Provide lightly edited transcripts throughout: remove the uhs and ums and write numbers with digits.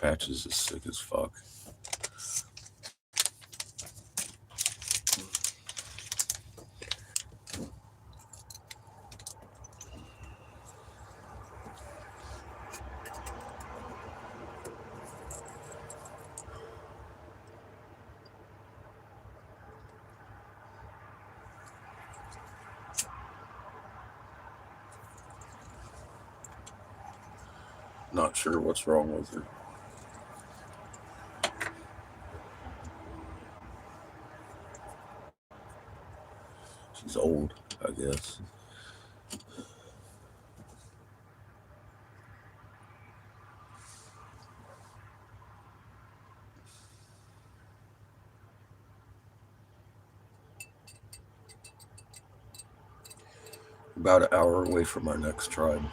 Patches is sick as fuck. Not sure what's wrong with her. She's old, I guess. About an hour away from our next tribe.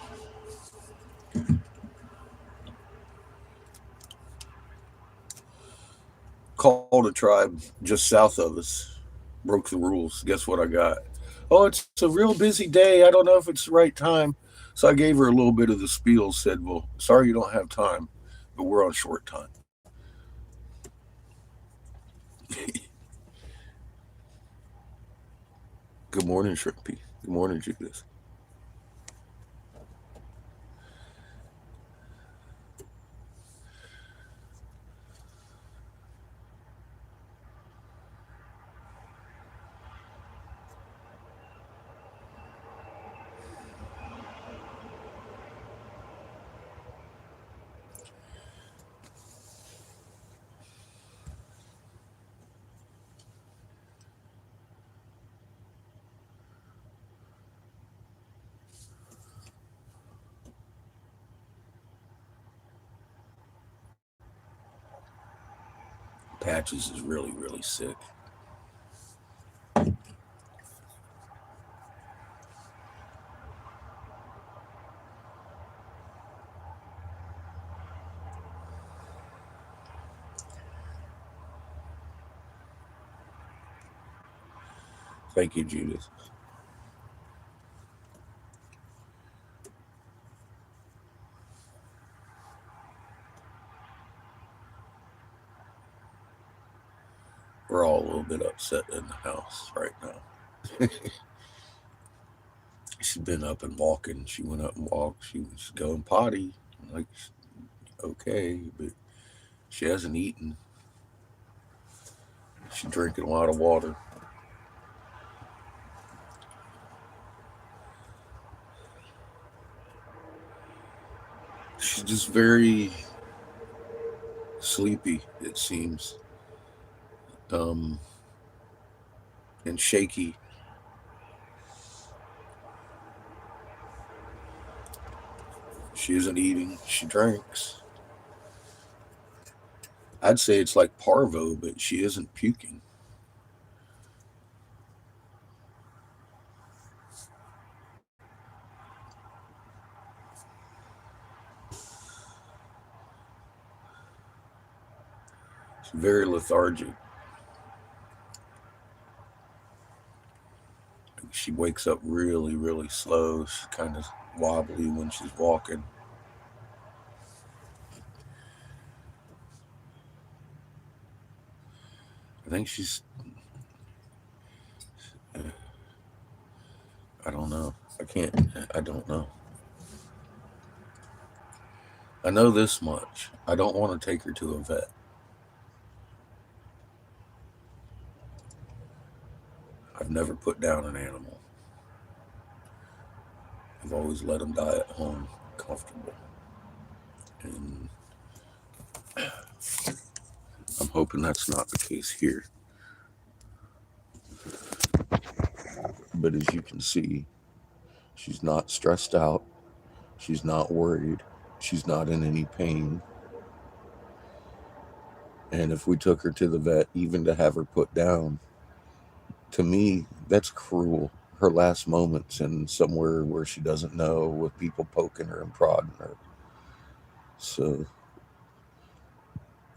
Called a tribe just south of us. Broke the rules. Guess what I got? Oh, it's a real busy day. I don't know if it's the right time. So I gave her a little bit of the spiel, said, well, sorry you don't have time, but we're on short time. Good morning, Shrimpy. Good morning, Judith. Patches is really, really sick. Thank you, Judith. We're all a little bit upset in the house right now. She's been up and walking. She went up and walked. She was going potty. Like, okay, but she hasn't eaten. She's drinking a lot of water. She's just very sleepy, it seems, um, and shaky. She isn't eating. She drinks. I'd say it's like parvo, but she isn't puking. She's very lethargic. She wakes up really, really slow. She's kind of wobbly when she's walking. I think she's, I don't know. I can't, I don't know. I know this much. I don't want to take her to a vet. I've never put down an animal. I've always let them die at home, comfortable. And I'm hoping that's not the case here. But as you can see, she's not stressed out. She's not worried. She's not in any pain. And if we took her to the vet, even to have her put down, to me, that's cruel. Her last moments in somewhere where she doesn't know, with people poking her and prodding her. So,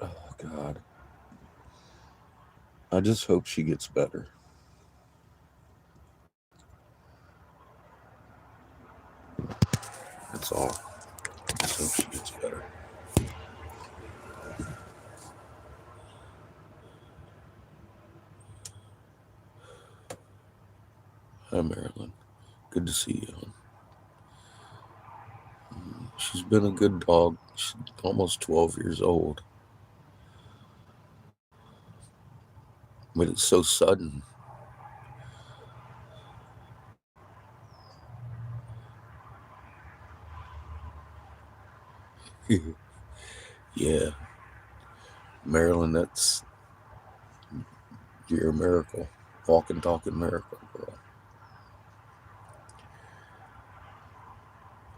oh God. I just hope she gets better. That's all. I just hope she gets better. Hi, Marilyn. Good to see you. She's been a good dog. She's almost 12 years old. But it's so sudden. Yeah, Marilyn, you're a miracle. Walking, talking miracle, girl.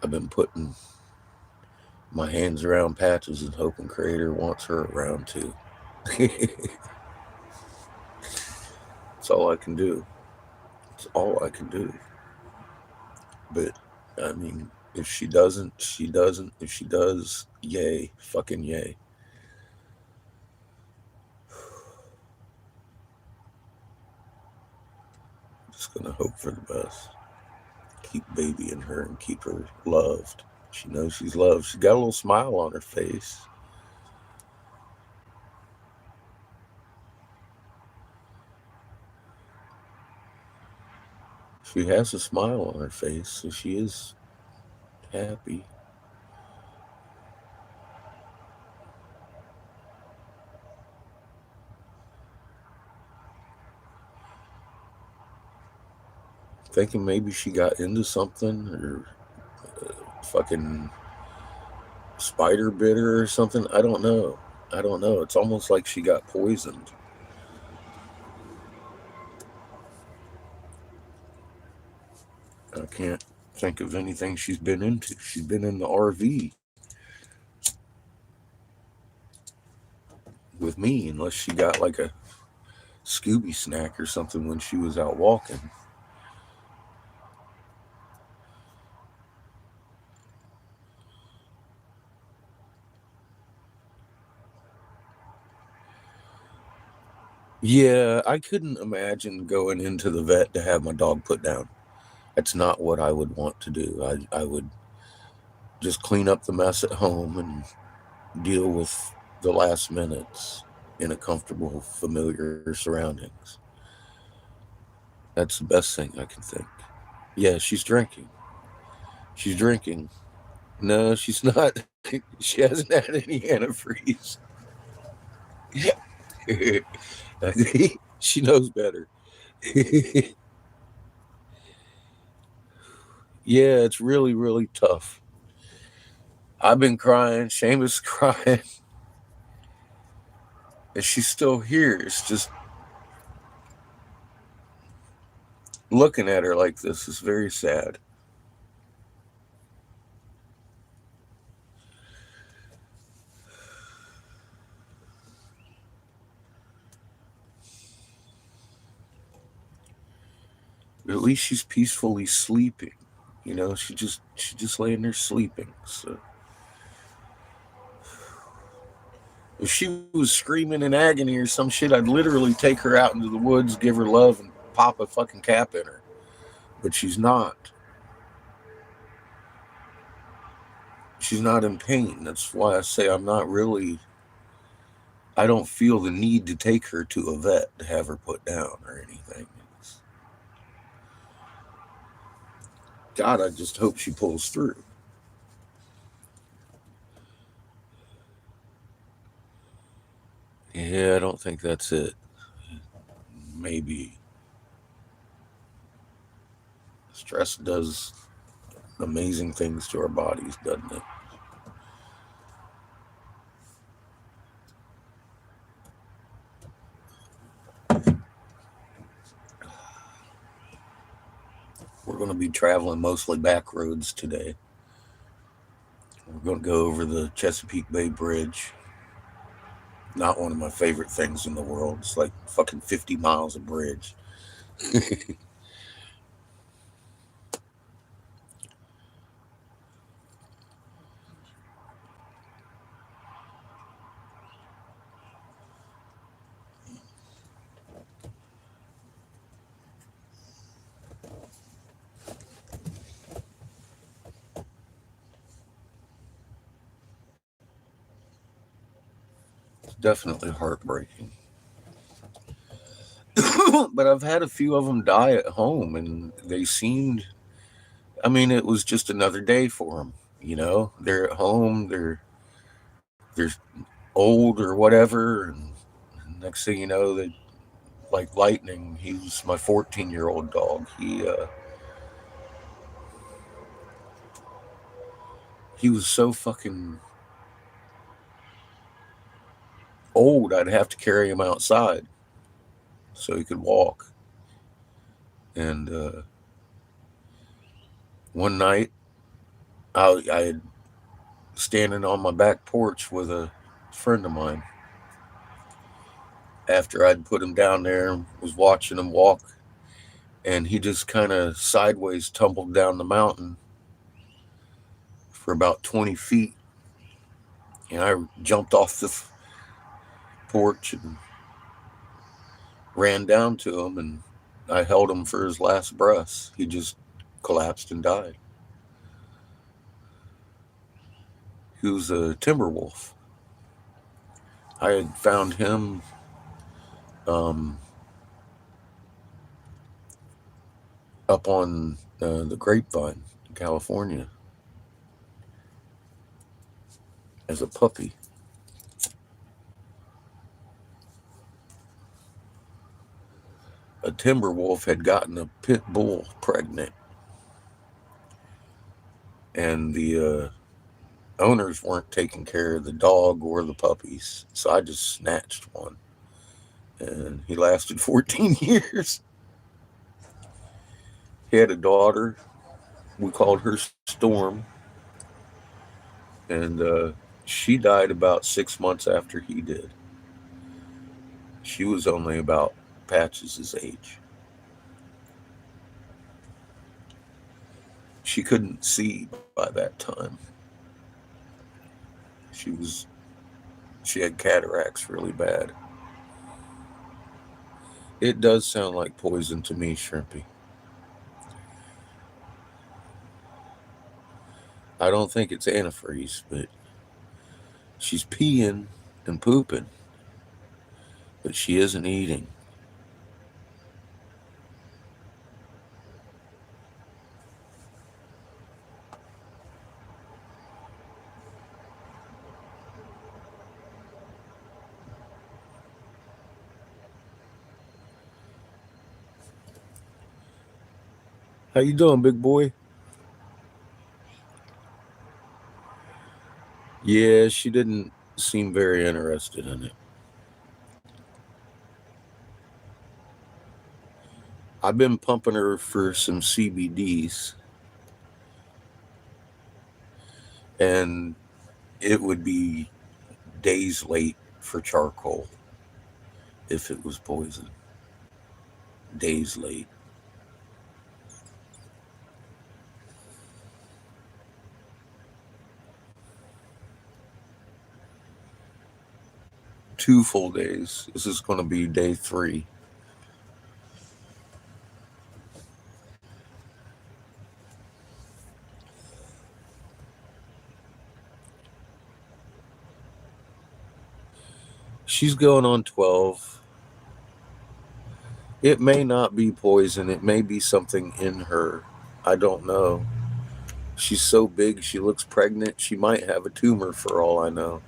I've been putting my hands around Patches and hoping Creator wants her around too. It's all I can do. It's all I can do. But, I mean, if she doesn't, she doesn't. If she does, yay. Fucking yay. Just gonna hope for the best. Keep babying her and keep her loved. She knows she's loved. She's got a little smile on her face. She has a smile on her face, so she is happy. Thinking maybe she got into something or fucking spider bit her or something. I don't know. I don't know. It's almost like she got poisoned. I can't think of anything she's been into. She's been in the RV with me, unless she got like a Scooby snack or something when she was out walking. Yeah, I couldn't imagine going into the vet to have my dog put down. That's not what I would want to do. I would just clean up the mess at home and deal with the last minutes in a comfortable, familiar surroundings. That's the best thing I can think. Yeah, she's drinking. She's drinking. No, she's not. She hasn't had any antifreeze. She knows better. Yeah, it's really, really tough. I've been crying. Seamus crying. And she's still here. It's just looking at her like this is very sad. But at least she's peacefully sleeping. You know, she just laying there sleeping. So if she was screaming in agony or some shit, I'd literally take her out into the woods, give her love, and pop a fucking cap in her. But she's not. She's not in pain. That's why I say I don't feel the need to take her to a vet to have her put down or anything. God, I just hope she pulls through. Yeah, I don't think that's it. Maybe stress does amazing things to our bodies, doesn't it? We're going to be traveling mostly back roads today. We're going to go over the Chesapeake Bay Bridge. Not one of my favorite things in the world. It's like fucking 50 miles of bridge. It's definitely heartbreaking. But I've had a few of them die at home, and they seemed. I mean, it was just another day for them. They're at home. They're old or whatever, and next thing you know, they like lightning. He was my 14-year-old dog. He was so fucking old. I'd have to carry him outside so he could walk. And one night, I had standing on my back porch with a friend of mine. After I'd put him down there, was watching him walk, and he just kind of sideways tumbled down the mountain for about 20 feet. And I jumped off the porch and ran down to him, and I held him for his last breaths. He just collapsed and died. He was a timber wolf. I had found him um, up on the Grapevine in California as a puppy. A timber wolf had gotten a pit bull pregnant, and the owners weren't taking care of the dog or the puppies, so I just snatched one, and he lasted 14 years. He had a daughter. We called her Storm, and she died about 6 months after he did. She was only about Patches' age. She couldn't see by that time. She was she had cataracts really bad. It does sound like poison to me, Shrimpy. I don't think it's antifreeze, but she's peeing and pooping, but she isn't eating. How you doing, big boy? Yeah, she didn't seem very interested in it. I've been pumping her for some CBDs, and it would be days late for charcoal if it was poison. Days late. 2 full days. This is going to be day 3. She's going on 12. It may not be poison. It may be something in her. I don't know. She's so big, she looks pregnant. She might have a tumor for all I know.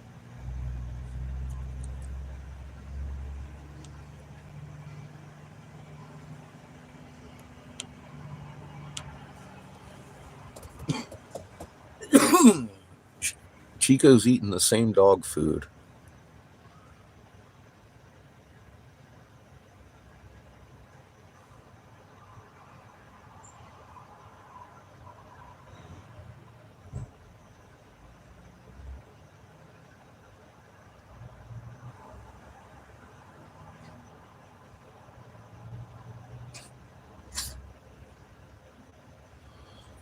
Chico's eating the same dog food.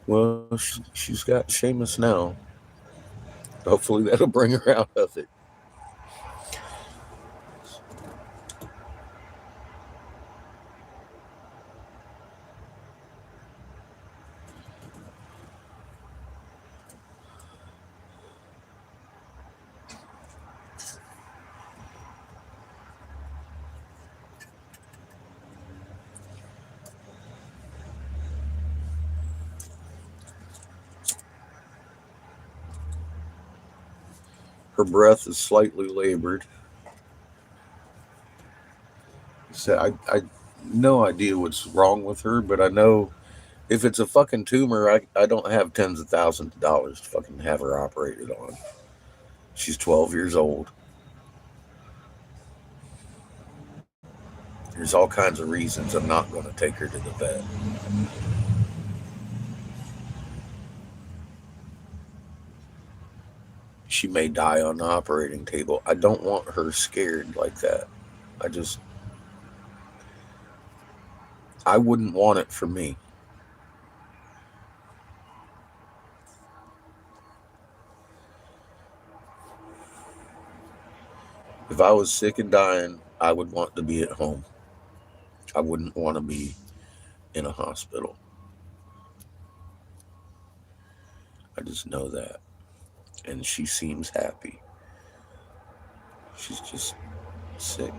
Well, she's got Seamus now. Hopefully that'll bring her out of it. Her breath is slightly labored. So I no idea what's wrong with her, but I know if it's a fucking tumor, I don't have tens of thousands of dollars to fucking have her operated on. She's 12 years old. There's all kinds of reasons I'm not going to take her to the vet. She may die on the operating table. I don't want her scared like that. I just, I wouldn't want it for me. If I was sick and dying, I would want to be at home. I wouldn't want to be in a hospital. I just know that. And she seems happy. She's just sick.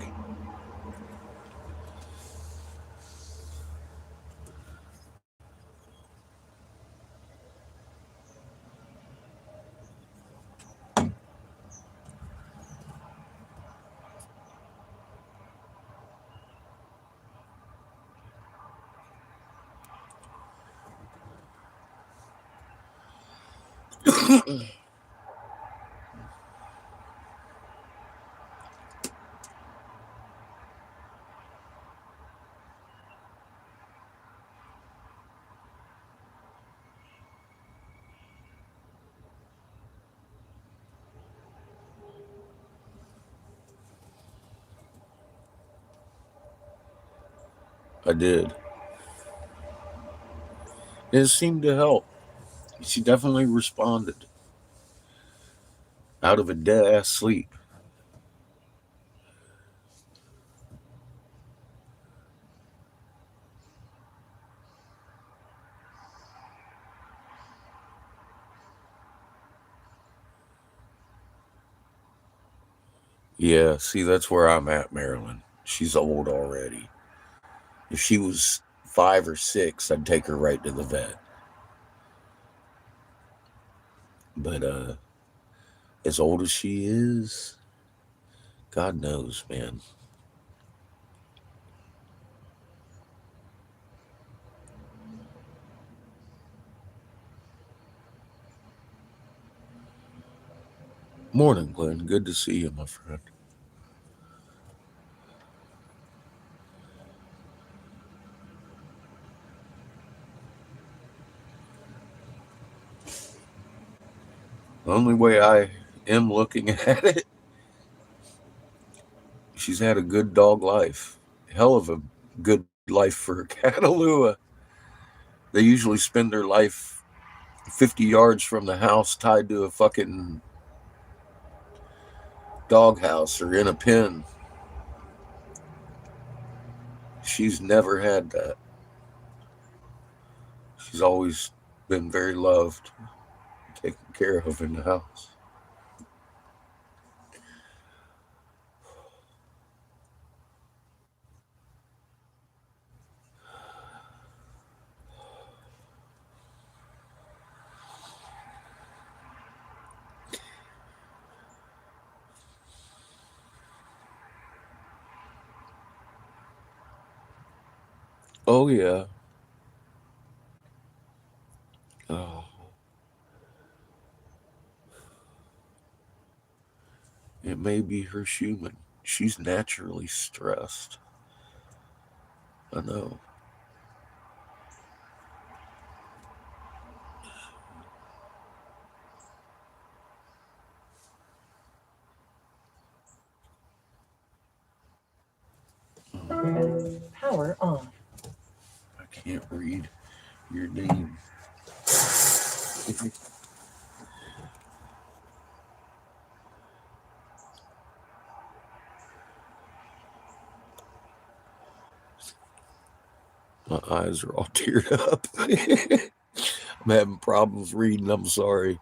I did. It seemed to help. She definitely responded out of a dead ass sleep. Yeah, see, that's where I'm at, Marilyn. She's old already. If she was 5 or 6, I'd take her right to the vet. But as old as she is, God knows, man. Morning, Glenn. Good to see you, my friend. The only way I am looking at it, she's had a good dog life. Hell of a good life for a Catalua. They usually spend their life 50 yards from the house tied to a fucking doghouse or in a pen. She's never had that. She's always been very loved, taken care of in the house. Oh, yeah. Oh, it may be her human. She's naturally stressed. I know. Power on. I can't read your name. My eyes are all teared up. I'm having problems reading. I'm sorry.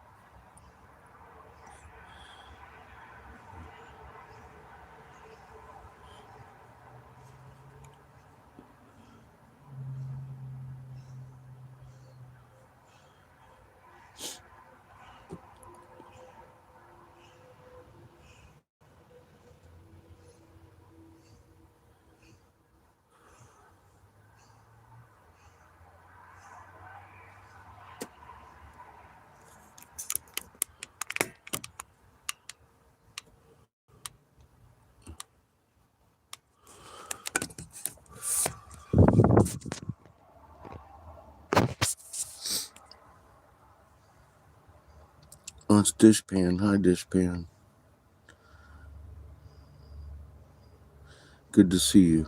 it's Dishpan. Hi, Dishpan. Good to see you.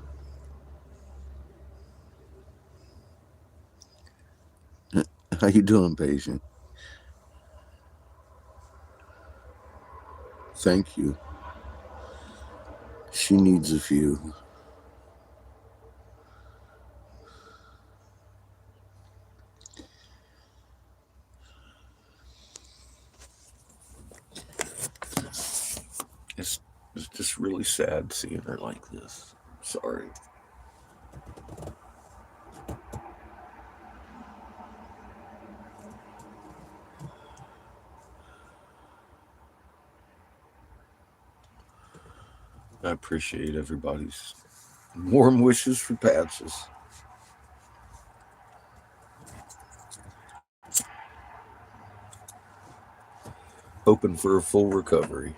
How you doing, patient? Thank you. She needs a few. It's just really sad seeing her like this. Sorry. I appreciate everybody's warm wishes for Patches. Hoping for a full recovery.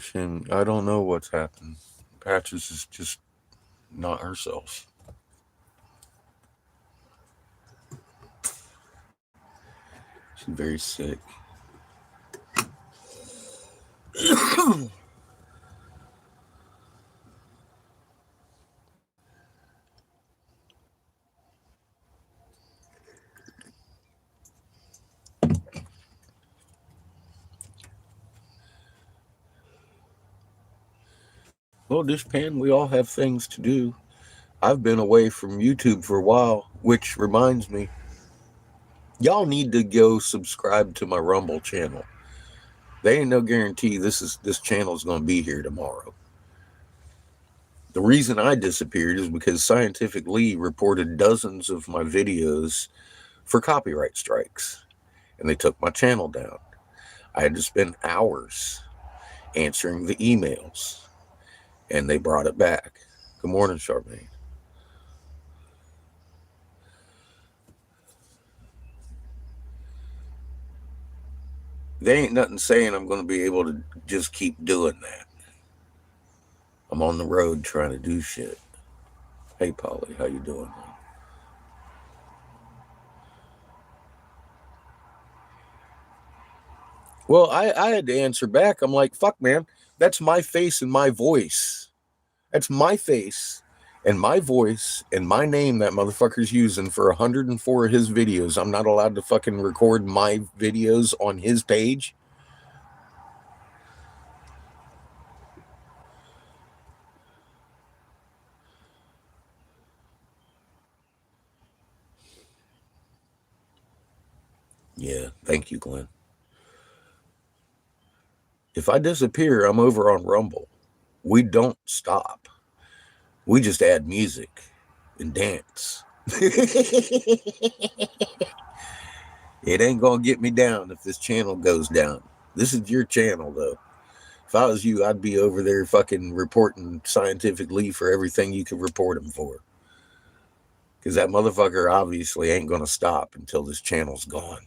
Shane, I don't know what's happened. Patches is just not herself. She's very sick. Well, Dishpan, we all have things to do. I've been away from YouTube for a while, which reminds me, y'all need to go subscribe to my Rumble channel. There ain't no guarantee this channel is going to be here tomorrow. The reason I disappeared is because Scientific Lee reported dozens of my videos for copyright strikes, and they took my channel down. I had to spend hours answering the emails, and they brought it back. Good morning, Charmaine. There ain't nothing saying I'm going to be able to just keep doing that. I'm on the road trying to do shit. Hey, Polly, how you doing? Well, I had to answer back. I'm like, fuck, man, that's my face and my voice. That's my face and my voice and my name that motherfucker's using for 104 of his videos. I'm not allowed to fucking record my videos on his page. Yeah, thank you, Glenn. If I disappear, I'm over on Rumble. We don't stop. We just add music and dance. It ain't gonna get me down if this channel goes down. This is your channel, though. If If I was you, I'd be over there fucking reporting Scientific Lee for everything you could report him for. Because that motherfucker obviously ain't going to stop until this channel's gone.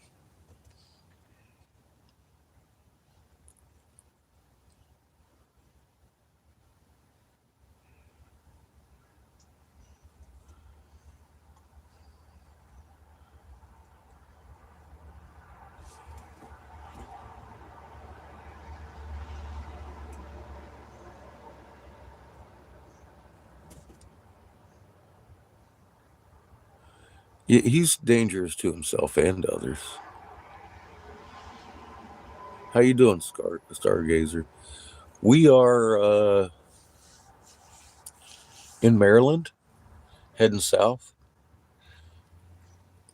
He's dangerous to himself and others. How you doing, Stargazer? We are in Maryland, heading south,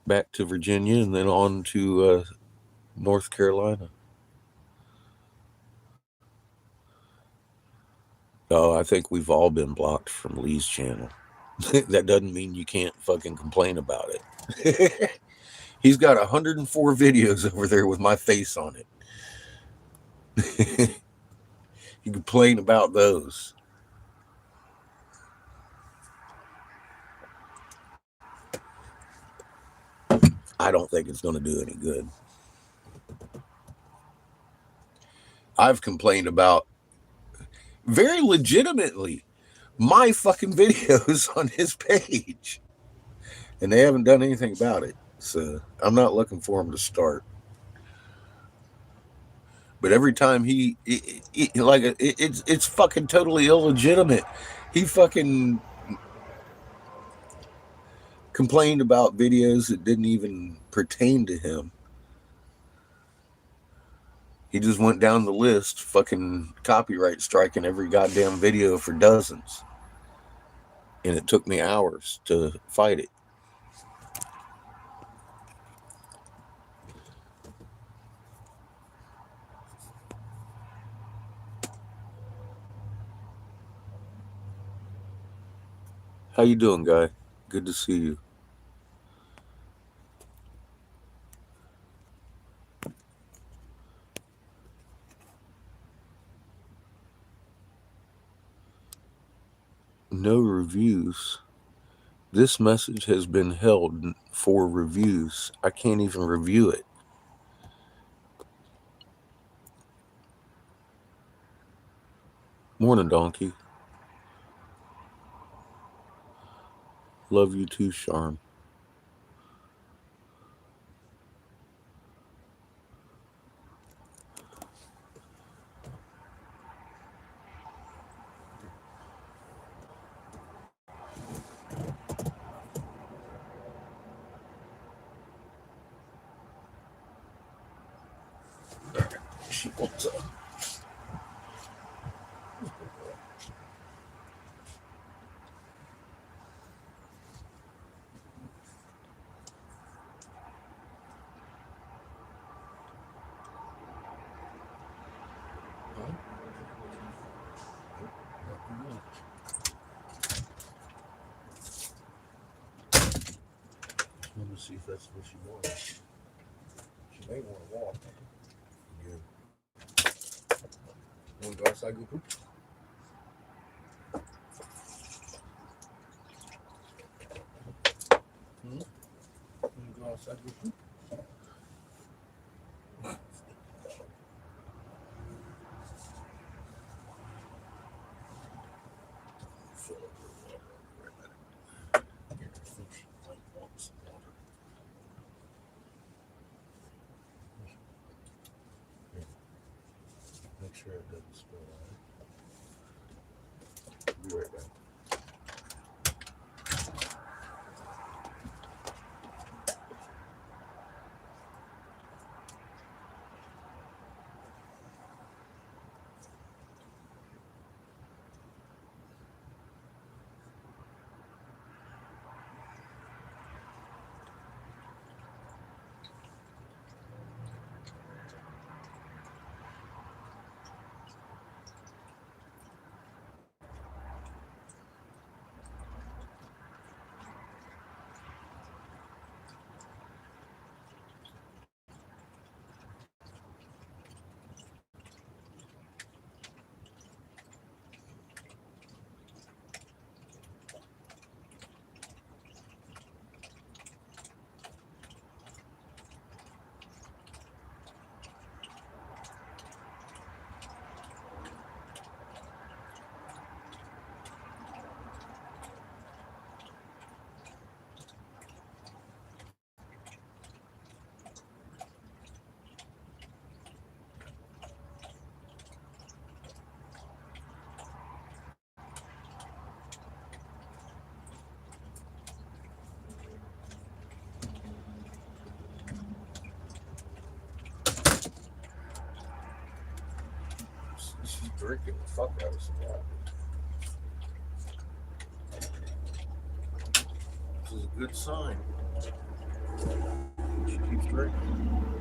back to Virginia, and then on to North Carolina. Oh, I think we've all been blocked from Lee's channel. That doesn't mean you can't fucking complain about it. He's got 104 videos over there with my face on it. You complain about those. I don't think it's going to do any good. I've complained about, very legitimately, my fucking videos on his page, and they haven't done anything about it. So I'm not looking for him to start. But every time it's fucking totally illegitimate. He fucking complained about videos that didn't even pertain to him. He just went down the list, fucking copyright striking every goddamn video for dozens. And it took me hours to fight it. How you doing, guy? Good to see you. No reviews. This message has been held for reviews. I can't even review it. Morning, Donkey. Love you too, Charm. She wants up. Let me see if that's what she wants. She may want to walk. Yeah. Want to go outside, go poop? Want to go outside, go poop? Fill up her water. I think she might want some water. Make sure it doesn't spill out. Be right back. drinking the fuck out of some water. This is a good sign. She keeps drinking.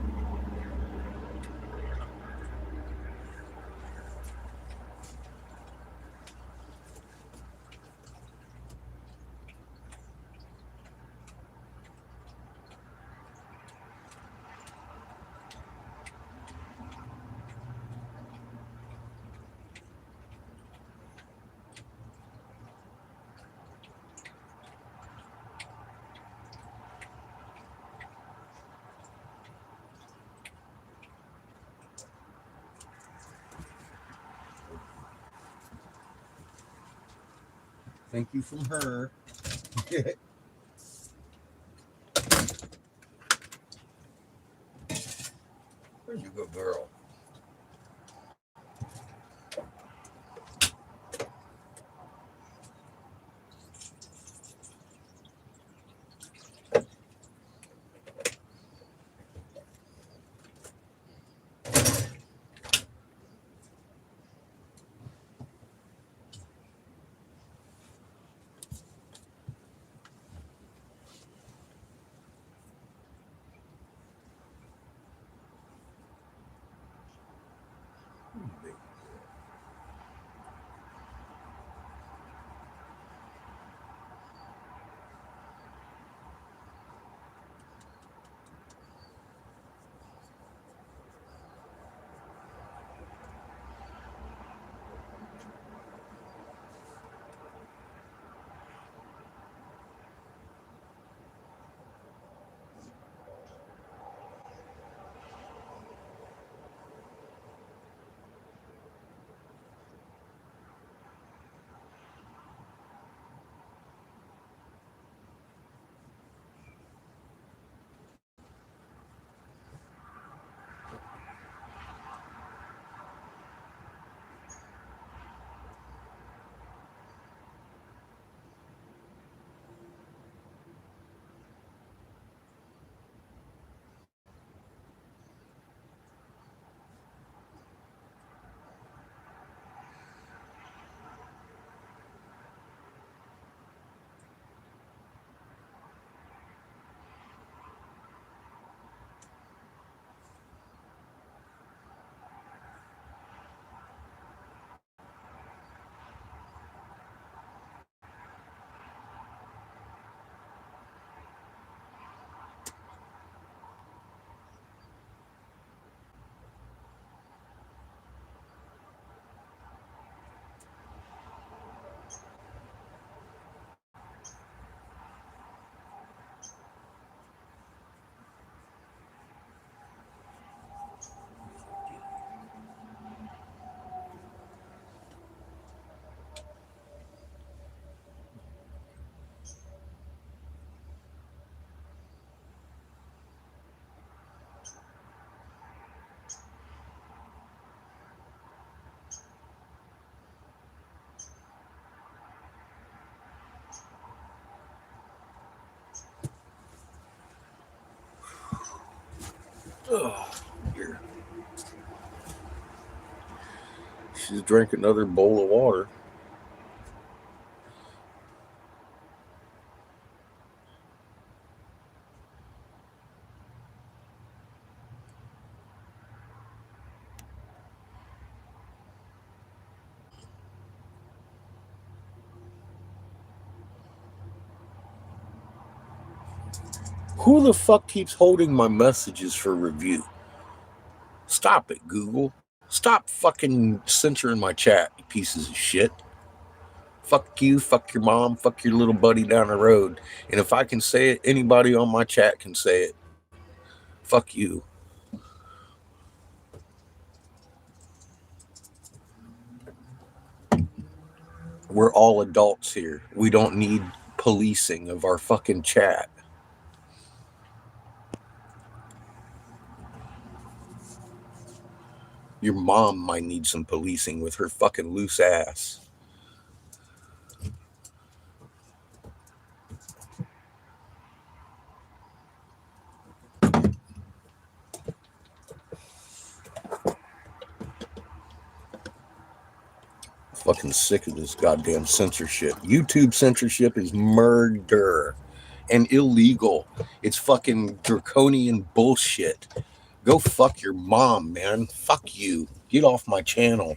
Thank you from her. Where's you good girl? Oh, here. She's drank another bowl of water. Who the fuck keeps holding my messages for review? Stop it, Google. Stop fucking censoring my chat, you pieces of shit. Fuck you, fuck your mom, fuck your little buddy down the road. And if I can say it, anybody on my chat can say it. Fuck you. We're all adults here. We don't need policing of our fucking chat. Your mom might need some policing with her fucking loose ass. Fucking sick of this goddamn censorship. YouTube censorship is murder and illegal. It's fucking draconian bullshit. Go fuck your mom, man. Fuck you. Get off my channel.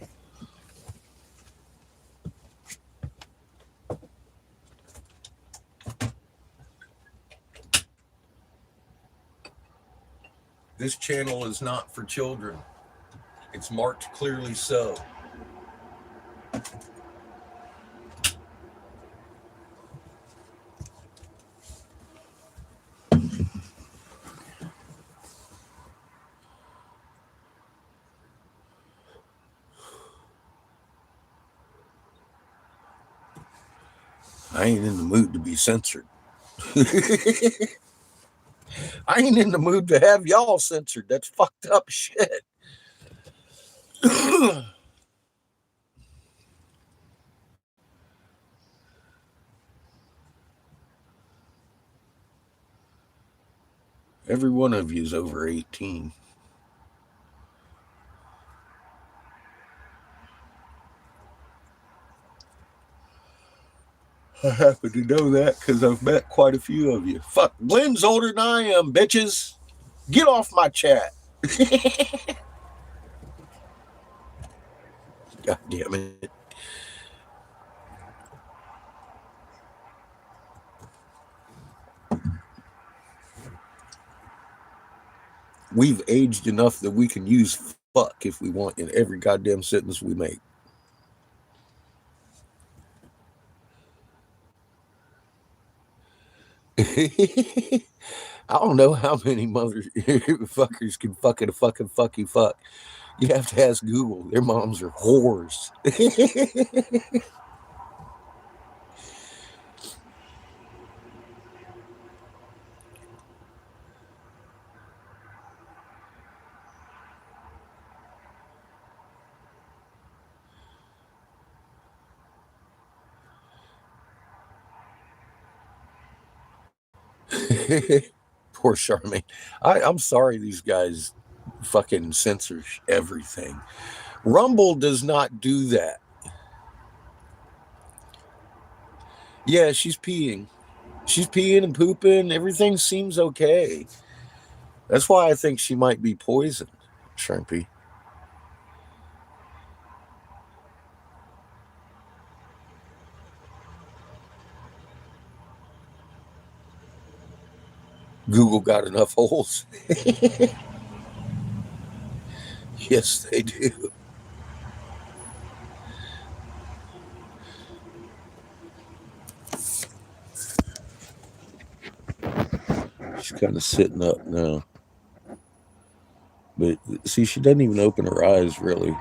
This channel is not for children. It's marked clearly so. I ain't in the mood to be censored. I ain't in the mood to have y'all censored. That's fucked up shit. Every one of you is over 18. I happen to know that because I've met quite a few of you. Fuck, Glenn's older than I am, bitches. Get off my chat. God damn it. We've aged enough that we can use fuck if we want in every goddamn sentence we make. I don't know how many motherfuckers can fucking fuck you fuck. You have to ask Google. Their moms are whores. Poor Charmaine. I'm sorry these guys fucking censor everything. Rumble does not do that. Yeah, she's peeing. She's peeing and pooping. Everything seems okay. That's why I think she might be poisoned, Shrimpy. Google got enough holes. Yes, they do. She's kind of sitting up now. But see, she doesn't even open her eyes, really.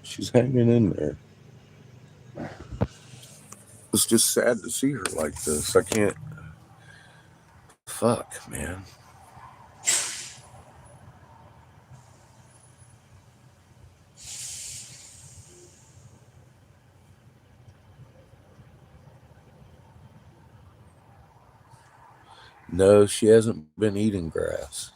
She's hanging in there. It's just sad to see her like this. I can't. Fuck, man. No, she hasn't been eating grass.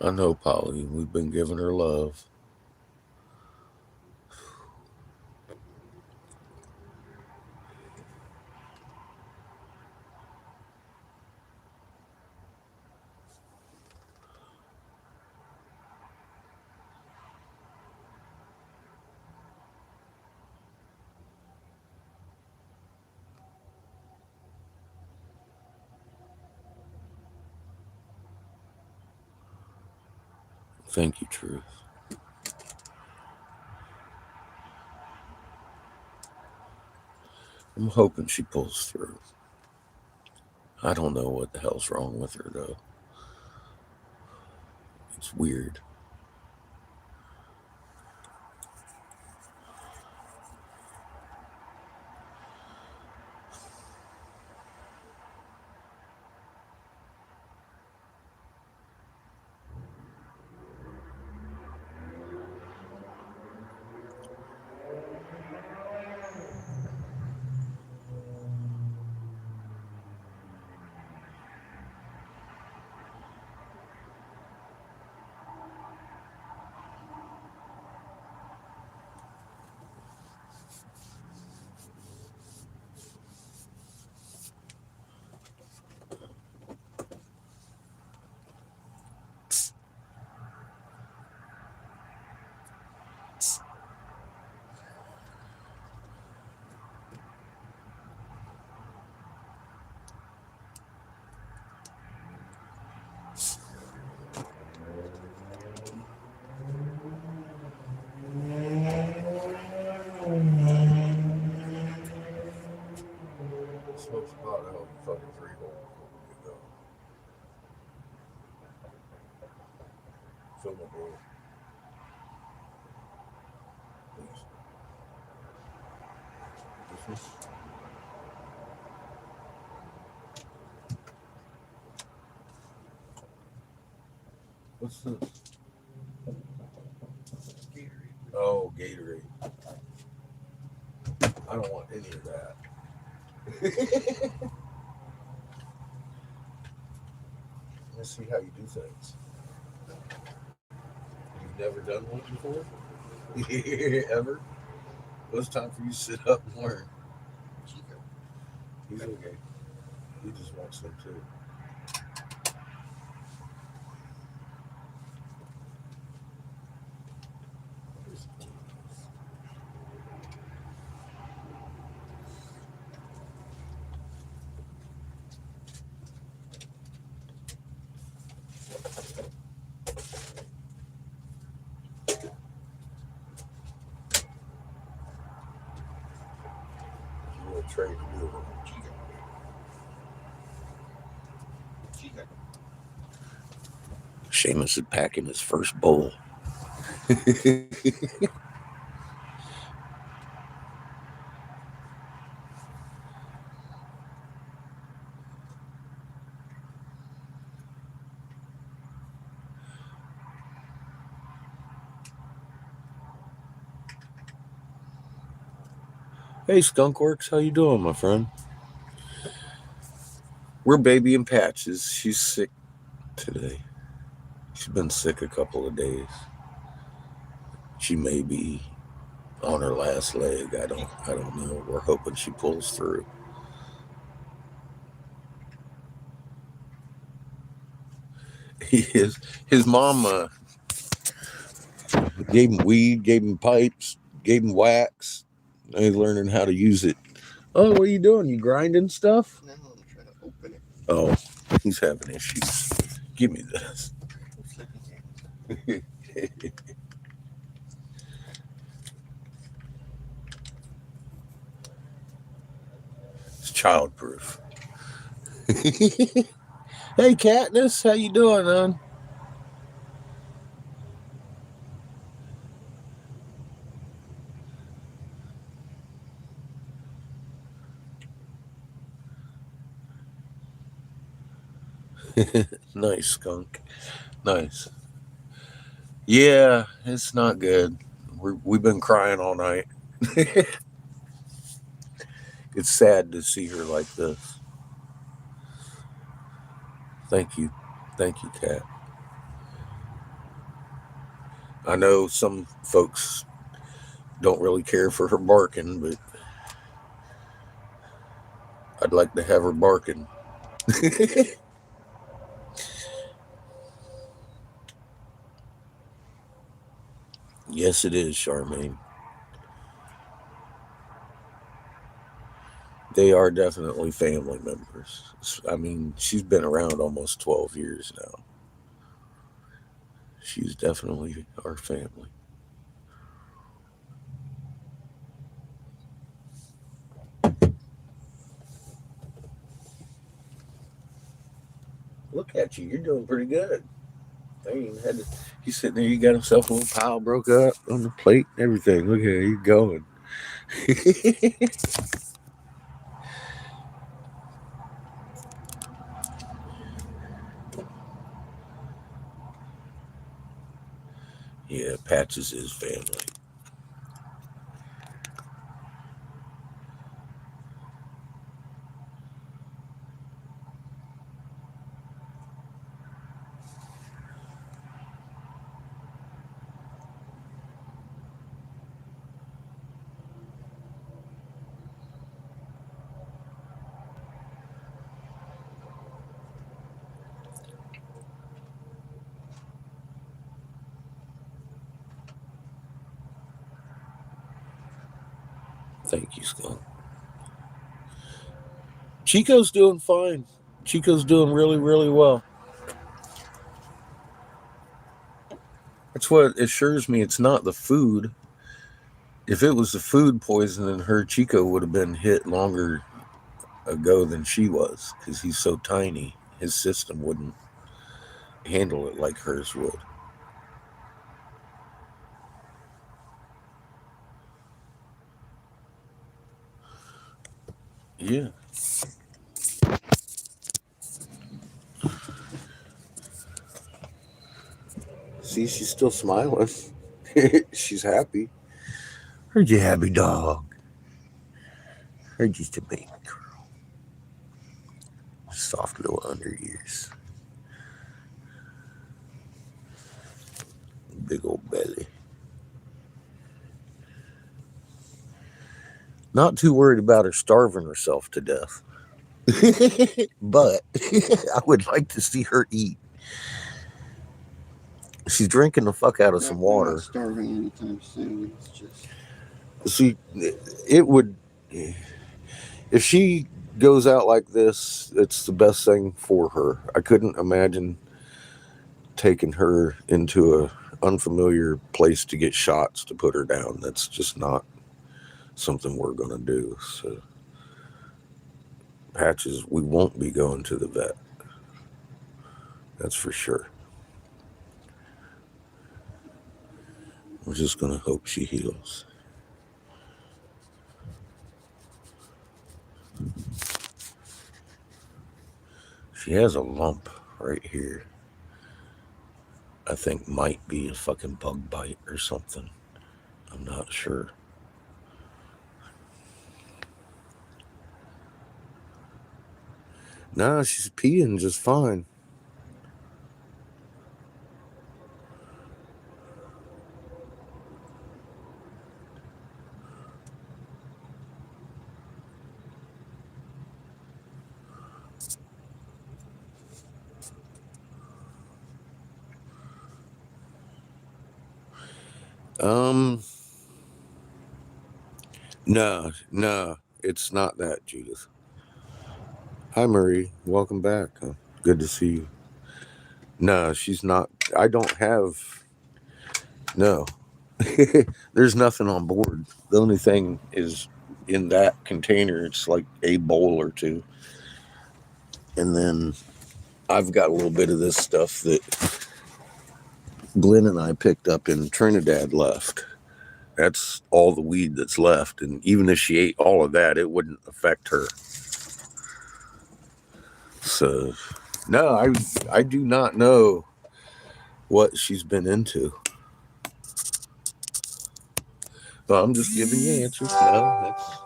I know, Polly. We've been giving her love. Thank you, Truth. I'm hoping she pulls through. I don't know what the hell's wrong with her, though. It's weird. Smokes pot out fucking 3 holes. You know, fill my bowl, please. This one. What's this? Oh, Gatorade. I don't want any of that. Let's see how you do things. You've never done one before? Ever? Well, it's time for you to sit up and learn. He's okay. He just wants them too. You want to trade to do it. Seamus is packing his first bowl. Hey, Skunkworks, how you doing, my friend? We're babying Patches. She's sick today. She's been sick a couple of days. She may be on her last leg. I don't know. We're hoping she pulls through. His mom gave him weed, gave him pipes, gave him wax. He's learning how to use it. Oh, what are you doing? You grinding stuff? No, I'm trying to open it. Oh, he's having issues. Give me this. It's childproof. Hey, Katniss, how you doing, hon? Nice, Skunk. Nice. Yeah, it's not good. We've been crying all night. It's sad to see her like this. Thank you. Thank you, Kat. I know some folks don't really care for her barking, but I'd like to have her barking. Yes, it is, Charmaine. They are definitely family members. I mean, she's been around almost 12 years now. She's definitely our family. Look at you. You're doing pretty good. I ain't even had to. He's sitting there. You got himself a little pile broke up on the plate and everything. Look at you going. Yeah, Patches is family. Thank you, Skunk. Chico's doing fine. Chico's doing really, really well. That's what assures me it's not the food. If it was the food poisoning her, Chico would have been hit longer ago than she was because he's so tiny. His system wouldn't handle it like hers would. Yeah. See, she's still smiling. She's happy. Heard you happy, dog. Heard you still baby girl. Soft little under ears. Big old belly. Not too worried about her starving herself to death. But I would like to see her eat. She's drinking the fuck out of some Definitely not water. starving anytime soon. It's just See, it would. If she goes out like this, it's the best thing for her. I couldn't imagine taking her into a unfamiliar place to get shots to put her down. That's just not something we're going to do. So, Patches, we won't be going to the vet. That's for sure. We're just going to hope she heals. She has a lump right here. I think might be a fucking bug bite or something. I'm not sure. Nah, she's peeing just fine. Um, no, it's not that, Judith. Hi, Marie. Welcome back. Good to see you. No, she's not. I don't have. No. There's nothing on board. The only thing is in that container, it's like a bowl or two. And then I've got a little bit of this stuff that Glenn and I picked up in Trinidad left. That's all the weed that's left. And even if she ate all of that, it wouldn't affect her. So, no, I do not know what she's been into. Well, I'm just giving you answers. No, that's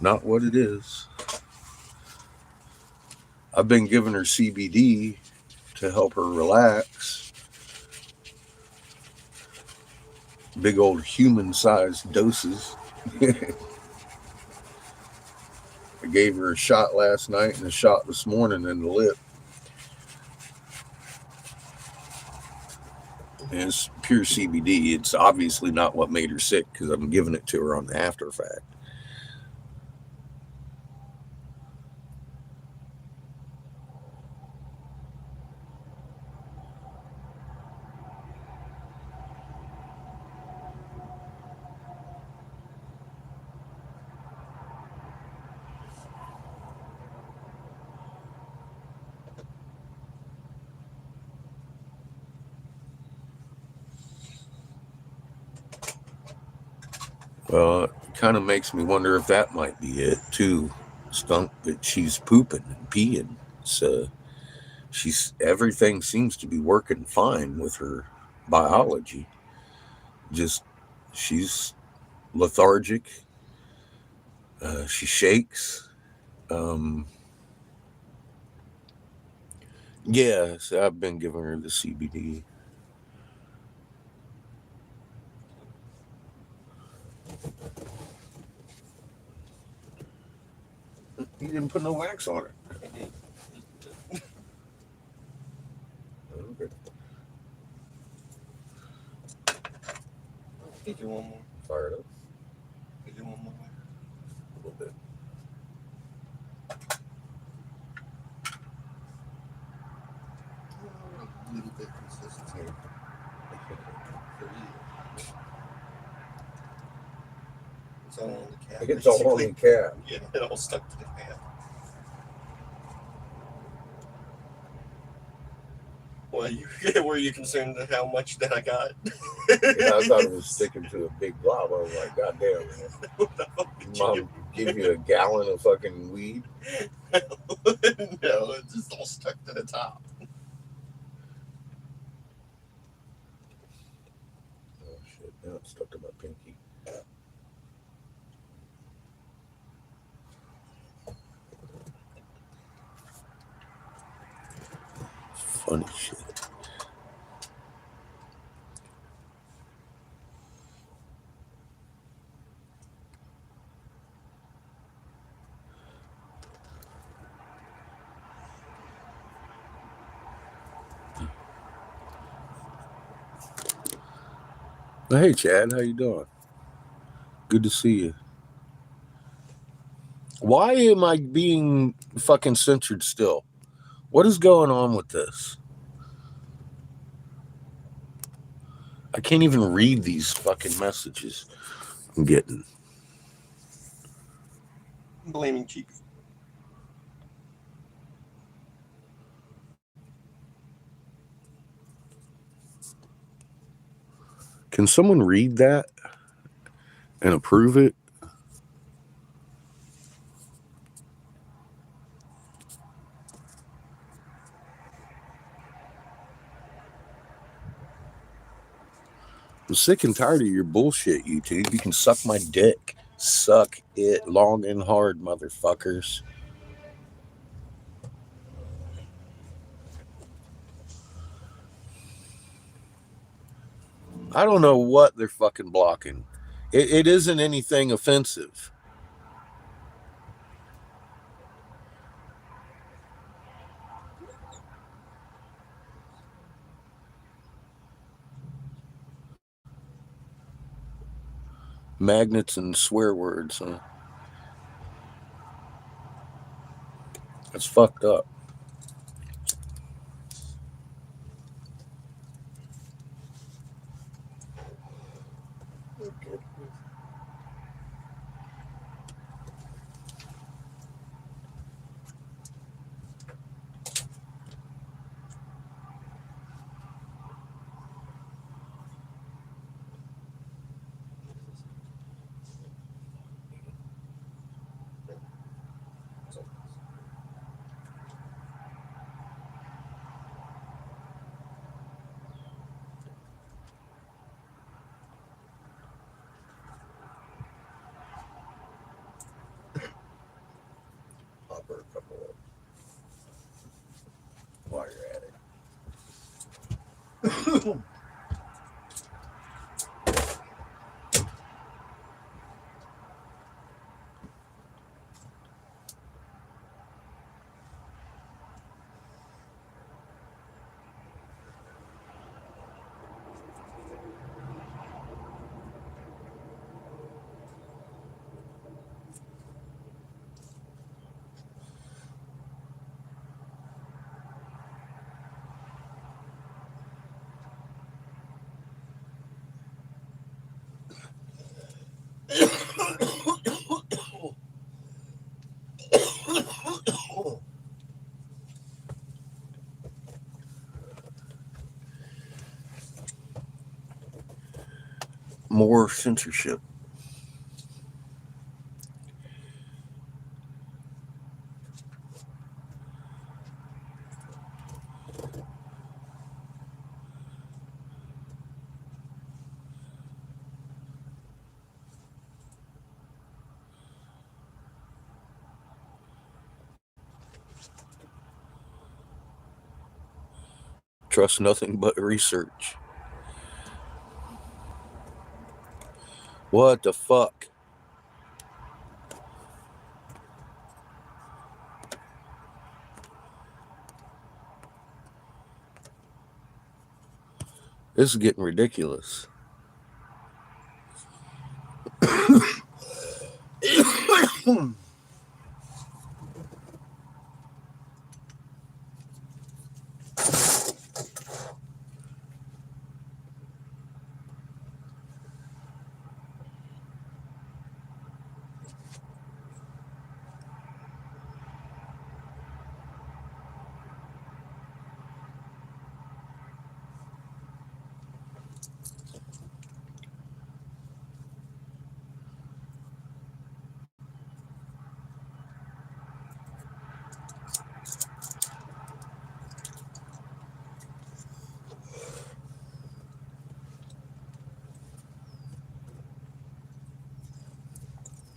not what it is. I've been giving her CBD to help her relax. Big old human sized doses. I gave her a shot last night and a shot this morning in the lip. And it's pure CBD. It's obviously not what made her sick because I'm giving it to her on the after fact. Well, it kind of makes me wonder if that might be it too. Skunk that she's pooping and peeing. So everything seems to be working fine with her biology. Just she's lethargic. She shakes. Um, yeah, so I've been giving her the CBD. You didn't put no wax on it. Okay. You do one more. Fire it up You do one more. a little bit. A little bit consistency for you. It's all on the cap. It's all on the cap. Yeah, it all stuck to the cap. Well, were you concerned at how much that I got? Yeah, I thought it was sticking to a big blob. I was like, God damn, man. Mom give you a gallon of fucking weed? No, it just all stuck to the top. Oh, shit. Now it's stuck to my pinky. Funny shit. Hey, Chad, how you doing? Good to see you. Why am I being fucking censored still? What is going on with this? I can't even read these fucking messages I'm getting. I'm blaming Chief. Can someone read that and approve it? I'm sick and tired of your bullshit, YouTube. You can suck my dick. Suck it long and hard, motherfuckers. I don't know what they're fucking blocking. It isn't anything offensive. Magnets and swear words, huh? That's fucked up. Okay. Pop her a couple of while you're at it. More censorship. Trust nothing but research. What the fuck? This is getting ridiculous.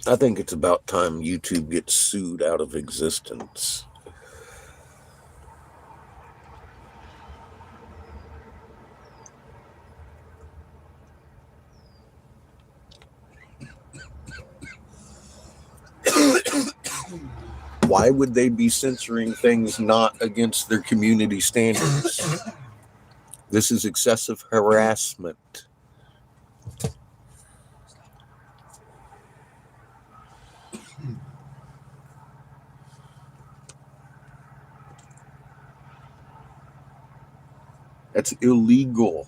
I think it's about time YouTube gets sued out of existence. Why would they be censoring things not against their community standards? This is excessive harassment. That's illegal.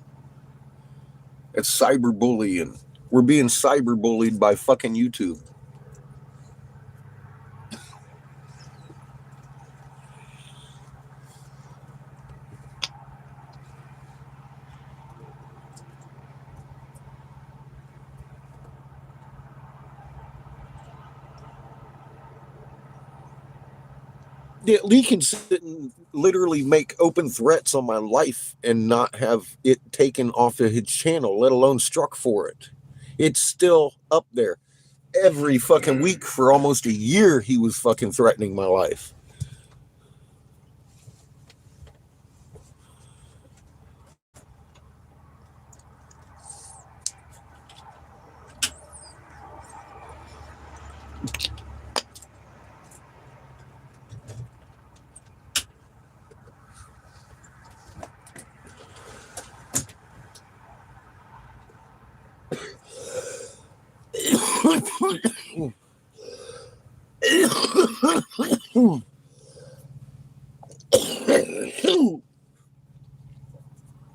It's cyberbullying. We're being cyberbullied by fucking YouTube. Yeah, Lee can sit and literally make open threats on my life and not have it taken off of his channel, let alone struck for it. It's still up there. Every fucking week for almost a year, he was fucking threatening my life.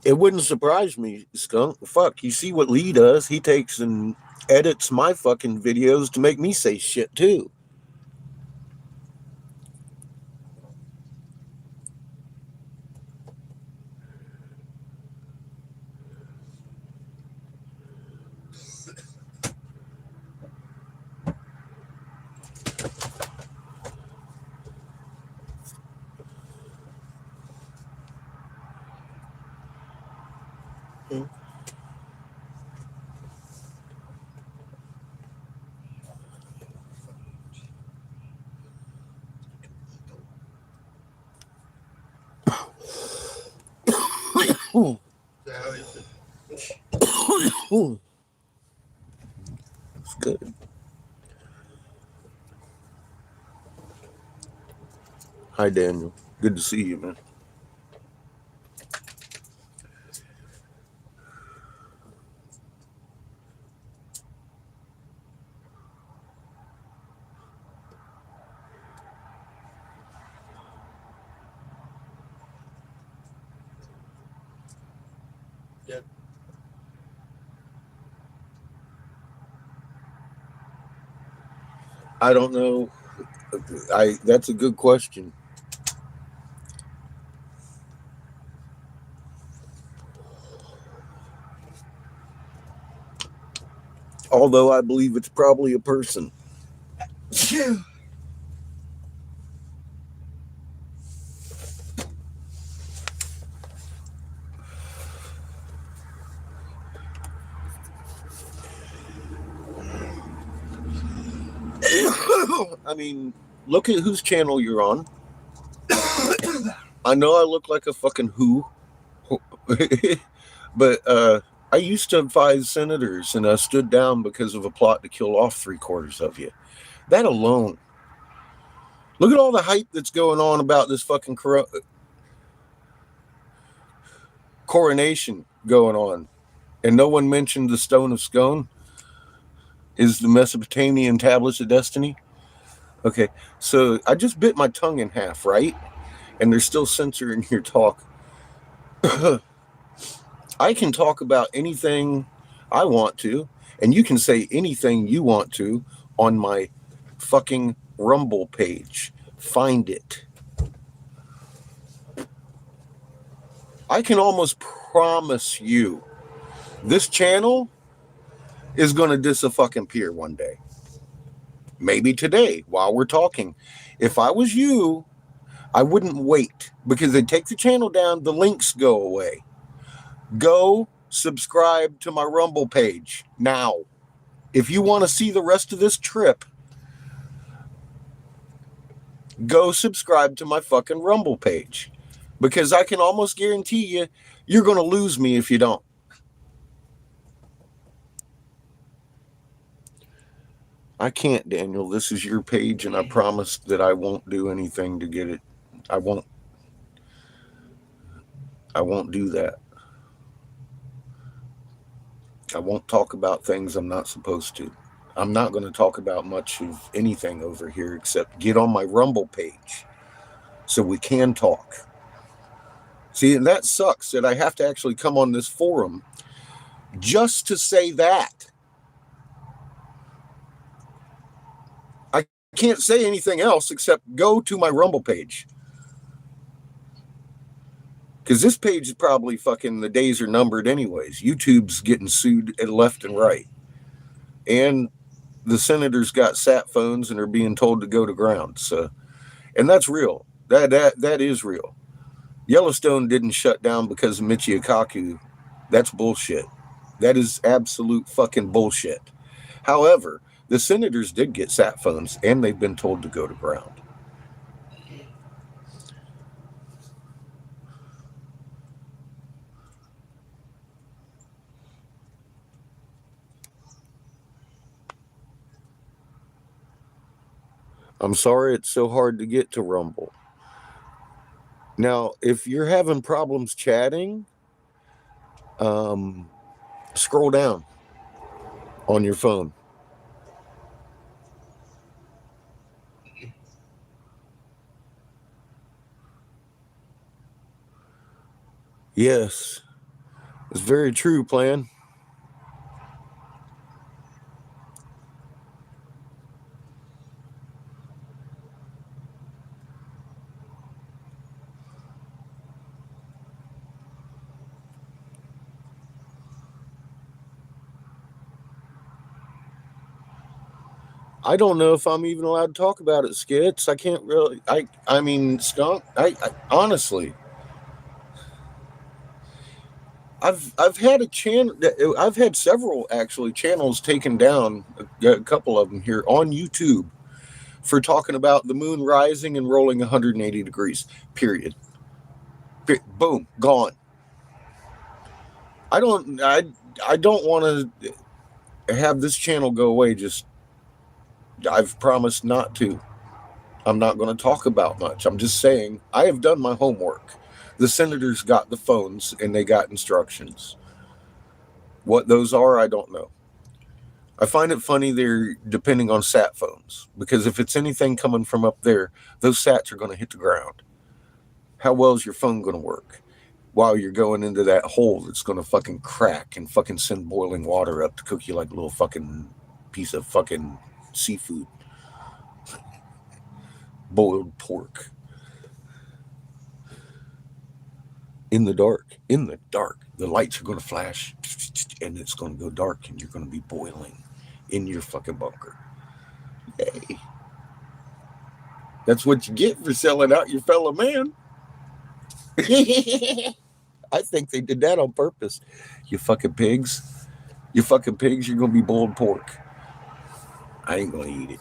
It wouldn't surprise me, Skunk. Fuck, you see what Lee does? He takes and edits my fucking videos to make me say shit too. It's good. Hi, Daniel. Good to see you, man. Yep. I don't know. That's a good question. Although I believe it's probably a person. I mean, look at whose channel you're on. I know I look like a fucking But I used to advise senators, and I stood down because of a plot to kill off 3/4 of you. That alone. Look at all the hype that's going on about this fucking coronation going on. And no one mentioned the Stone of Scone is the Mesopotamian tablets of destiny. Okay, so I just bit my tongue in half, right? And they're still censoring your talk. I can talk about anything I want to, and you can say anything you want to on my fucking Rumble page. Find it. I can almost promise you this channel is going to disappear one day. Maybe today while we're talking. If I was you, I wouldn't wait because they take the channel down, the links go away. Go subscribe to my Rumble page now. If you want to see the rest of this trip, go subscribe to my fucking Rumble page because I can almost guarantee you, you're going to lose me if you don't. I can't, Daniel. This is your page, and I promise that I won't do anything to get it. I won't do that. I won't talk about things I'm not supposed to. I'm not going to talk about much of anything over here except get on my Rumble page so we can talk. See, and that sucks that I have to actually come on this forum just to say that. I can't say anything else except go to my Rumble page. Because this page is probably fucking, the days are numbered anyways. YouTube's getting sued at left and right. And the senators got sat phones and are being told to go to ground. So, and that's real. That is real. Yellowstone didn't shut down because of Michio Kaku. That's bullshit. That is absolute fucking bullshit. However, the senators did get sat phones and they've been told to go to ground. I'm sorry it's so hard to get to Rumble. Now, if you're having problems chatting, scroll down on your phone. Yes, it's very true, Plan. I don't know if I'm even allowed to talk about it, Skits. I can't really. I mean, Skunk. I honestly, I've had a channel. I've had several actually channels taken down. A couple of them here on YouTube for talking about the moon rising and rolling 180 degrees. Period. Boom, gone. I don't want to have this channel go away. Just I've promised not to. I'm not going to talk about much. I'm just saying I have done my homework. The senators got the phones and they got instructions. What those are, I don't know. I find it funny they're depending on sat phones because if it's anything coming from up there, those sats are going to hit the ground. How well is your phone going to work while you're going into that hole that's going to fucking crack and fucking send boiling water up to cook you like a little fucking piece of fucking seafood? Boiled pork. In the dark, the lights are going to flash and it's going to go dark and you're going to be boiling in your fucking bunker. Yay. That's what you get for selling out your fellow man. I think they did that on purpose. You fucking pigs. You're going to be boiled pork. I ain't going to eat it.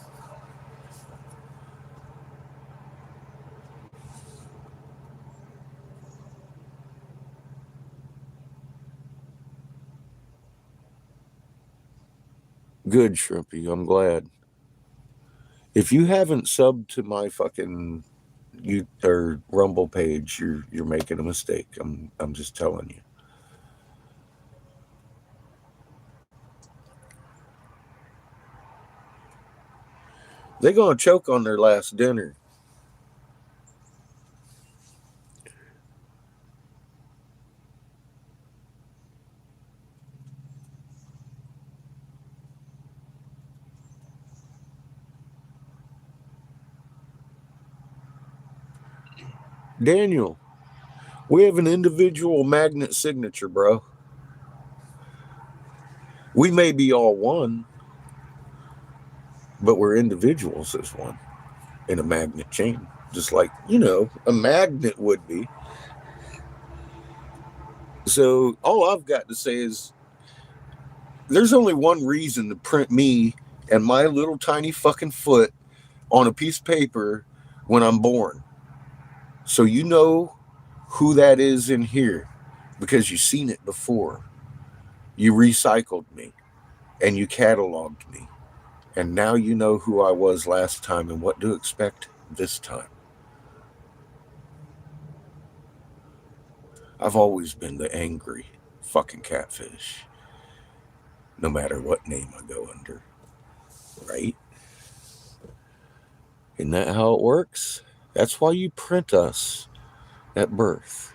Good, Shrimpy. I'm glad. If you haven't subbed to my fucking Rumble page, you're making a mistake. I'm just telling you. They're gonna choke on their last dinner. Daniel, we have an individual magnet signature, bro. We may be all one, but we're individuals as one in a magnet chain, just like, a magnet would be. So all I've got to say is there's only one reason to print me and my little tiny fucking foot on a piece of paper when I'm born. So you know who that is in here because you've seen it before. You recycled me and you cataloged me. And now you know who I was last time and what to expect this time. I've always been the angry fucking catfish, no matter what name I go under. Right? Isn't that how it works? That's why you print us at birth.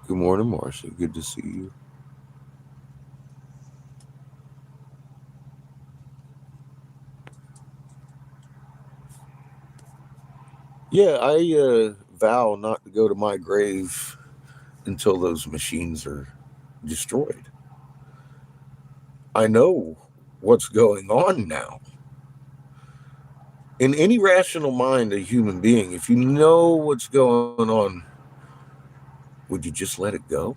Good morning, Marcia. Good to see you. Yeah, I vow not to go to my grave until those machines are destroyed. I know what's going on now. In any rational mind, a human being, if you know what's going on, would you just let it go?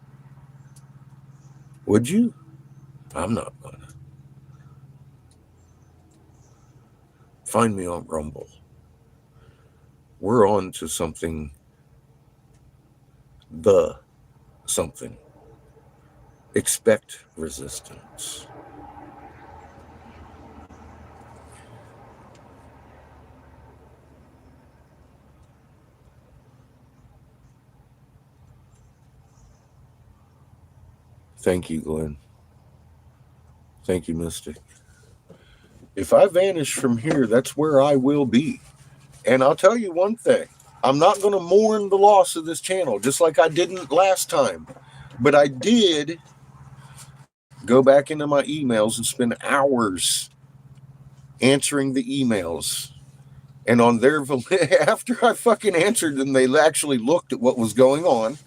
Would you? I'm not gonna. Find me on Rumble. We're on to something. The something. Expect resistance. Thank you, Glenn. Thank you, Mystic. If I vanish from here, that's where I will be. And I'll tell you one thing. I'm not going to mourn the loss of this channel, just like I didn't last time. But I did go back into my emails and spend hours answering the emails. And on their after I fucking answered them, they actually looked at what was going on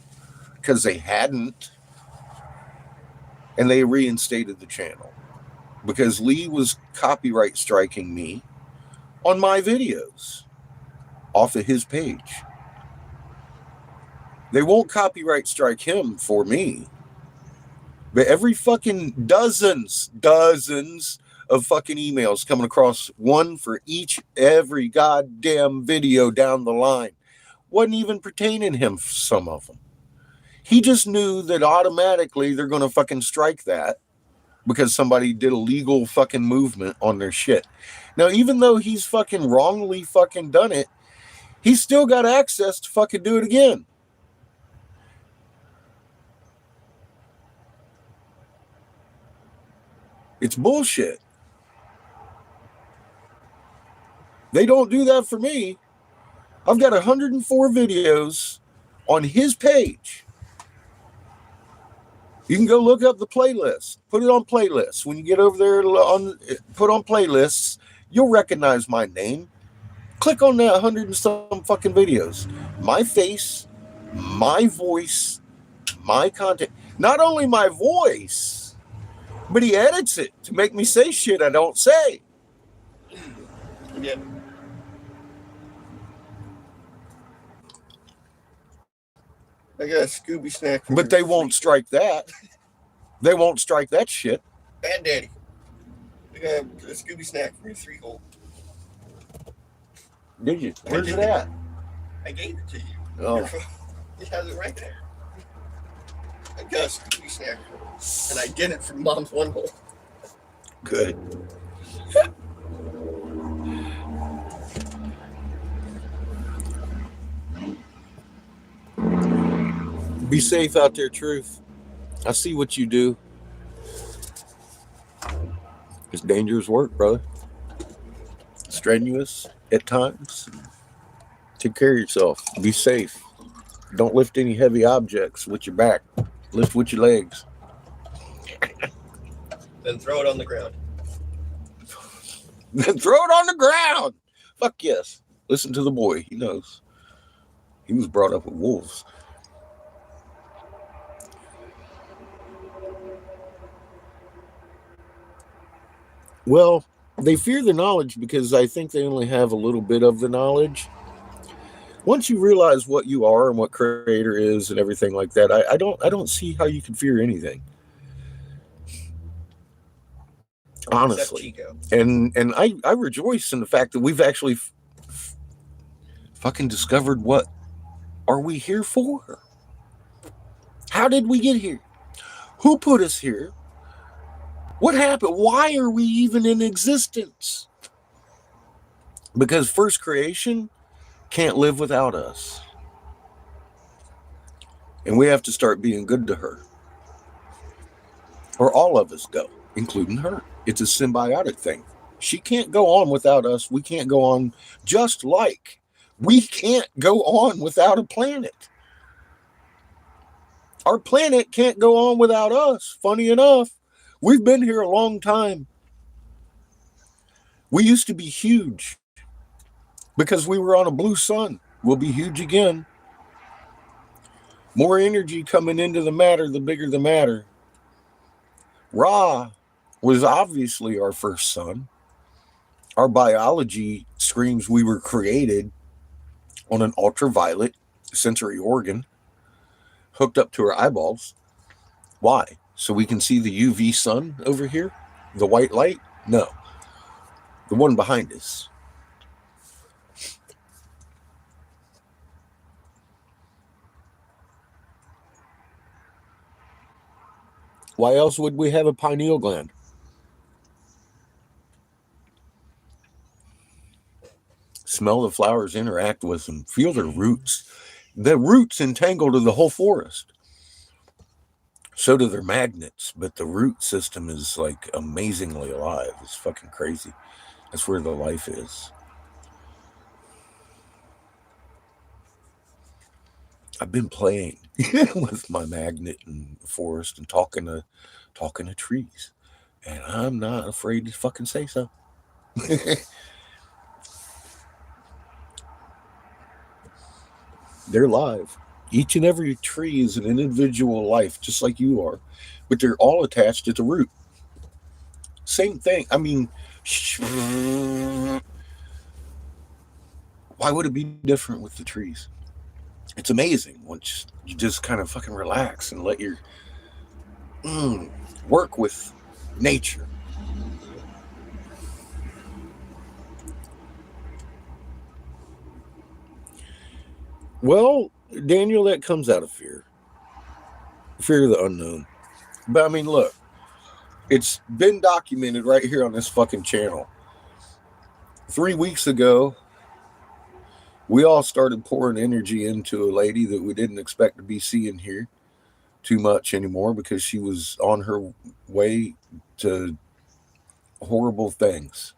because they hadn't. And they reinstated the channel because Lee was copyright striking me on my videos off of his page. They won't copyright strike him for me. But every fucking dozens of fucking emails coming across, one for every goddamn video down the line. Wasn't even pertaining him, some of them. He just knew that automatically they're going to fucking strike that because somebody did a legal fucking movement on their shit. Now, even though he's fucking wrongly fucking done it, he's still got access to fucking do it again. It's bullshit. They don't do that for me. I've got 104 videos on his page. You can go look up the playlist. Put it on playlists. When you get over there, put on playlists, you'll recognize my name. Click on that 100 and some fucking videos. My face, my voice, my content. Not only my voice, but he edits it to make me say shit I don't say. Yeah. I got a Scooby snack. But they won't strike that. They won't strike that shit. Bad Daddy. I got a Scooby snack from your 3-hole. Did you? I Where's did. it at? I gave it to you. Oh. It has it right there. I got a cookie snack. And I get it from Mom's one hole. Good. Be safe out there, Truth. I see what you do. It's dangerous work, brother. Strenuous at times. Take care of yourself. Be safe. Don't lift any heavy objects with your back. Lift with your legs. Then throw it on the ground. Then throw it on the ground. Fuck yes. Listen to the boy. He knows. He was brought up with wolves. Well, they fear the knowledge because I think they only have a little bit of the knowledge. Once you realize what you are and what Creator is and everything like that, I don't see how you can fear anything. Honestly. And I rejoice in the fact that we've actually fucking discovered what are we here for? How did we get here? Who put us here? What happened? Why are we even in existence? Because first creation can't live without us. And we have to start being good to her. Or all of us go, including her. It's a symbiotic thing. She can't go on without us. We can't go on, just like we can't go on without a planet. Our planet can't go on without us. Funny enough, we've been here a long time. We used to be huge because we were on a blue sun. We'll be huge again. More energy coming into the matter, the bigger the matter. Ra was obviously our first sun. Our biology screams we were created on an ultraviolet sensory organ hooked up to our eyeballs. Why? So we can see the UV sun over here? The white light? No. The one behind us. Why else would we have a pineal gland? Smell the flowers, interact with them, feel their roots. The roots entangle to the whole forest. So do their magnets, but the root system is like amazingly alive. It's fucking crazy. That's where the life is. I've been playing with my magnet in the forest and talking to trees. And I'm not afraid to fucking say so. They're live. Each and every tree is an individual life, just like you are. But they're all attached at the root. Same thing. I mean, why would it be different with the trees? It's amazing once you just kind of fucking relax and let your work with nature. Well, Daniel, that comes out of fear. Fear of the unknown. But I mean, look, it's been documented right here on this fucking channel. 3 weeks ago, we all started pouring energy into a lady that we didn't expect to be seeing here too much anymore because she was on her way to horrible things.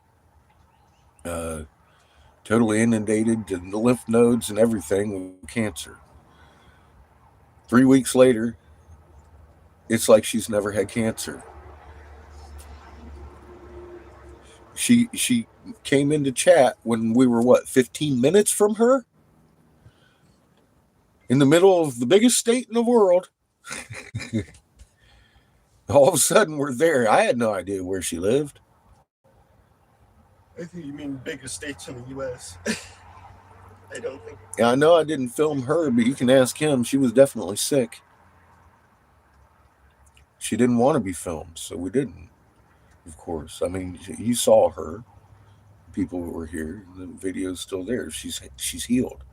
Totally inundated to the lymph nodes and everything with cancer. 3 weeks later, it's like she's never had cancer. She came into chat when we were, 15 minutes from her? In the middle of the biggest state in the world. All of a sudden, we're there. I had no idea where she lived. I think you mean biggest states in the U.S. I don't think. Yeah, I know I didn't film her, but you can ask him. She was definitely sick. She didn't want to be filmed, so we didn't. Of course. I mean, you saw her. people were here. The video's still there. She's healed.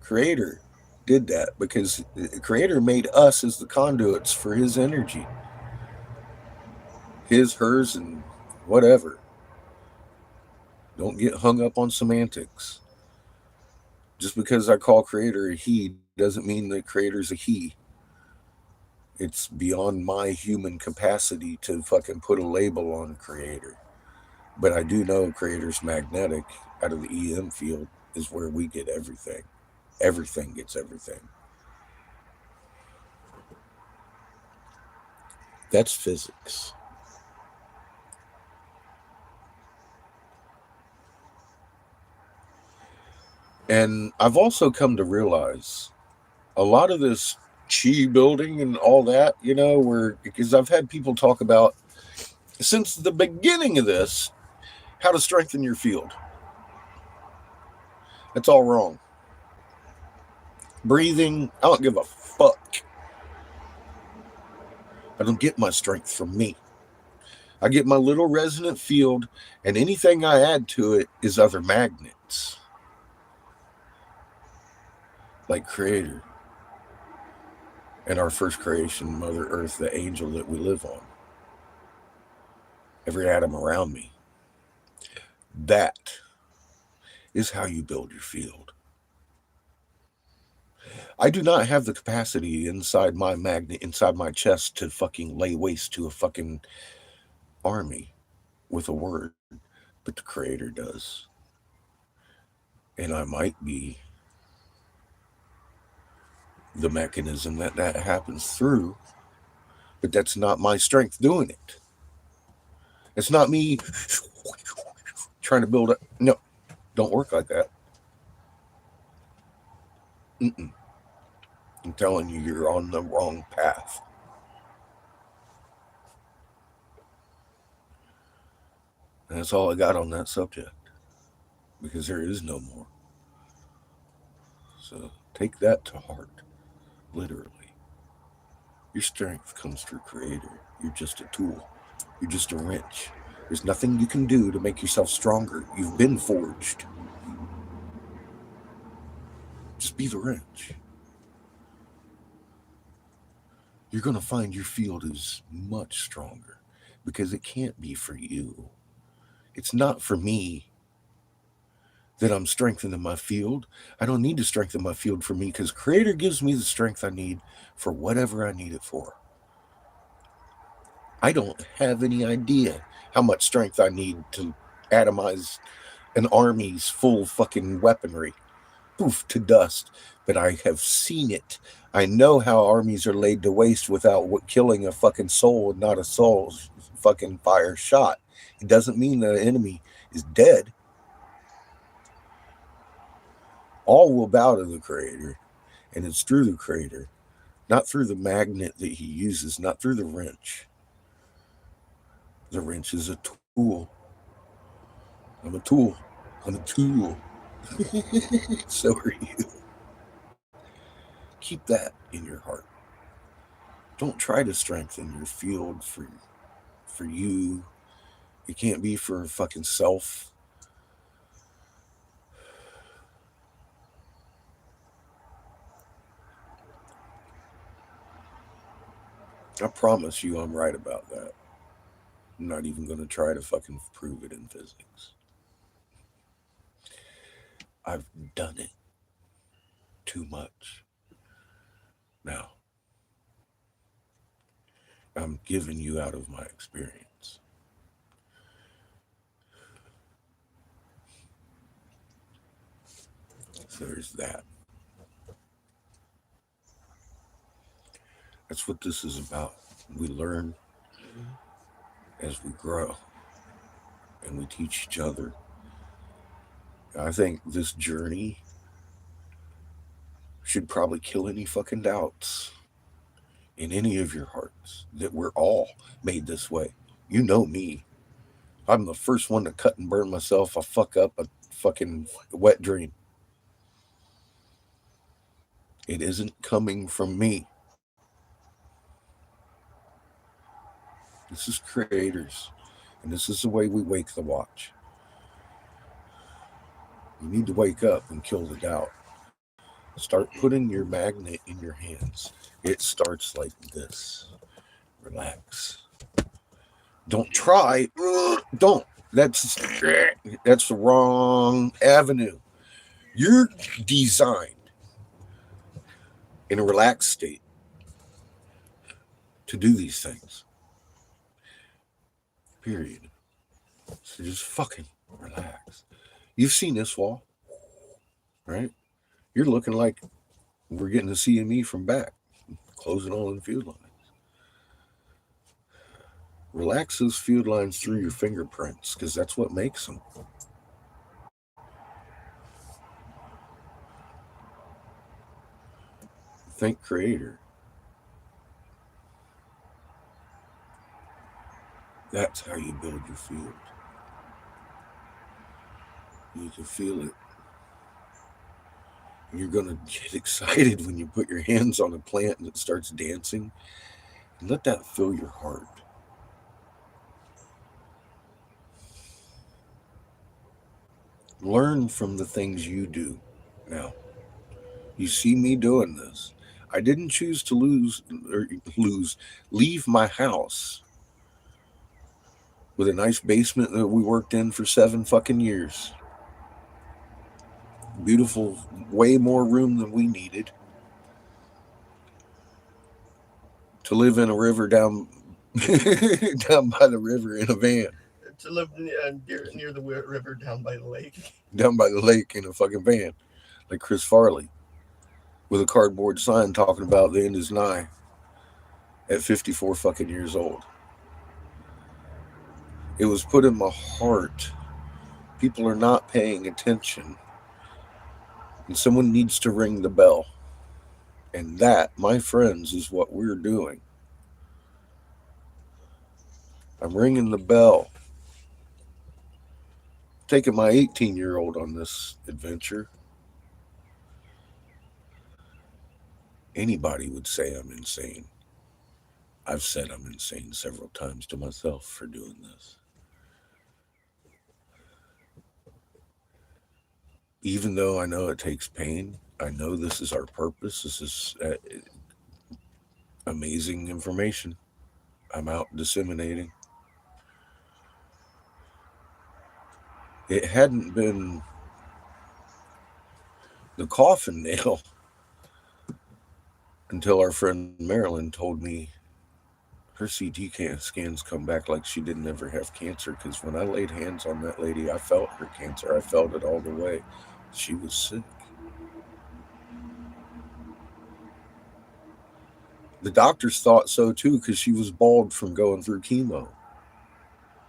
Creator did that because the Creator made us as the conduits for His energy, His, hers, and whatever. Don't get hung up on semantics. Just because I call Creator a he doesn't mean that Creator's a he. It's beyond my human capacity to fucking put a label on Creator. But I do know Creator's magnetic out of the EM field is where we get everything. Everything gets everything. That's physics. And I've also come to realize a lot of this chi building and all that, where because I've had people talk about since the beginning of this how to strengthen your field. That's all wrong. Breathing, I don't give a fuck. I don't get my strength from me. I get my little resonant field, and anything I add to it is other magnets. Like Creator and our first creation, Mother Earth, the angel that we live on. Every atom around me. That is how you build your field. I do not have the capacity inside my magnet, inside my chest to fucking lay waste to a fucking army with a word, but the Creator does. And I might be the mechanism that happens through, but that's not my strength doing it. It's not me trying to build it. No, don't work like that. Mm-mm. I'm telling you, you're on the wrong path. And that's all I got on that subject, because there is no more. So take that to heart, literally. Your strength comes through Creator. You're just a tool. You're just a wrench. There's nothing you can do to make yourself stronger. You've been forged. Just be the wrench. You're going to find your field is much stronger because it can't be for you. It's not for me that I'm strengthening my field. I don't need to strengthen my field for me because Creator gives me the strength I need for whatever I need it for. I don't have any idea how much strength I need to atomize an army's full fucking weaponry. Poof, to dust. But I have seen it. I know how armies are laid to waste without killing a fucking soul and not a soul fucking fire shot. It doesn't mean the enemy is dead. All will bow to the Creator, and it's through the Creator, not through the magnet that he uses, not through the wrench. The wrench is a tool. I'm a tool. I'm a tool. So are you. Keep that in your heart. Don't try to strengthen your field for you. It can't be for fucking self. I promise you I'm right about that. I'm not even going to try to fucking prove it in physics. I've done it too much. Now, I'm giving you out of my experience. So there's that. That's what this is about. We learn as we grow and we teach each other. I think this journey should probably kill any fucking doubts in any of your hearts that we're all made this way. You know me. I'm the first one to cut and burn myself. I fuck up a fucking wet dream. It isn't coming from me. This is Creators. And this is the way we wake the watch. You need to wake up and kill the doubt. Start putting your magnet in your hands. It starts like this. Relax. Don't try. Don't. That's the wrong avenue. You're designed in a relaxed state to do these things. Period. So just fucking relax. You've seen this wall, right? You're looking like we're getting the CME from back, closing all in field lines. Relax those field lines through your fingerprints, because that's what makes them. Think creator. That's how you build your field. You can feel it. And you're going to get excited when you put your hands on a plant and it starts dancing. And let that fill your heart. Learn from the things you do now. You see me doing this. I didn't choose to leave my house with a nice basement that we worked in for 7 fucking years. Beautiful, way more room than we needed. To live in a river down down by the river in a van. To live near the river down by the lake. Down by the lake in a fucking van. Like Chris Farley. With a cardboard sign talking about the end is nigh. At 54 fucking years old. It was put in my heart. People are not paying attention. And someone needs to ring the bell. And that, my friends, is what we're doing. I'm ringing the bell. Taking my 18-year-old on this adventure. Anybody would say I'm insane. I've said I'm insane several times to myself for doing this. Even though I know it takes pain, I know this is our purpose. This is amazing information I'm out disseminating. It hadn't been the coffin nail until our friend Marilyn told me her CT scans come back like she didn't ever have cancer. Because when I laid hands on that lady, I felt her cancer. I felt it all the way. She was sick. The doctors thought so too, because she was bald from going through chemo.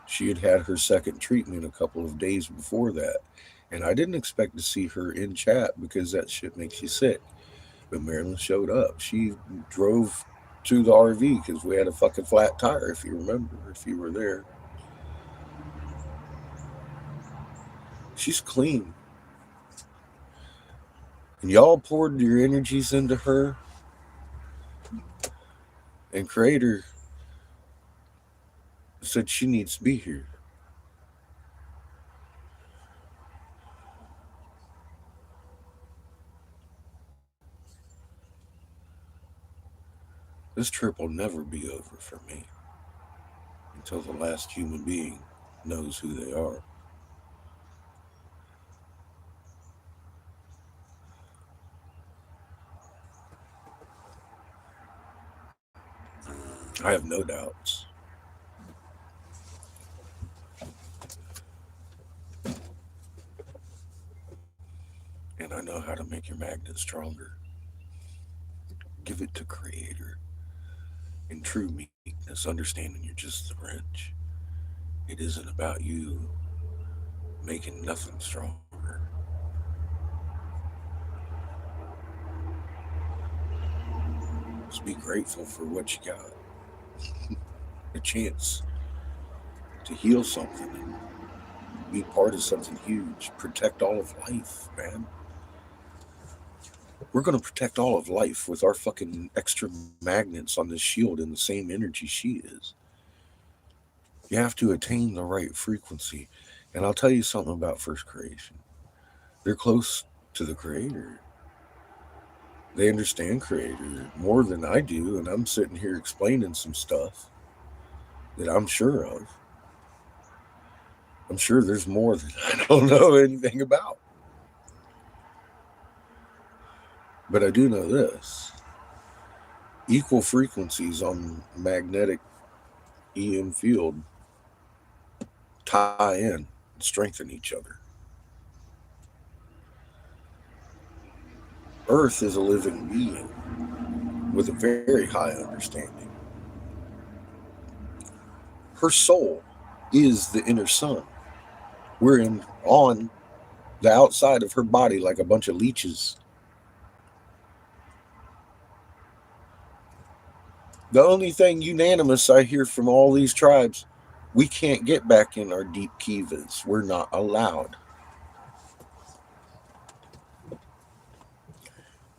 She had had her second treatment a couple of days before that. And I didn't expect to see her in chat because that shit makes you sick. But Marilyn showed up. She drove to the RV because we had a fucking flat tire, if you remember, if you were there. She's clean. And y'all poured your energies into her. And Creator said she needs to be here. This trip will never be over for me until the last human being knows who they are. I have no doubts. And I know how to make your magnet stronger. Give it to Creator. In true meekness, understanding you're just the wrench. It isn't about you making nothing stronger. Just be grateful for what you got. A chance to heal something and be part of something huge. Protect all of life, man. We're going to protect all of life with our fucking extra magnets on this shield in the same energy she is. You have to attain the right frequency. And I'll tell you something about first creation. They're close to the Creator. They understand Creator more than I do, and I'm sitting here explaining some stuff that I'm sure of. I'm sure there's more that I don't know anything about. But I do know this. Equal frequencies on magnetic EM field tie in and strengthen each other. Earth is a living being with a very high understanding. Her soul is the inner sun. We're on the outside of her body like a bunch of leeches. The only thing unanimous I hear from all these tribes, we can't get back in our deep kivas. We're not allowed.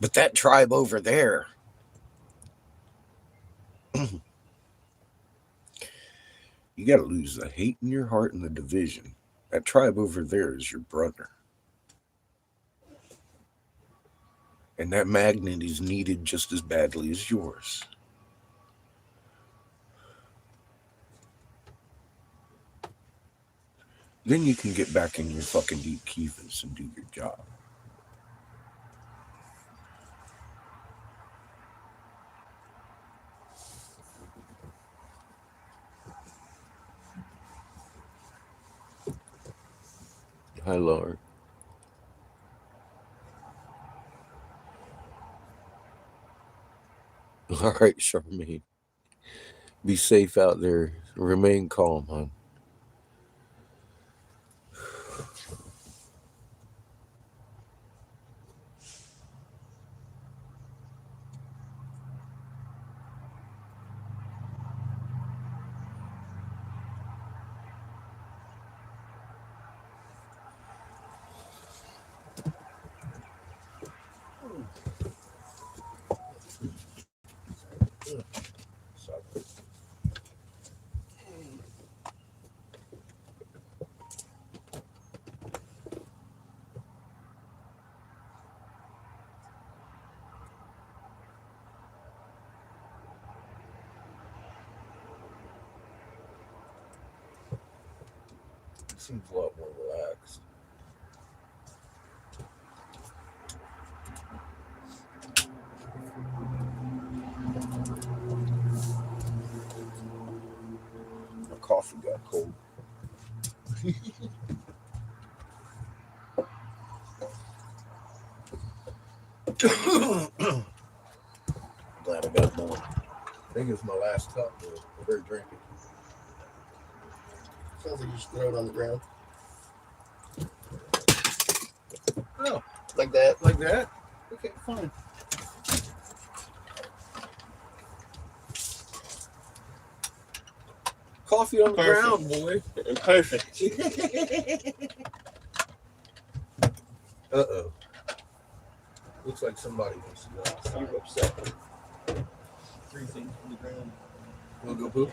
But that tribe over there, you got to lose the hate in your heart and the division. That tribe over there is your brother. And that magnet is needed just as badly as yours. Then you can get back in your fucking deep kivas and do your job. Hi, Lord. All right, Charmaine. Be safe out there. Remain calm, hon. It seems a lot more relaxed. My coffee got cold. Glad I got more. I think it's my last cup. I better drink it. Sounds like you just throw it on the ground. Oh, Like that. like that? Okay, fine. Coffee on the Perfect. ground, boy. Perfect. Uh-oh. Looks like somebody wants to go outside. You're upset. 3 things on the ground. Wanna go poop?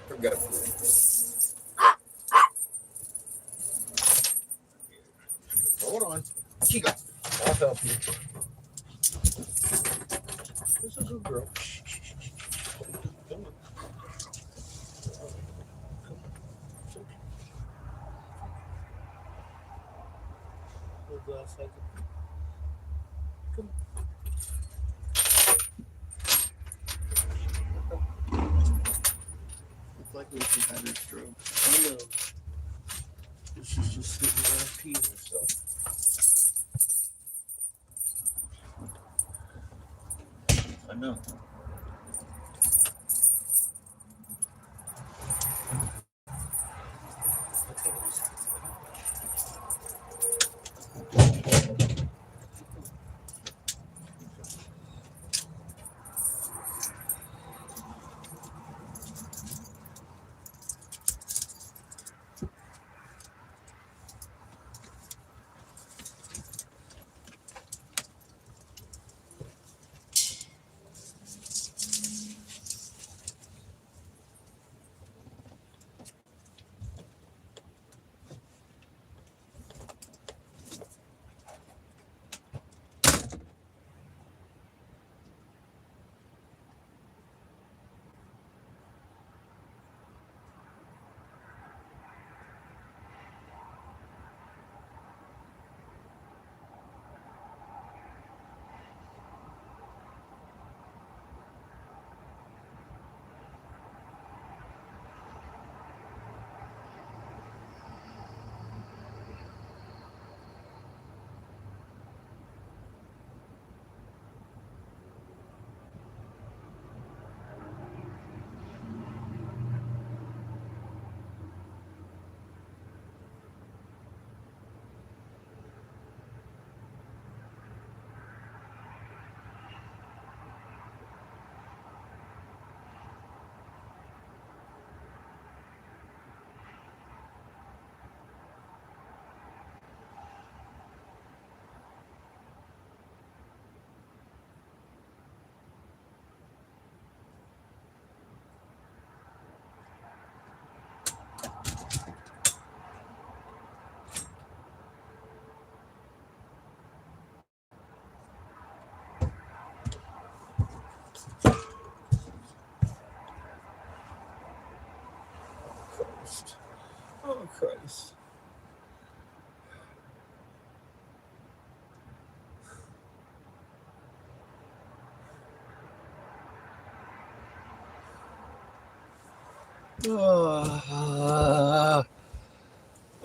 I've got to poop. Hold on. Chica. I'll help you. This is a good girl. It's like when she had her stroke. I know. She's just sitting around peeing herself. I know.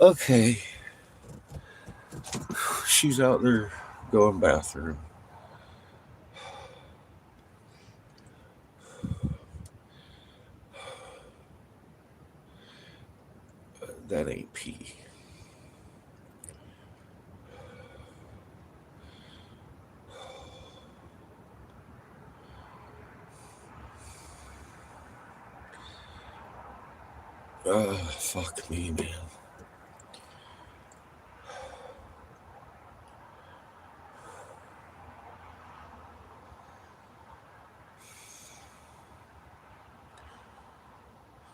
Okay. She's out there going bathroom. That ain't pee. Fuck me, man.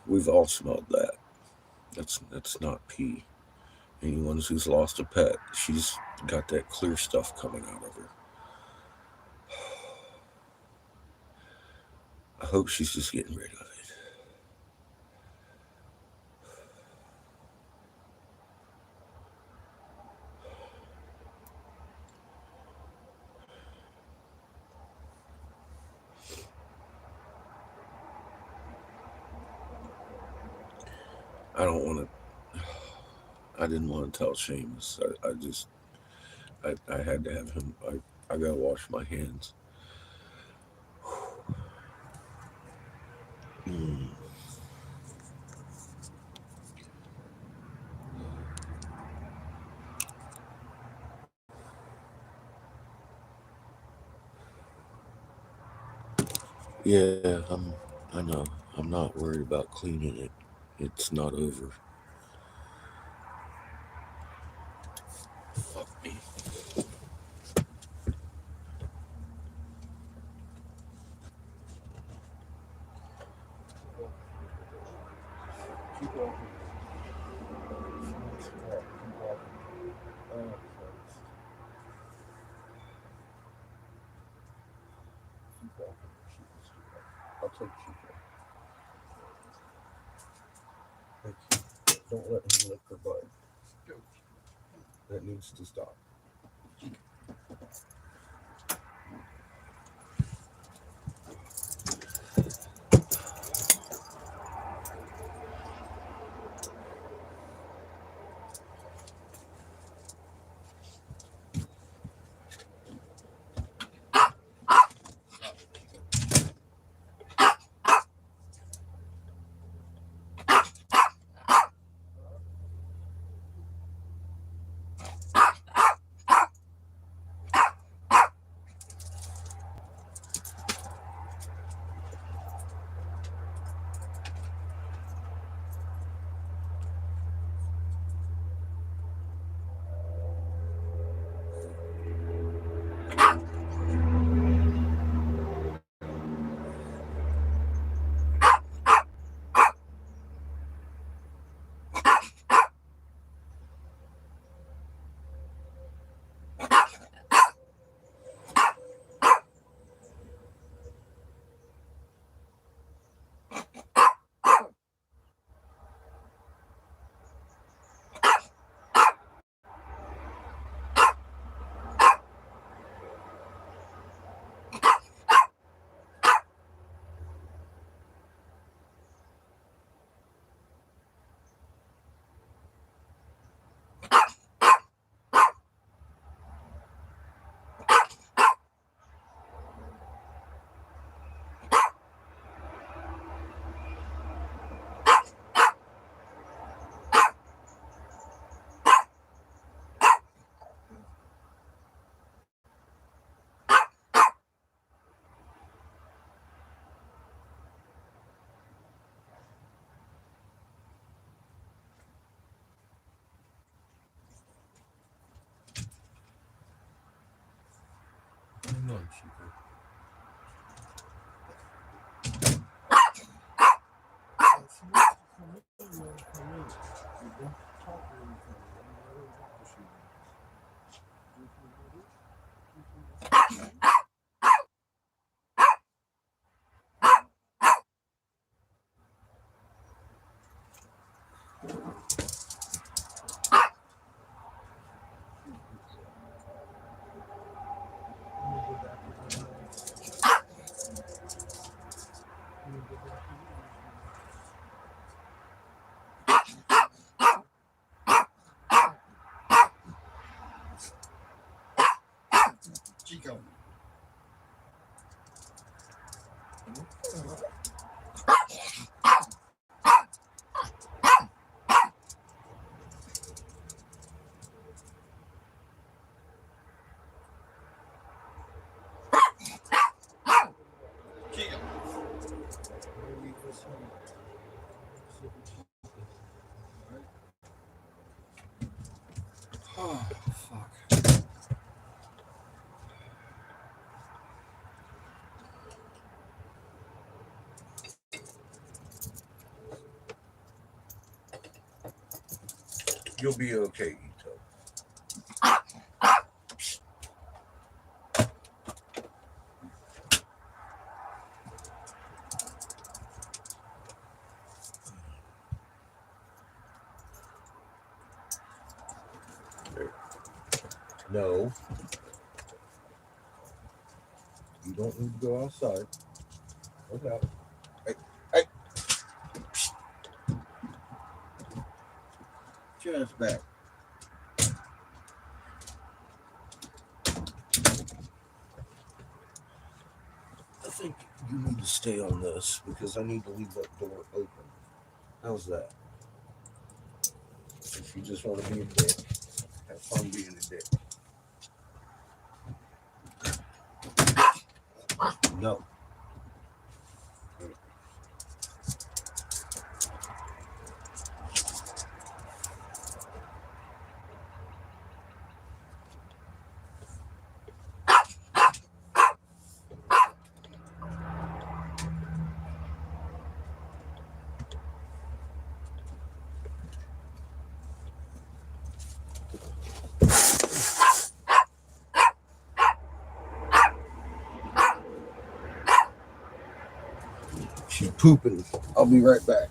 We've all smelled that. That's not pee. Anyone who's lost a pet, she's got that clear stuff coming out of her. I hope she's just getting rid of it. I don't want to. I didn't want to tell Seamus. I had to have him. I gotta wash my hands. Mm. Yeah, I know. I'm not worried about cleaning it. It's not over. Fuck me. Keep walking. Keep walking. Oh, Christ. Keep walking. I'll take Chico. Thank you. Don't let him lick her butt. That needs to stop. Hang on, Chico. Chico. Chico. Oh, fuck. You'll be okay, Ito. No. You don't need to go outside. Look out. Hey, hey. Get your ass back. I think you need to stay on this because I need to leave that door open. How's that? If you just want to be a dick, have fun being a dick. No. She's pooping. I'll be right back.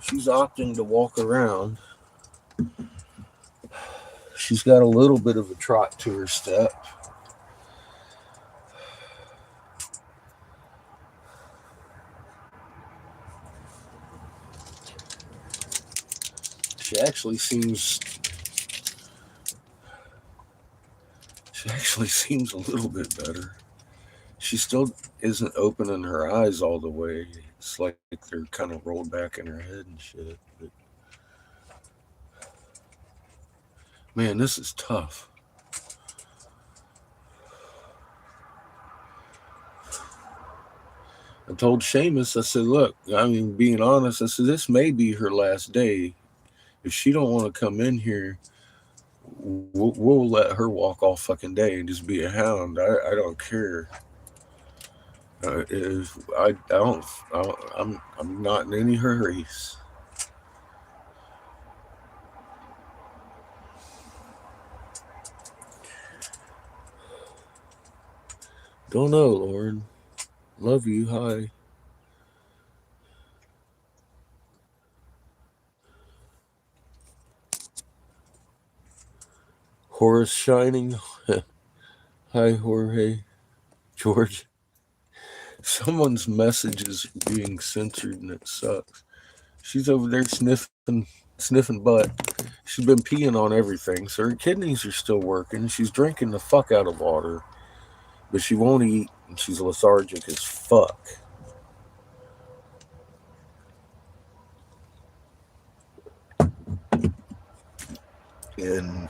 She's opting to walk around. She's got a little bit of a trot to her step. She actually seems a little bit better. She still isn't opening her eyes all the way. It's like they're kind of rolled back in her head and shit. But man, this is tough. I told Seamus, I said, look, I mean, being honest, I said, this may be her last day. If she don't want to come in here, we'll let her walk all fucking day and just be a hound. I don't care. I'm not in any hurries. Don't know, Lauren. Love you. Hi. Horace Shining. Hi, Jorge. George. Someone's message is being censored and it sucks. She's over there sniffing butt. She's been peeing on everything, so her kidneys are still working. She's drinking the fuck out of water, but she won't eat, and she's lethargic as fuck. And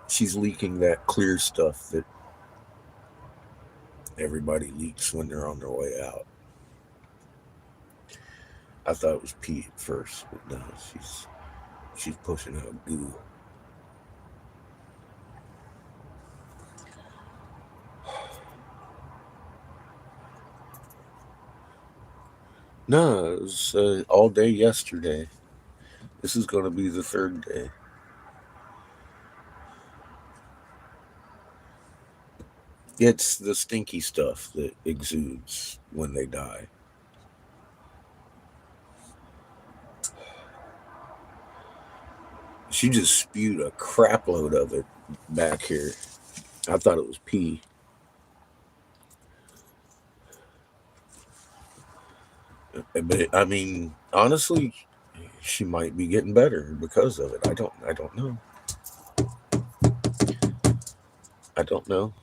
she's leaking that clear stuff that everybody leaks when they're on their way out. I thought it was pee at first, but no, she's pushing out goo. No, it was all day yesterday. This is going to be the third day. It's the stinky stuff that exudes when they die. She just spewed a crap load of it back here. I thought it was pee. But I mean, honestly, she might be getting better because of it. I don't know. I don't know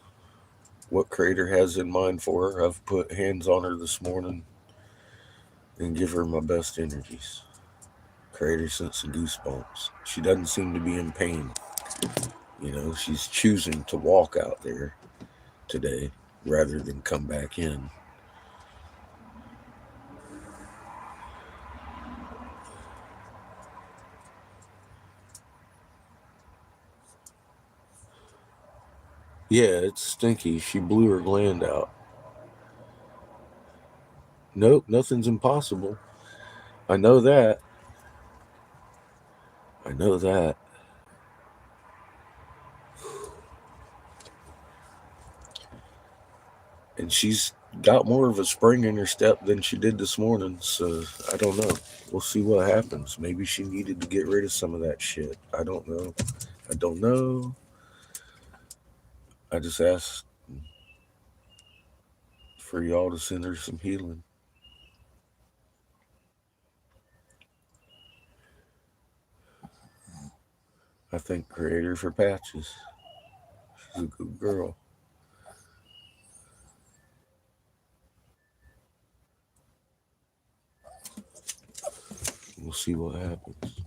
what Creator has in mind for her. I've put hands on her this morning and give her my best energies. Creator sent some goosebumps. She doesn't seem to be in pain. You know, she's choosing to walk out there today rather than come back in. Yeah, it's stinky. She blew her gland out. Nope, nothing's impossible. I know that. And she's got more of a spring in her step than she did this morning, so I don't know. We'll see what happens. Maybe she needed to get rid of some of that shit. I don't know. I just asked for y'all to send her some healing. I thank Creator for Patches. She's a good girl. We'll see what happens.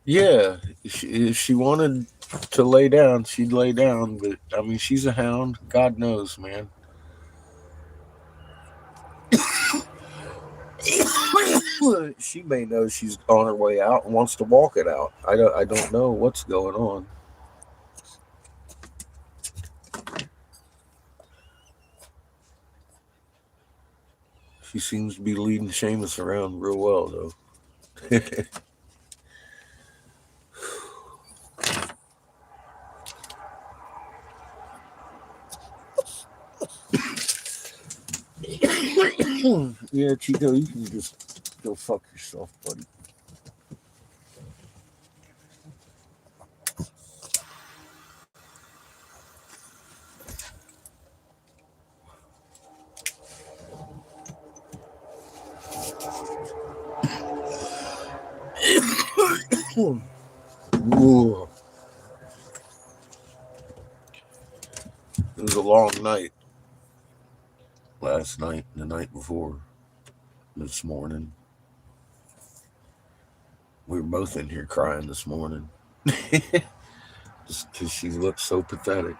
Yeah, if she wanted to lay down, she'd lay down. But, I mean, she's a hound. God knows, man. She may know she's on her way out and wants to walk it out. I don't know what's going on. She seems to be leading Seamus around real well, though. Yeah, Chico, you can just go fuck yourself, buddy. Ooh, it was a long night. Last night and the night before. This morning. We were both in here crying this morning. Just because she looked so pathetic.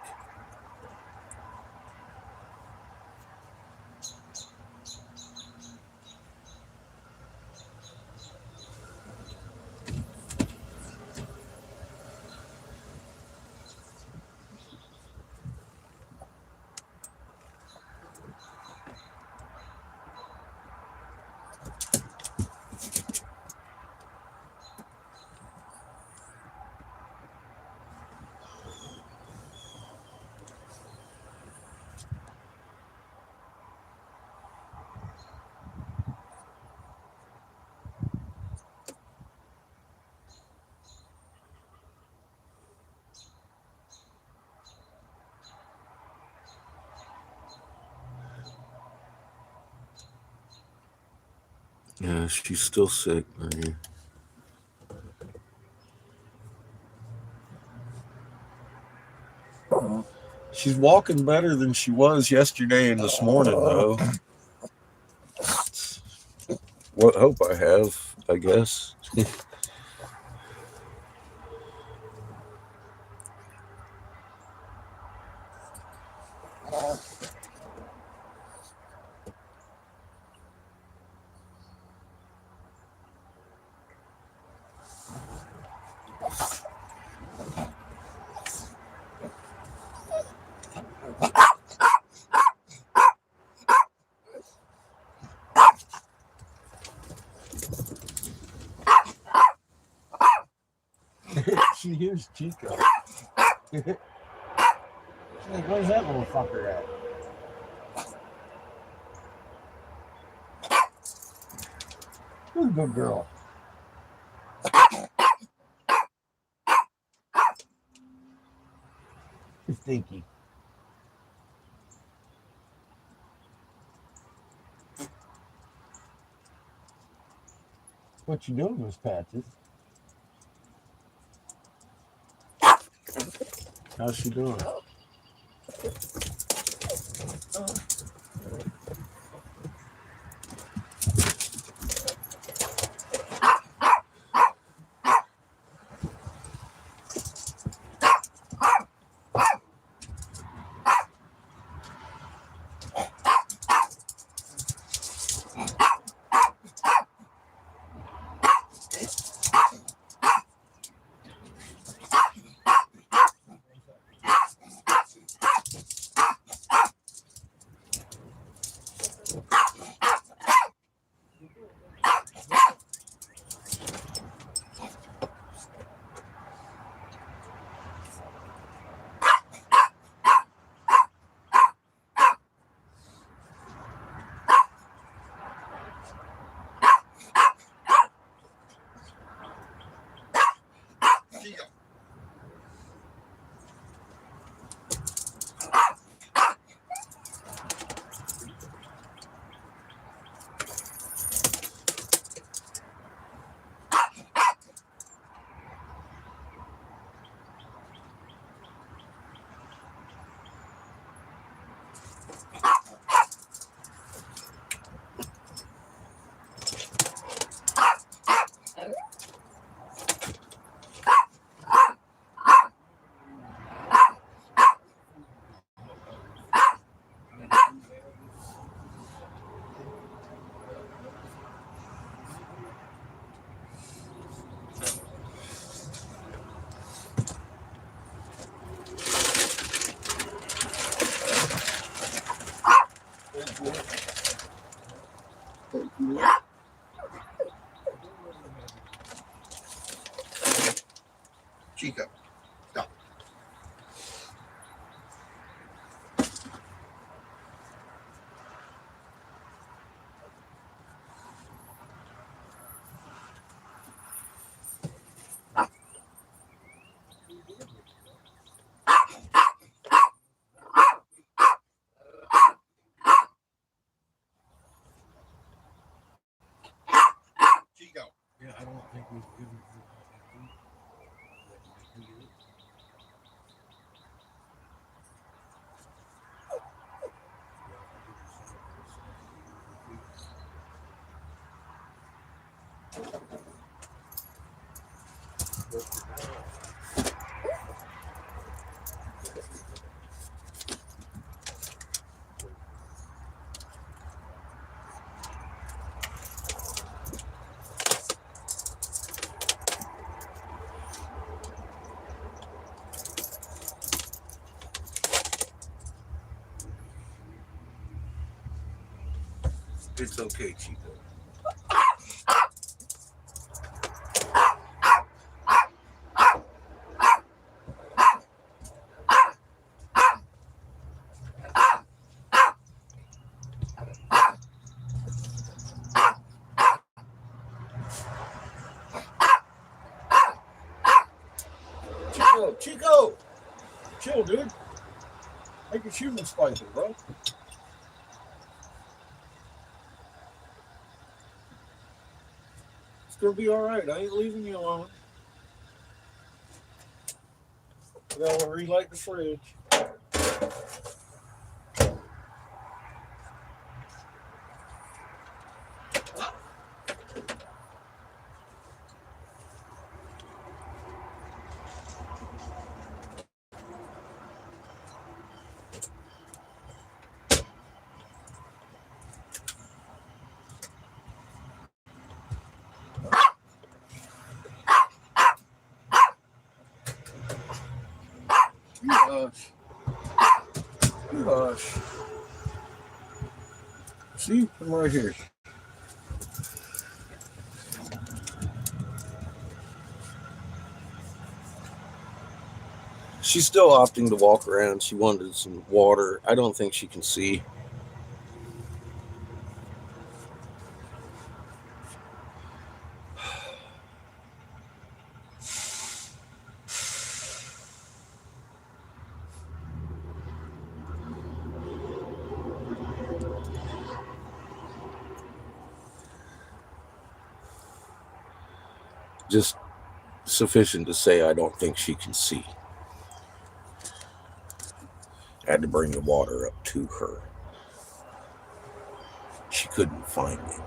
Yeah, she's still sick, Maria. She's walking better than she was yesterday and this morning, though. What hope I have, I guess. She hears Chico. She's like, where's that little fucker at? Who's a good girl? You're stinky. What you doing, Miss Patches? How's she doing? It's okay, Chico. Chico! Chill, dude. Make your shooting spicy, bro. It's gonna be alright. I ain't leaving you alone. I gotta relight the fridge. Hush. Hush. See? I'm right here. She's still opting to walk around. She wanted some water. I don't think she can see. Just sufficient to say I don't think she can see. I had to bring the water up to her. She couldn't find it.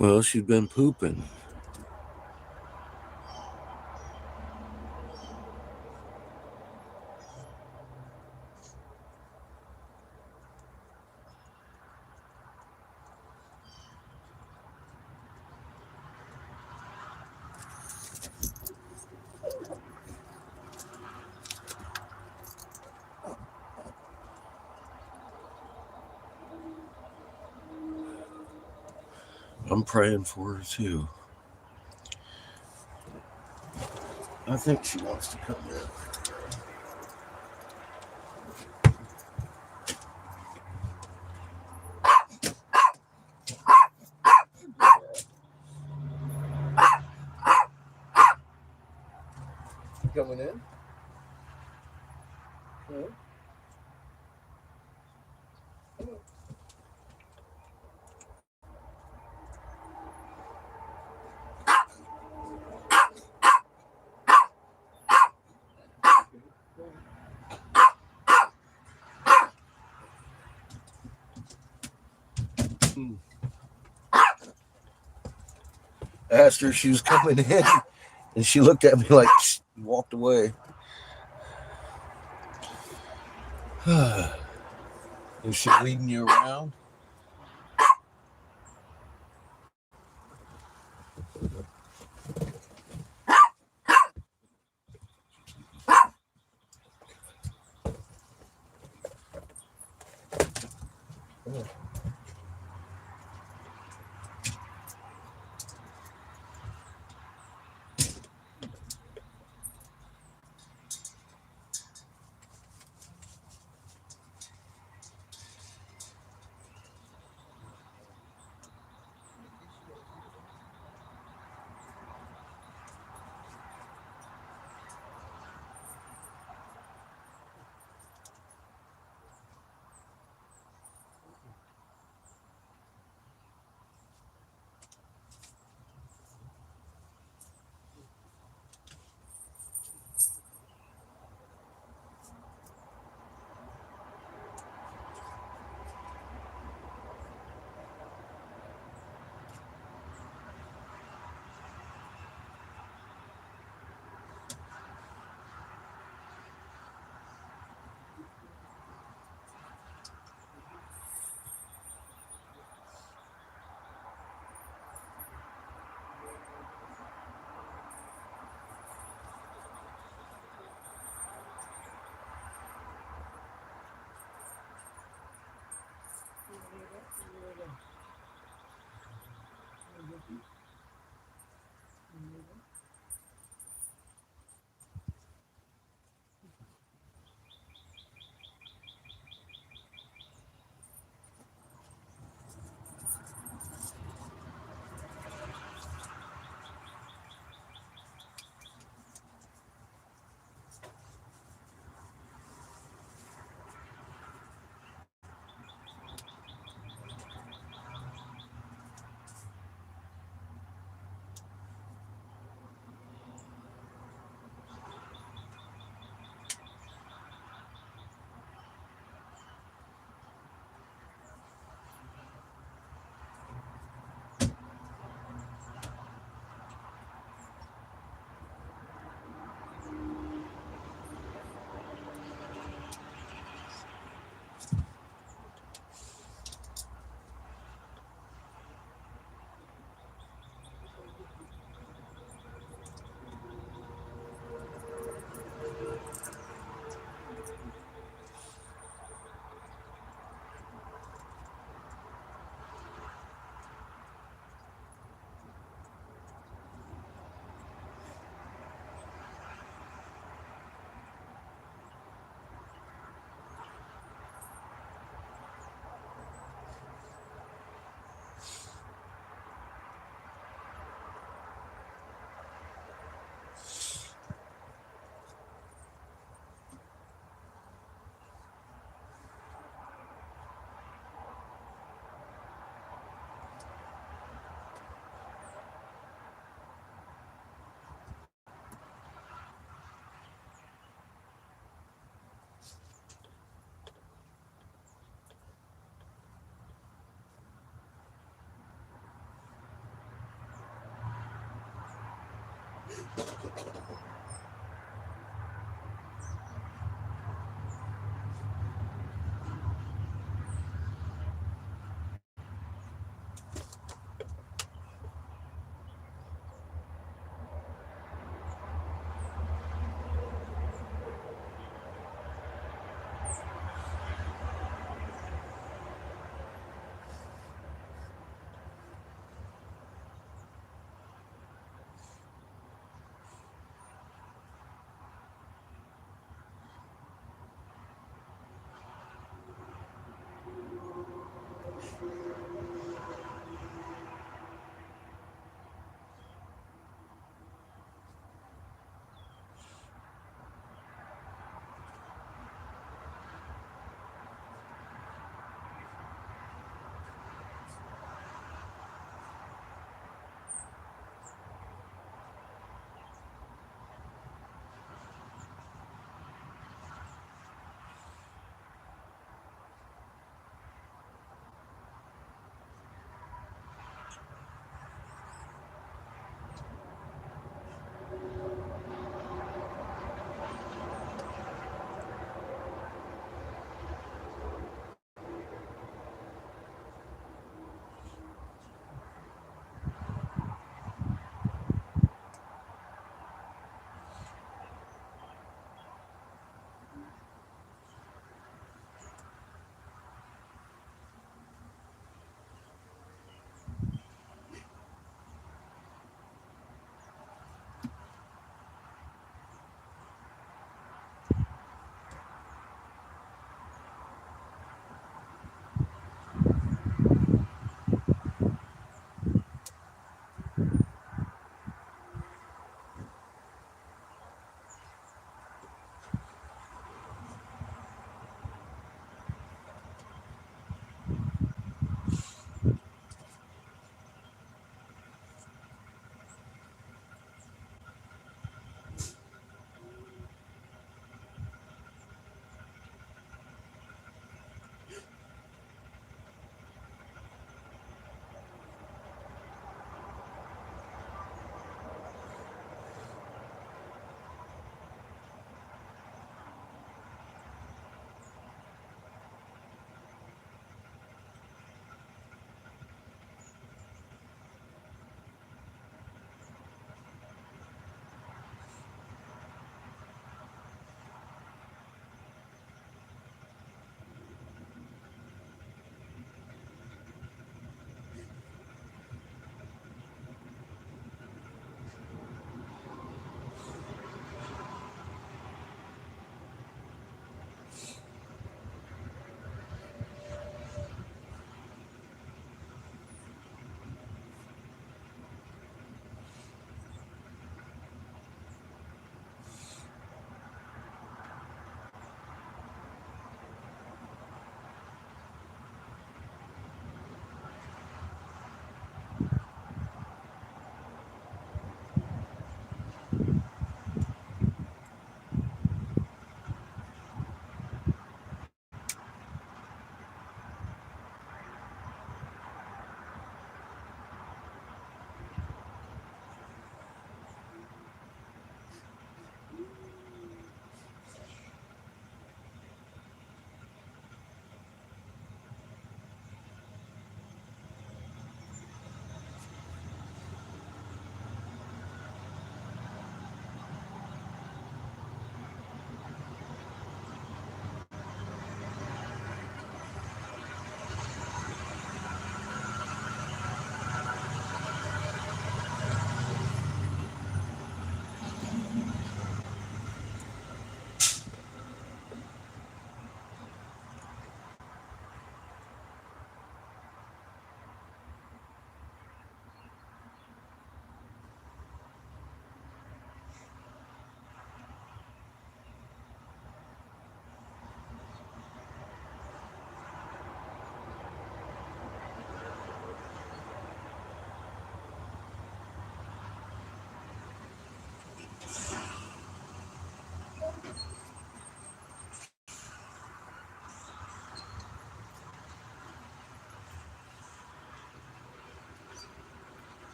Well, she'd been pooping. I'm praying for her too. I think she wants to come in. Coming in? No? I asked her if she was coming in, and she looked at me like she walked away. Is she leading you around?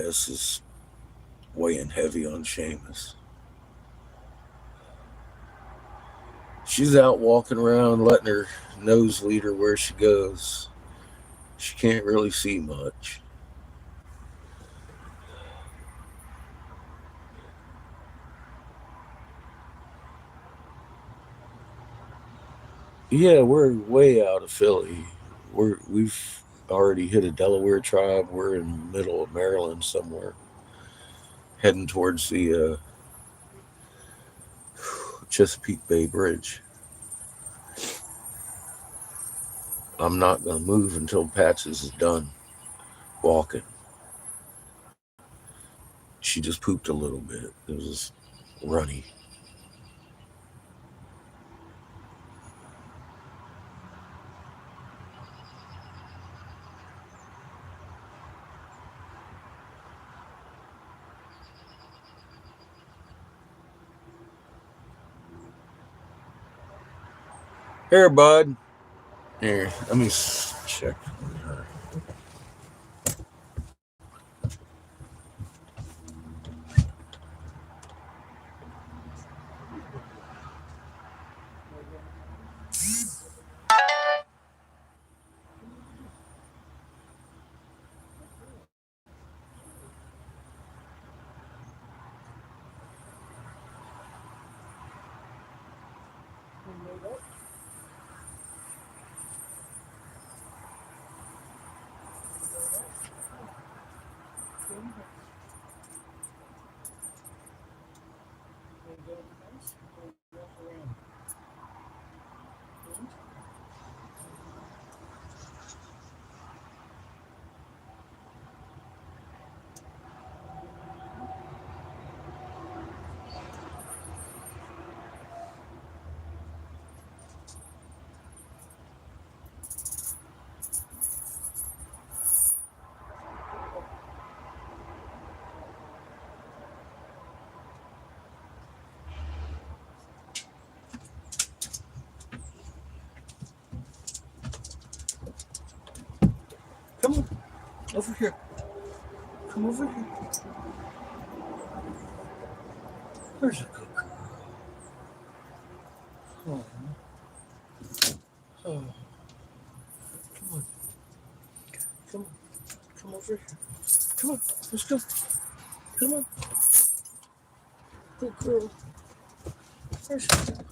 this is weighing heavy on Seamus. She's out walking around, letting her nose lead her where she goes. She can't really see much. Yeah, we're way out of Philly. We've already hit a Delaware tribe. We're in the middle of Maryland somewhere, heading towards the Chesapeake Bay Bridge. I'm not going to move until Patches is done walking. She just pooped a little bit. It was runny. Here, bud. Here, let me check on her. Come on, over here. Come over here. There's a good girl. Oh. Oh. Come on. Come on. Come over here. Come on. Let's go. Come on. Good girl. There's a good girl.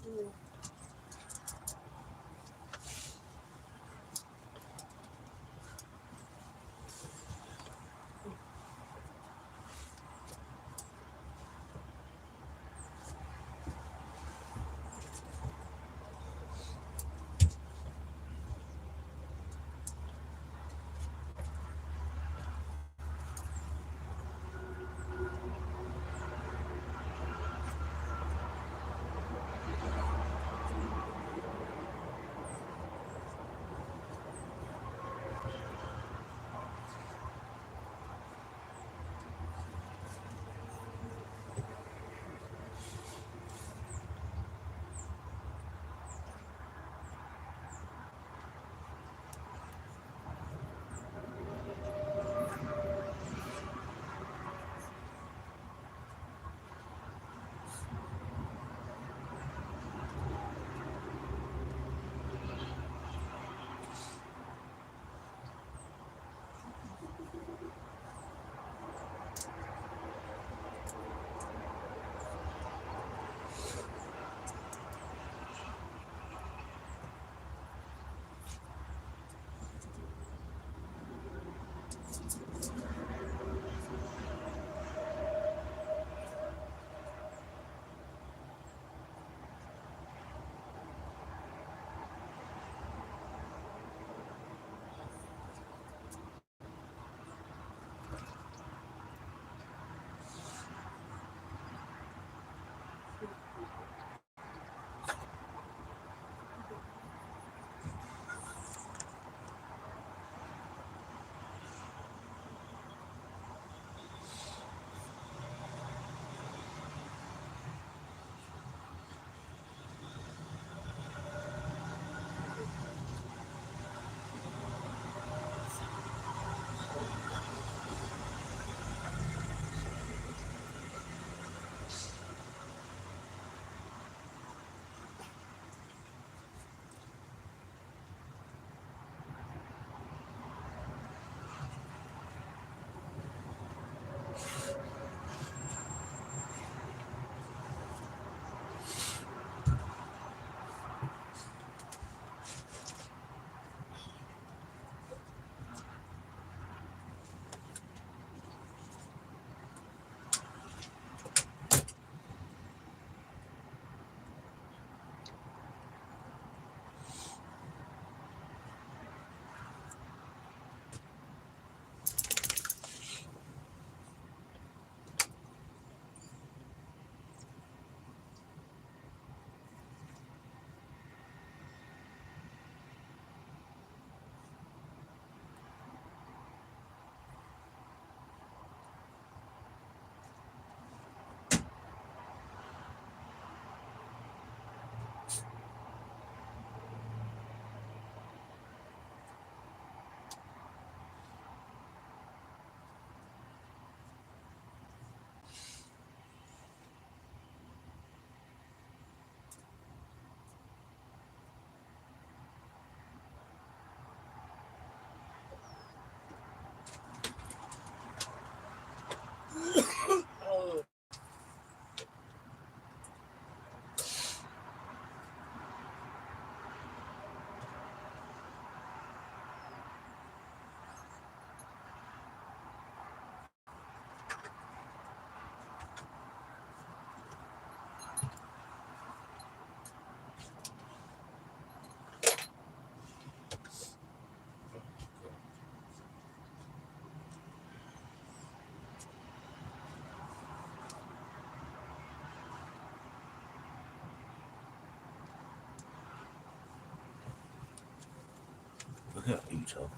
Yeah, eat up.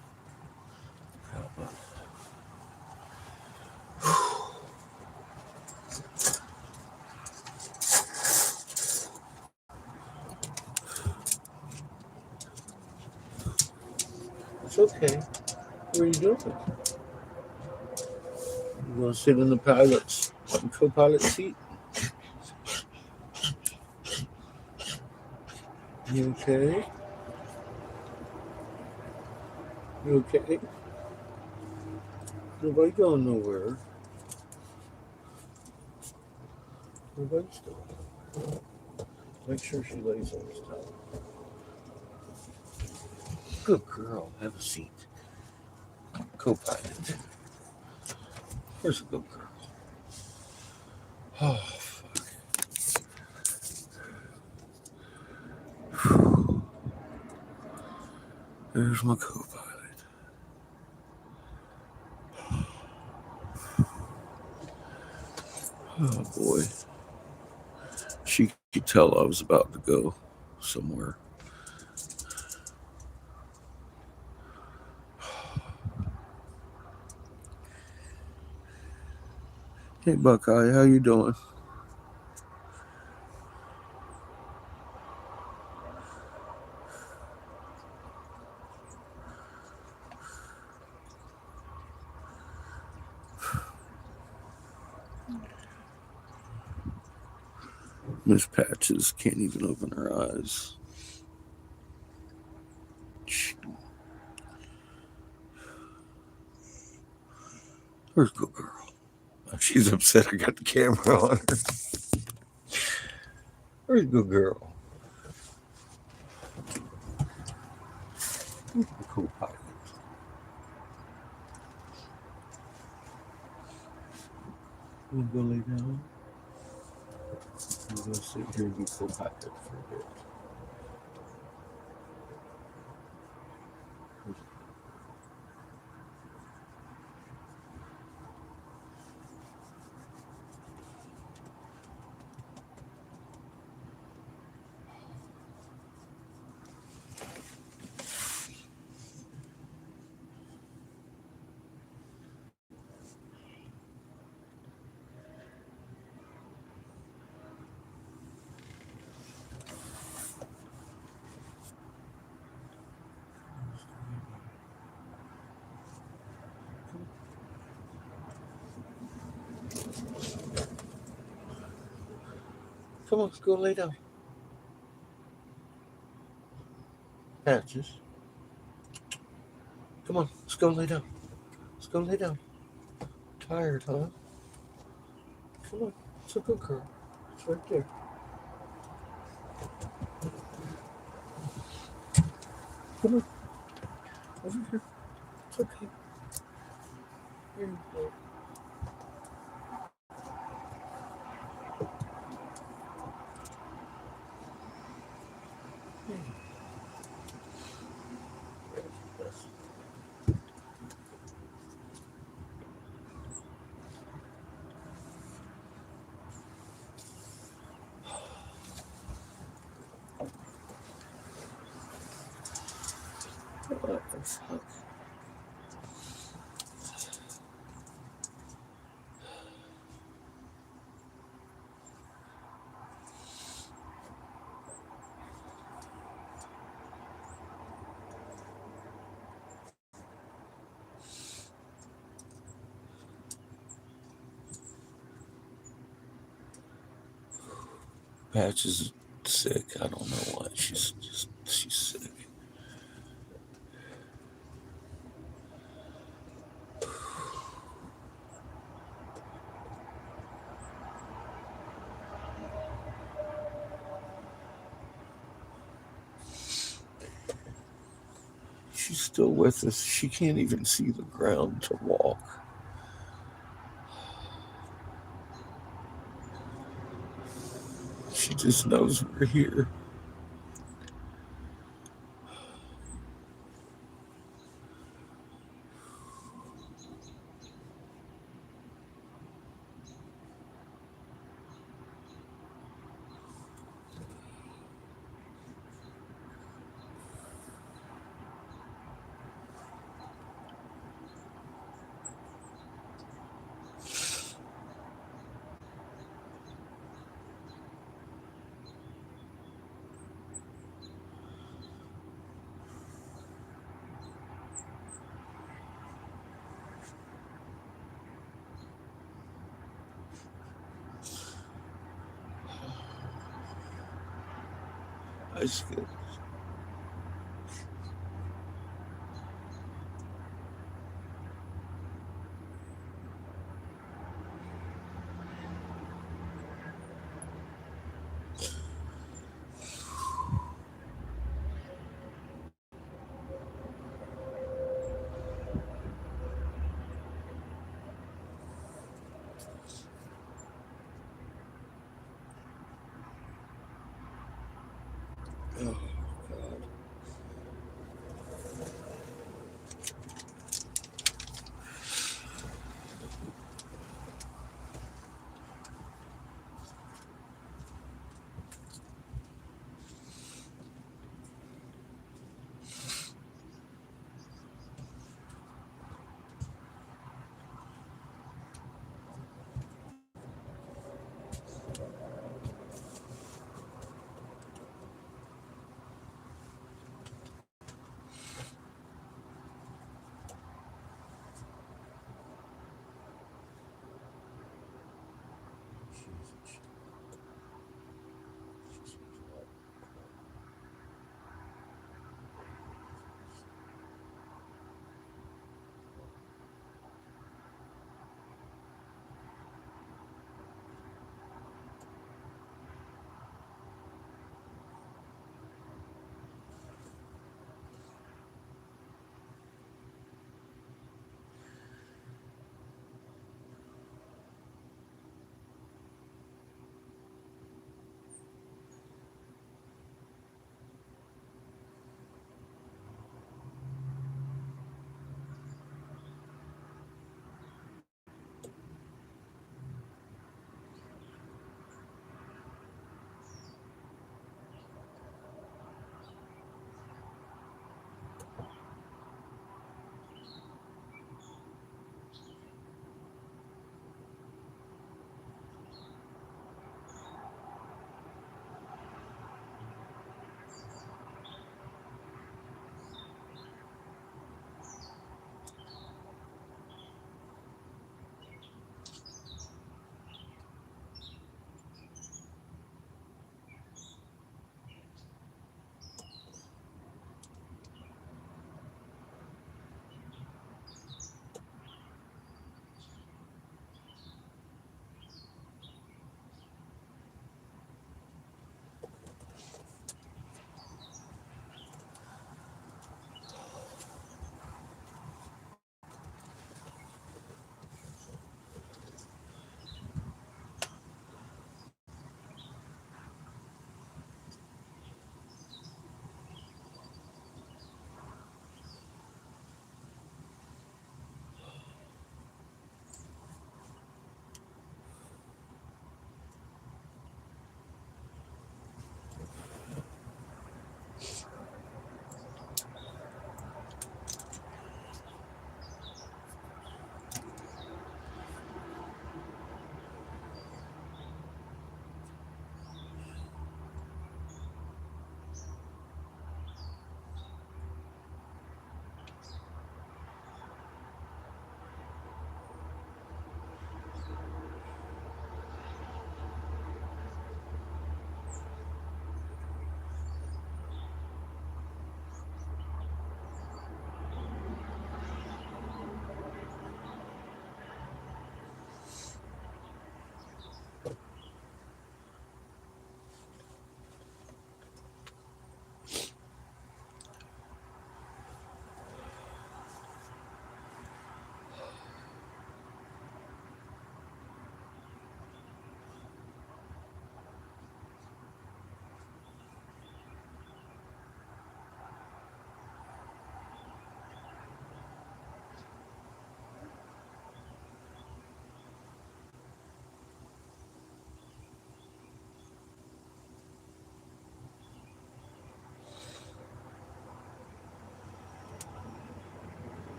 How about it's okay. What are you doing? You gonna sit in the co-pilot seat? You okay? You okay? Nobody going nowhere. Nobody's going nowhere. Make sure she lays on his towel. Good girl. Have a seat. Co-pilot. Where's a good girl? Oh, fuck. There's my co-pilot. Oh boy. She could tell I was about to go somewhere. Hey Buckeye, how you doing? Miss Patches can't even open her eyes. Where's good girl? She's upset I got the camera on her. Where's good girl? The co-pilot. You wanna go lay down? I'm gonna sit here and be co-pilot for a bit. Come on, let's go lay down. Patches. Come on, let's go lay down. Let's go lay down. Tired, huh? Come on, it's a good girl. It's right there. Come on, over here. It's okay. Here you go. Yes. What the fuck? Patch is sick. I don't know why. She's sick. She's still with us. She can't even see the ground to walk. She just knows we're here. It's good. Oh.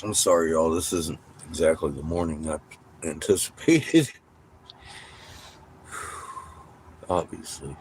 I'm sorry, y'all. This isn't exactly the morning I anticipated. Obviously.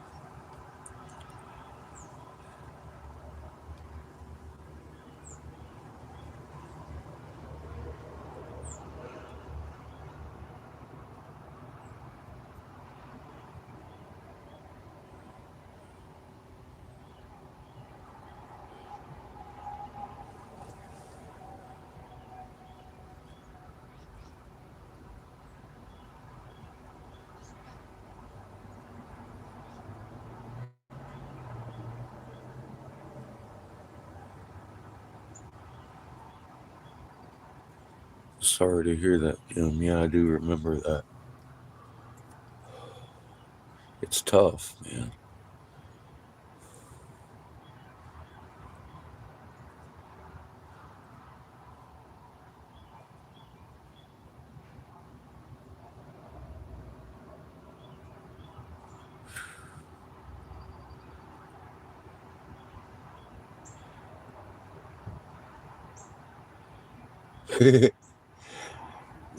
Sorry to hear that, Jim. Yeah, I do remember that. It's tough, man.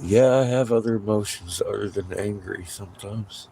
Yeah, I have other emotions other than angry sometimes.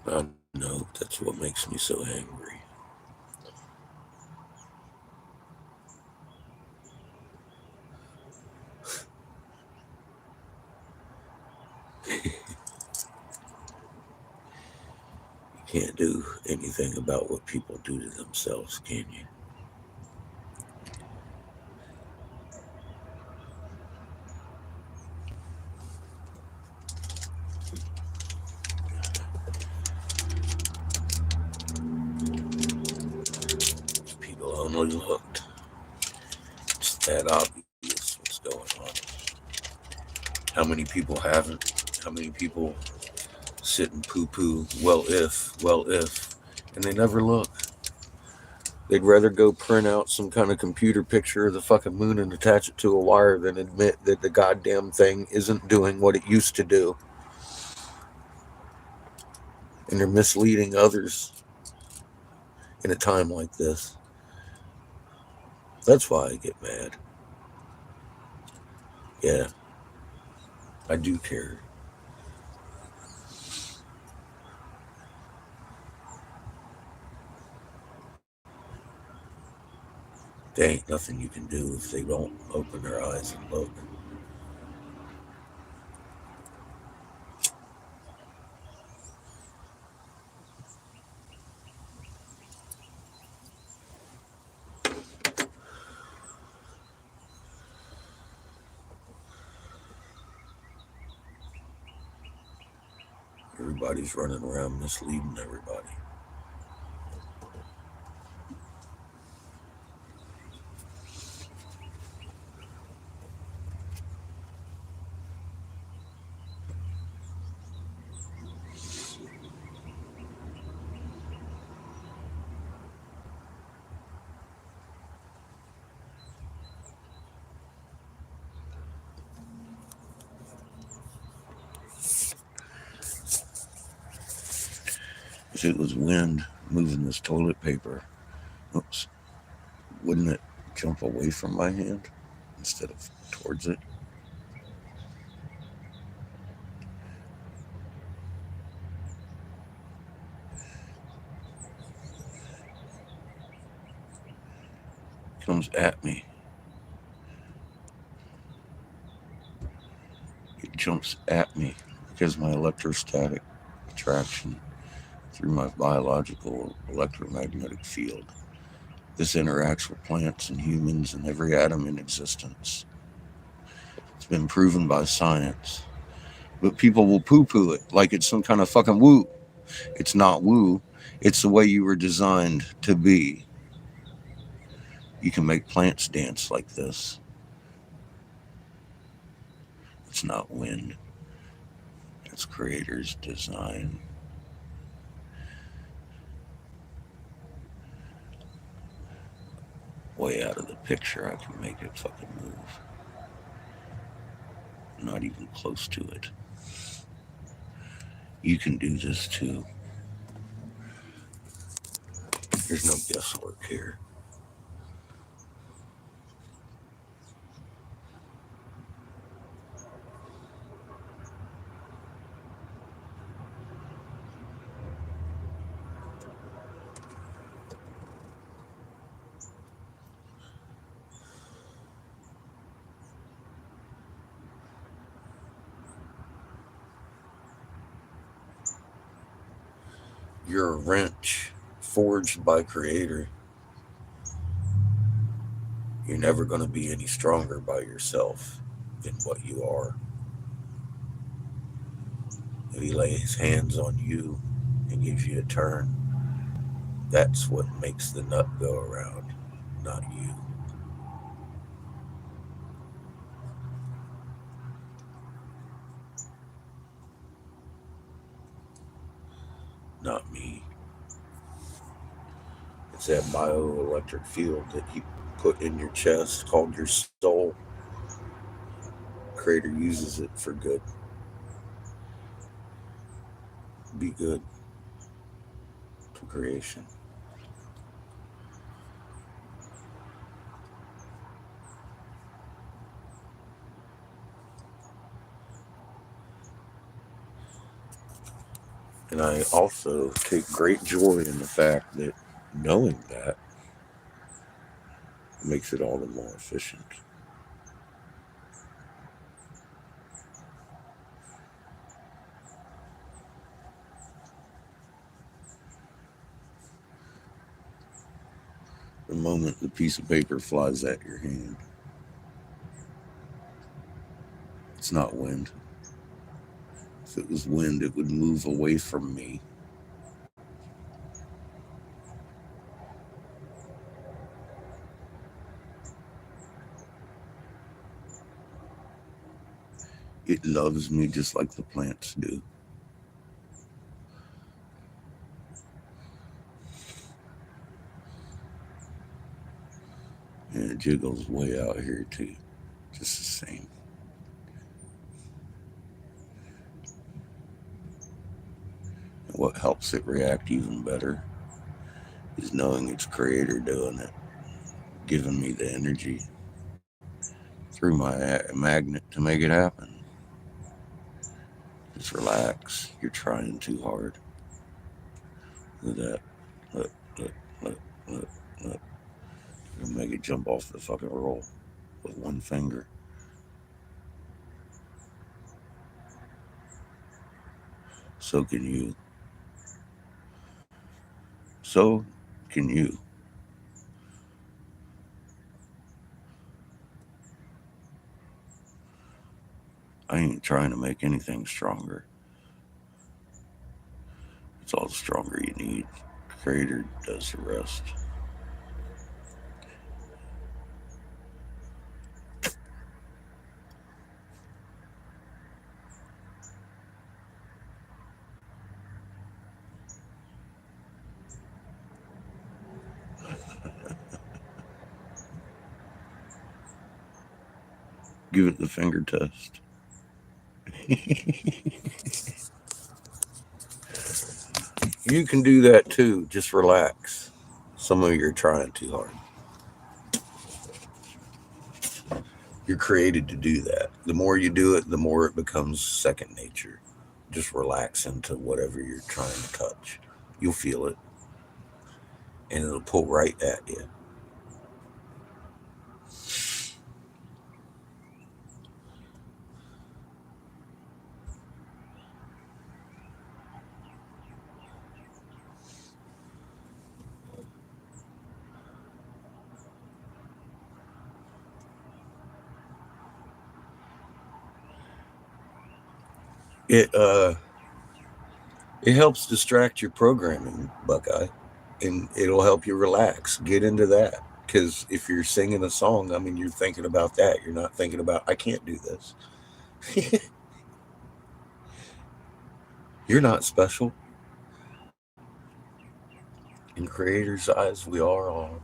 I know that's what makes me so angry. You can't do anything about what people do to themselves, can you? If people only looked, it's that obvious what's going on. How many people haven't? How many people sit and poo poo, well, if, and they never look? They'd rather go print out some kind of computer picture of the fucking moon and attach it to a wire than admit that the goddamn thing isn't doing what it used to do. And they're misleading others in a time like this. That's why I get mad. Yeah, I do care. There ain't nothing you can do if they don't open their eyes and look. Everybody's running around misleading everybody. If it was wind moving this toilet paper, oops, wouldn't it jump away from my hand instead of towards it? comes at me. It jumps at me because my electrostatic attraction through my biological electromagnetic field. This interacts with plants and humans and every atom in existence. It's been proven by science. But people will poo poo it like it's some kind of fucking woo. It's not woo, it's the way you were designed to be. You can make plants dance like this. It's not wind, it's Creator's design. Way out of the picture, I can make it fucking move. Not even close to it. You can do this too. There's no guesswork here. You're a wrench forged by Creator. You're never going to be any stronger by yourself than what you are. If He lays hands on you and gives you a turn, that's what makes the nut go around, not you. Not me. It's that bioelectric field that you put in your chest called your soul. Creator uses it for good. Be good to creation. And I also take great joy in the fact that knowing that makes it all the more efficient. The moment the piece of paper flies at your hand, it's not wind. If it was wind, it would move away from me. It loves me just like the plants do. And it jiggles way out here too, just the same. And what helps it react even better is knowing its Creator doing it, giving me the energy through my magnet to make it happen. Just relax. You're trying too hard. Look at that. Look. You'll make it jump off the fucking roll with one finger. So can you. So can you. I ain't trying to make anything stronger. It's all the stronger you need. Creator does the rest. Give it the finger test. You can do that too. Just relax. Some of you are trying too hard. You're created to do that. The more you do it, the more it becomes second nature. Just relax into whatever you're trying to touch. You'll feel it. And it'll pull right at you. It helps distract your programming, Buckeye, and it'll help you relax. Get into that. Because if you're singing a song, I mean, you're thinking about that. You're not thinking about, I can't do this. You're not special. In Creator's eyes, we are all.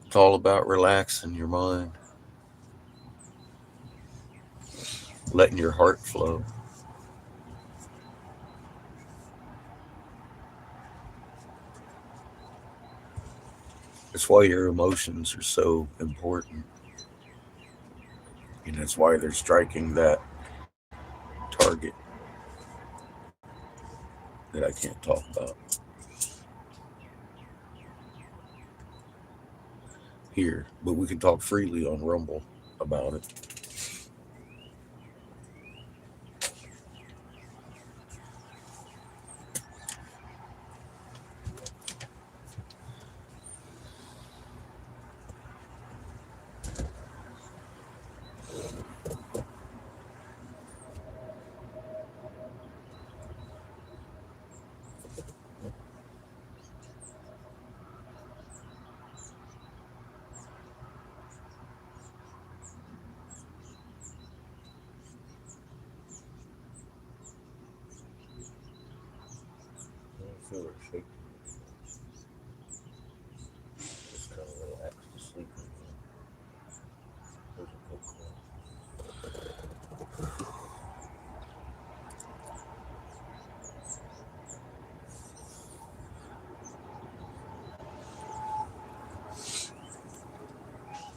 It's all about relaxing your mind, letting your heart flow. That's why your emotions are so important. And that's why they're striking that target that I can't talk about here. But we can talk freely on Rumble about it. I feel her shaking. Just kind of relax to sleep. There's a good call.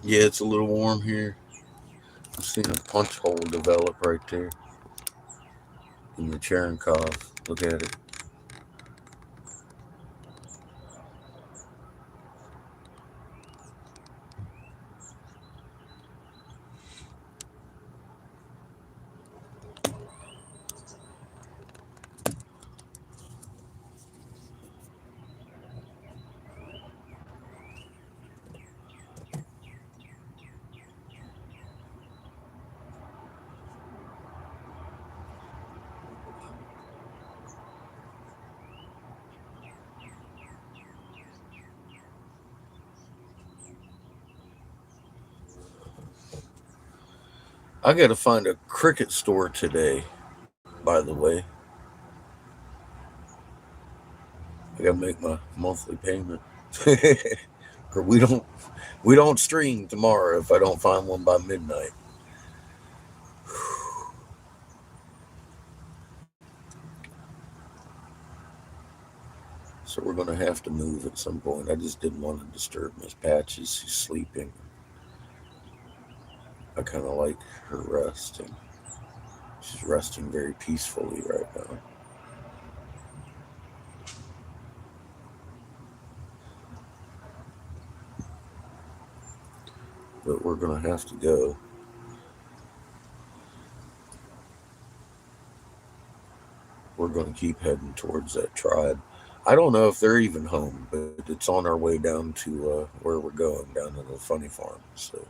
Yeah, it's a little warm here. I'm seeing a punch hole develop right there in the Cherenkov. Look at it. I got to find a Cricket store today, by the way. I got to make my monthly payment. Or we don't stream tomorrow if I don't find one by midnight. So we're going to have to move at some point. I just didn't want to disturb Miss Patches. She's sleeping. I kind of like her rest, and she's resting very peacefully right now. But we're going to have to go. We're going to keep heading towards that tribe. I don't know if they're even home, but it's on our way down to where we're going, down to the funny farm. So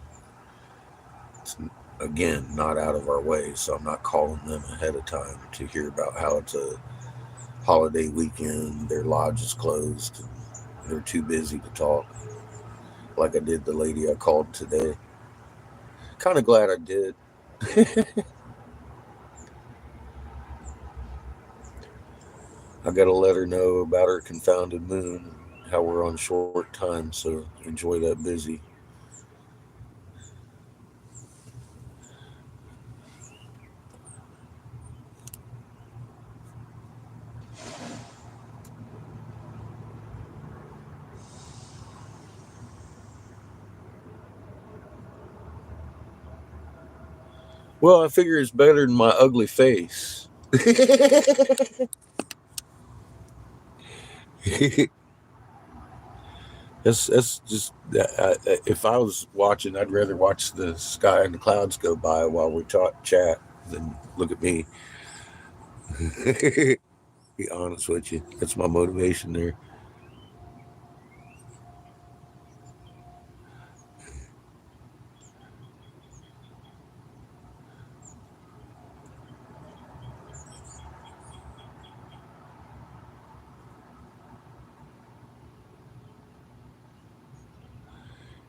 it's, again, not out of our way. So I'm not calling them ahead of time to hear about how it's a holiday weekend, their lodge is closed, and they're too busy to talk. Like I did the lady I called today. Kind of glad I did. I got to let her know about her confounded moon and how we're on short time, so enjoy that busy. Well, I figure it's better than my ugly face. It's just if I was watching, I'd rather watch the sky and the clouds go by while we chat than look at me. Be honest with you, that's my motivation there.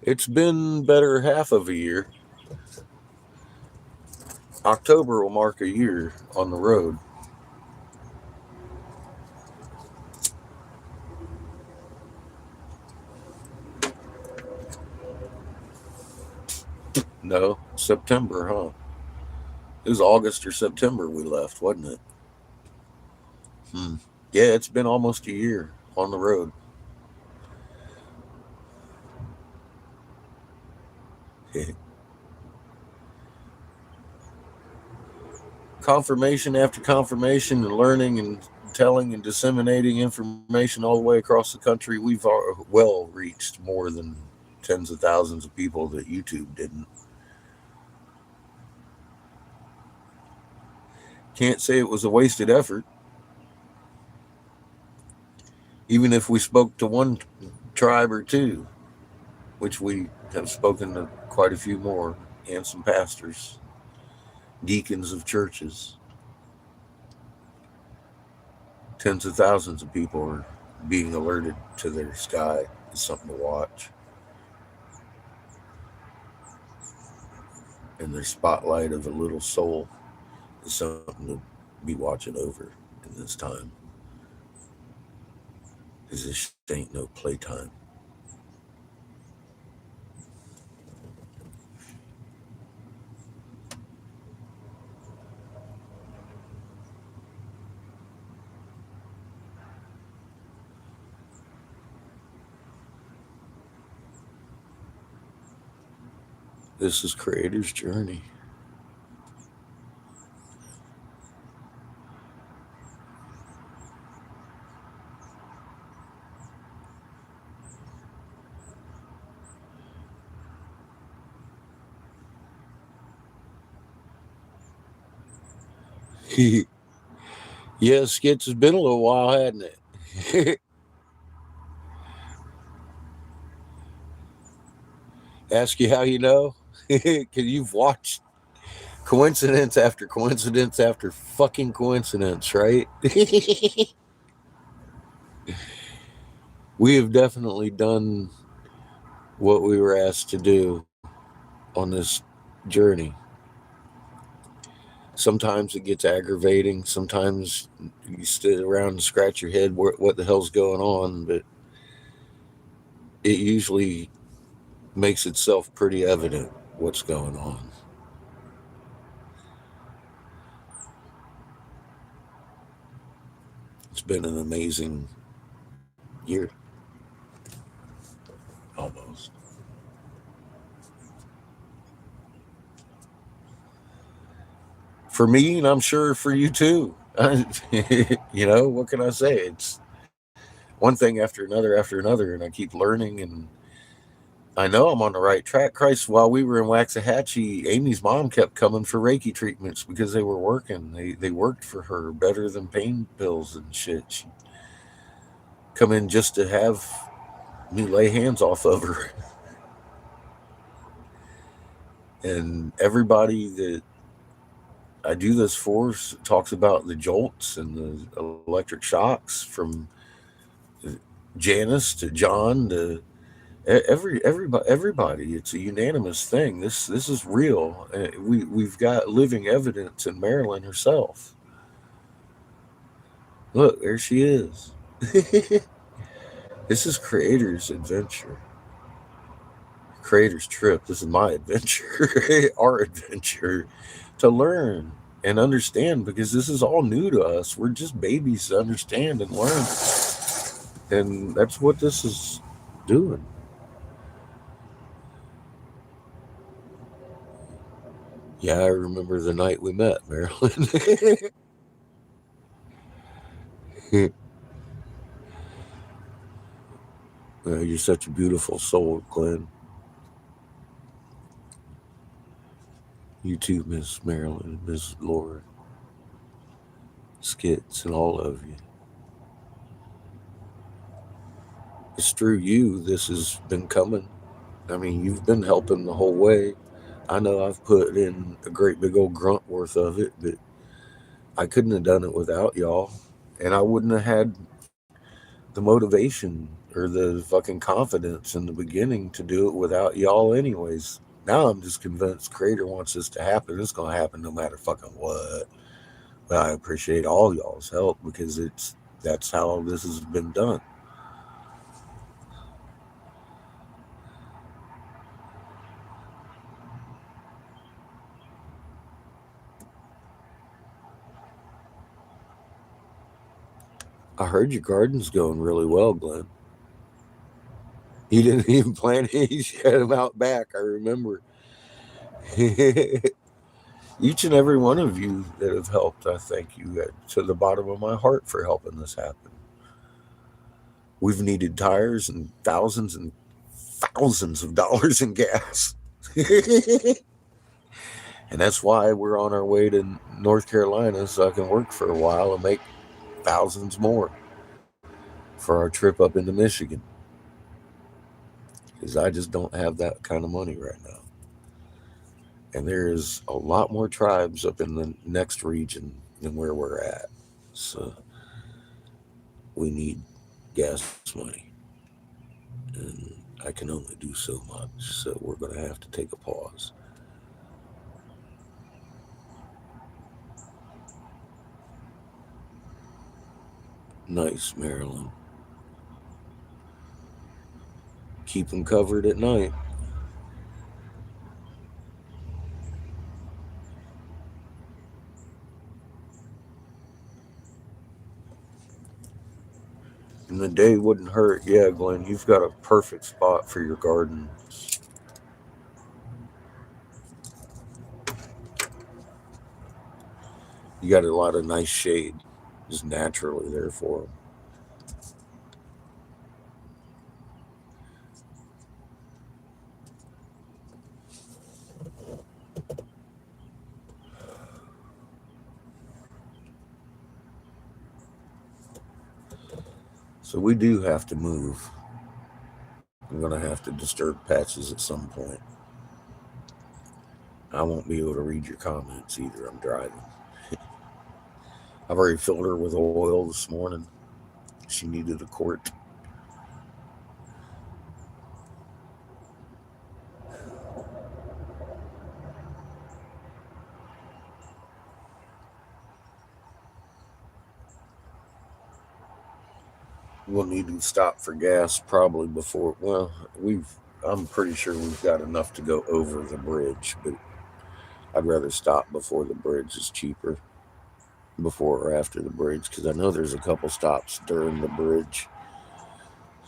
It's been better half of a year. October will mark a year on the road. No, September, huh? It was August or September we left, wasn't it? Hmm. Yeah, it's been almost a year on the road. Confirmation after confirmation and learning and telling and disseminating information all the way across the country. We've well reached more than tens of thousands of people that YouTube didn't. Can't say it was a wasted effort. Even if we spoke to one tribe or two, which we have spoken to quite a few more, and some pastors, deacons of churches, tens of thousands of people are being alerted to their sky. It's something to watch. And their spotlight of a little soul is something to be watching over in this time. Because this ain't no playtime. This is Creator's Journey. Yeah, Skits, has been a little while, hadn't it? Ask you how you know? Because you've watched coincidence after coincidence after fucking coincidence, right? We have definitely done what we were asked to do on this journey. Sometimes it gets aggravating. Sometimes you sit around and scratch your head, what the hell's going on? But it usually makes itself pretty evident what's going on. It's been an amazing year, almost. For me, and I'm sure for you too. You know, what can I say? It's one thing after another, and I keep learning, and I know I'm on the right track. Christ, while we were in Waxahachie, Amy's mom kept coming for Reiki treatments because they were working. They worked for her better than pain pills and shit. She'd come in just to have me lay hands off of her. And everybody that I do this for talks about the jolts and the electric shocks, from Janice to John to everybody. It's a unanimous thing. This is real. We've got living evidence in Marilyn herself. Look, there she is. This is Creator's adventure. Creator's trip. This is my adventure. Our adventure to learn and understand, because this is all new to us. We're just babies to understand and learn. And that's what this is doing. Yeah, I remember the night we met, Marilyn. You're such a beautiful soul, Glenn. You too, Miss Marilyn, Miss Laura, Skits, and all of you. It's through you this has been coming. I mean, you've been helping the whole way. I know I've put in a great big old grunt worth of it, but I couldn't have done it without y'all. And I wouldn't have had the motivation or the fucking confidence in the beginning to do it without y'all, anyways. Now I'm just convinced Creator wants this to happen. It's going to happen no matter fucking what. But I appreciate all y'all's help because that's how this has been done. I heard your garden's going really well, Glenn. You didn't even plant any shit them out back. I remember. Each and every one of you that have helped, I thank you to the bottom of my heart for helping this happen. We've needed tires and thousands of dollars in gas. And that's why we're on our way to North Carolina so I can work for a while and make thousands more for our trip up into Michigan. Because I just don't have that kind of money right now. And there's a lot more tribes up in the next region than where we're at. So we need gas money. And I can only do so much. So we're going to have to take a pause. Nice, Marilyn. Keep them covered at night. And the day wouldn't hurt. Yeah, Glenn, you've got a perfect spot for your garden. You got a lot of nice shade just naturally there for them. So we do have to move. I'm going to have to disturb Patches at some point. I won't be able to read your comments either. I'm driving. I've already filled her with oil this morning. She needed a quart. We'll need to stop for gas probably before. Well, I'm pretty sure we've got enough to go over the bridge, but I'd rather stop before the bridge is cheaper. Before or after the bridge, because I know there's a couple stops during the bridge.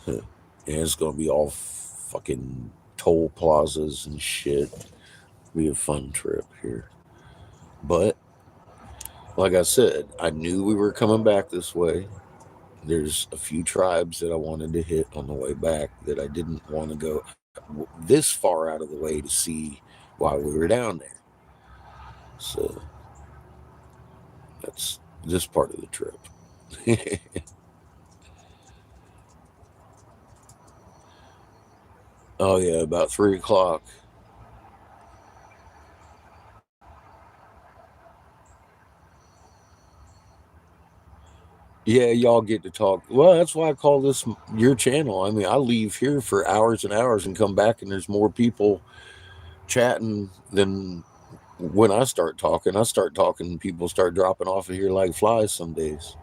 And it's going to be all fucking toll plazas and shit. It'll be a fun trip here. But, like I said, I knew we were coming back this way. There's a few tribes that I wanted to hit on the way back that I didn't want to go this far out of the way to see while we were down there. So, that's this part of the trip. Oh, yeah, about 3 o'clock. Yeah, y'all get to talk. Well, that's why I call this your channel. I mean, I leave here for hours and hours and come back, and there's more people chatting than when I start talking. I start talking, and people start dropping off of here like flies some days.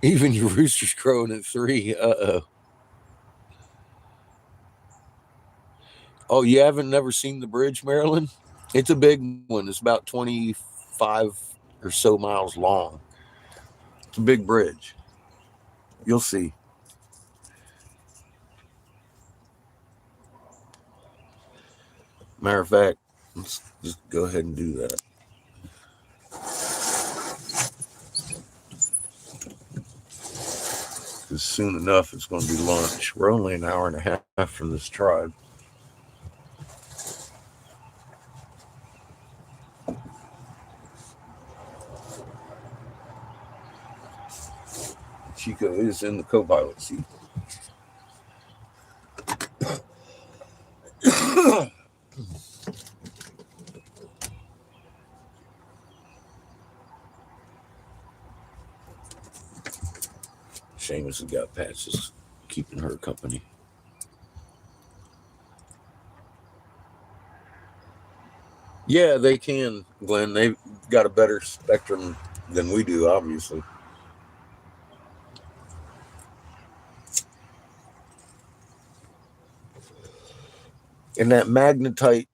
Even your rooster's crowing at 3. Oh, you haven't never seen the bridge, Marilyn? It's a big one. It's about 25 or so miles long. It's a big bridge. You'll see. Matter of fact, let's just go ahead and do that. Because soon enough, it's going to be lunch. We're only an hour and a half from this tribe. Chico is in the co-pilot seat. Seamus has got patches keeping her company. Yeah, they can, Glenn. They've got a better spectrum than we do, obviously. And that magnetite,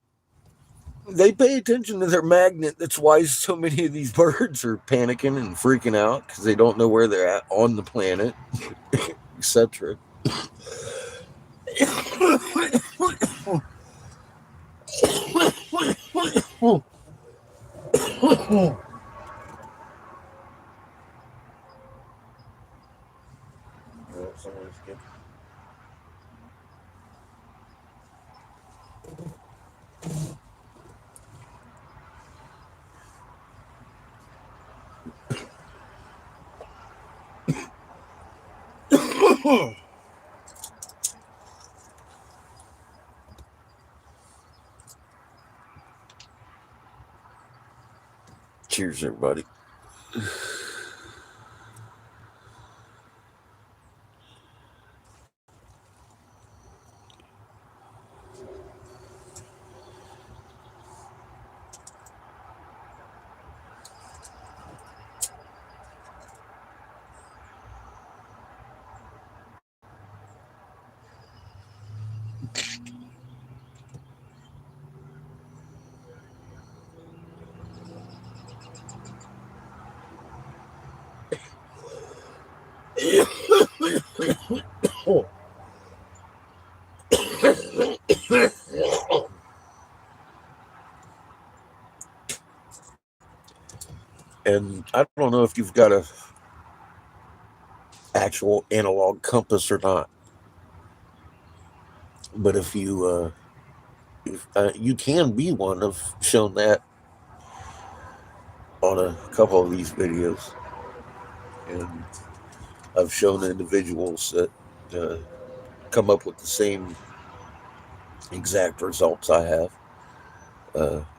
they pay attention to their magnet. That's why so many of these birds are panicking and freaking out because they don't know where they're at on the planet, etc. Cheers, everybody. And I don't know if you've got a actual analog compass or not, but if you you can be one. I've shown that on a couple of these videos, and I've shown individuals that come up with the same exact results I have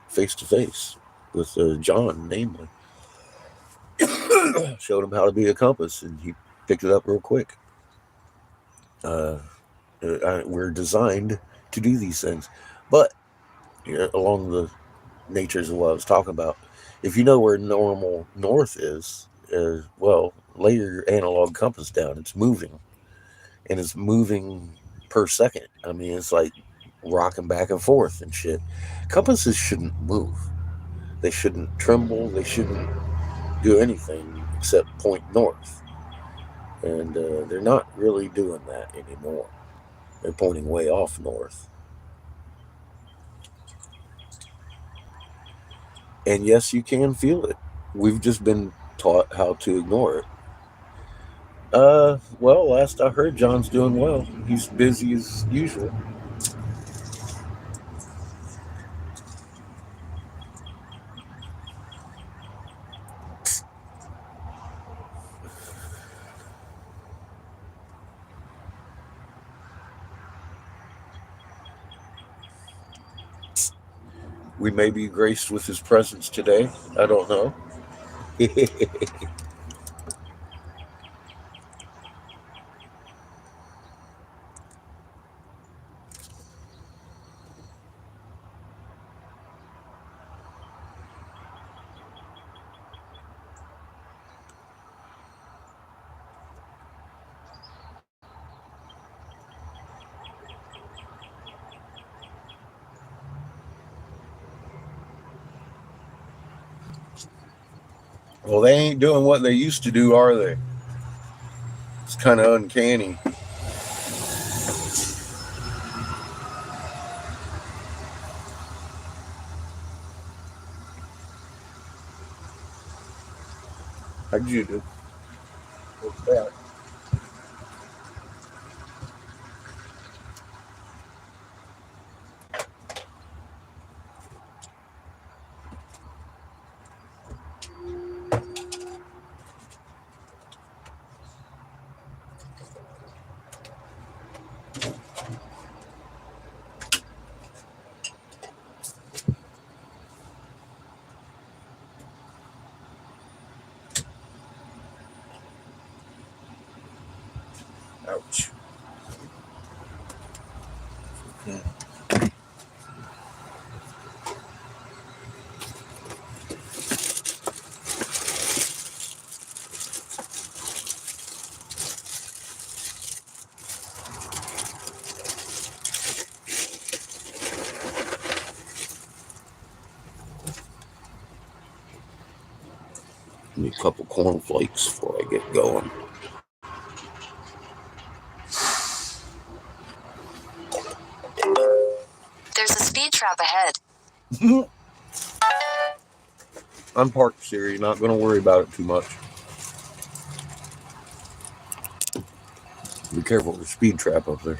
face to face with John, namely. Showed him how to be a compass, and he picked it up real quick. We're designed to do these things, but along the natures of what I was talking about, if you know where normal north is, well, lay your analog compass down. It's moving, and it's moving per second. I mean, it's like rocking back and forth and shit. Compasses shouldn't move. They shouldn't tremble. They shouldn't do anything except point north. And they're not really doing that anymore. They're pointing way off north. And yes, you can feel it. We've just been taught how to ignore it. Well, last I heard, John's doing well. He's busy as usual. We may be graced with his presence today. I don't know. Well, they ain't doing what they used to do, are they? It's kind of uncanny. How'd you do? What's that? Ouch. Give me a couple cornflakes before I get going. There's a speed trap ahead. I'm parked, Siri. Not going to worry about it too much. Be careful with the speed trap up there.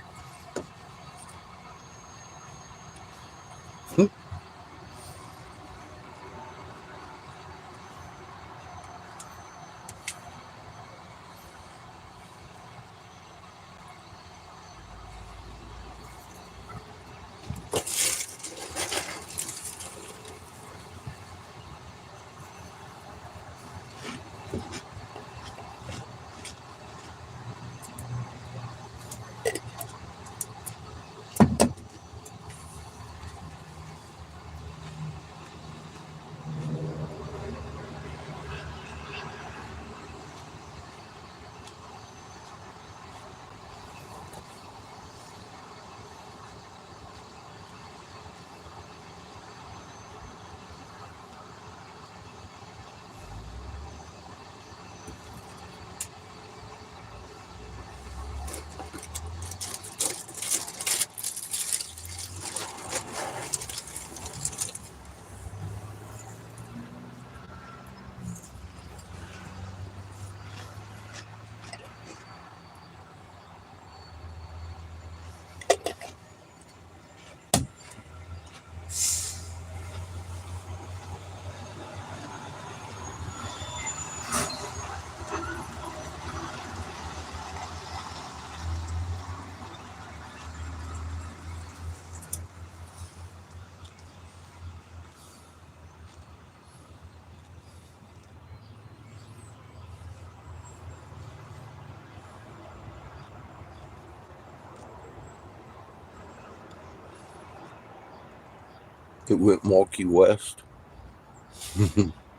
It went Milky West.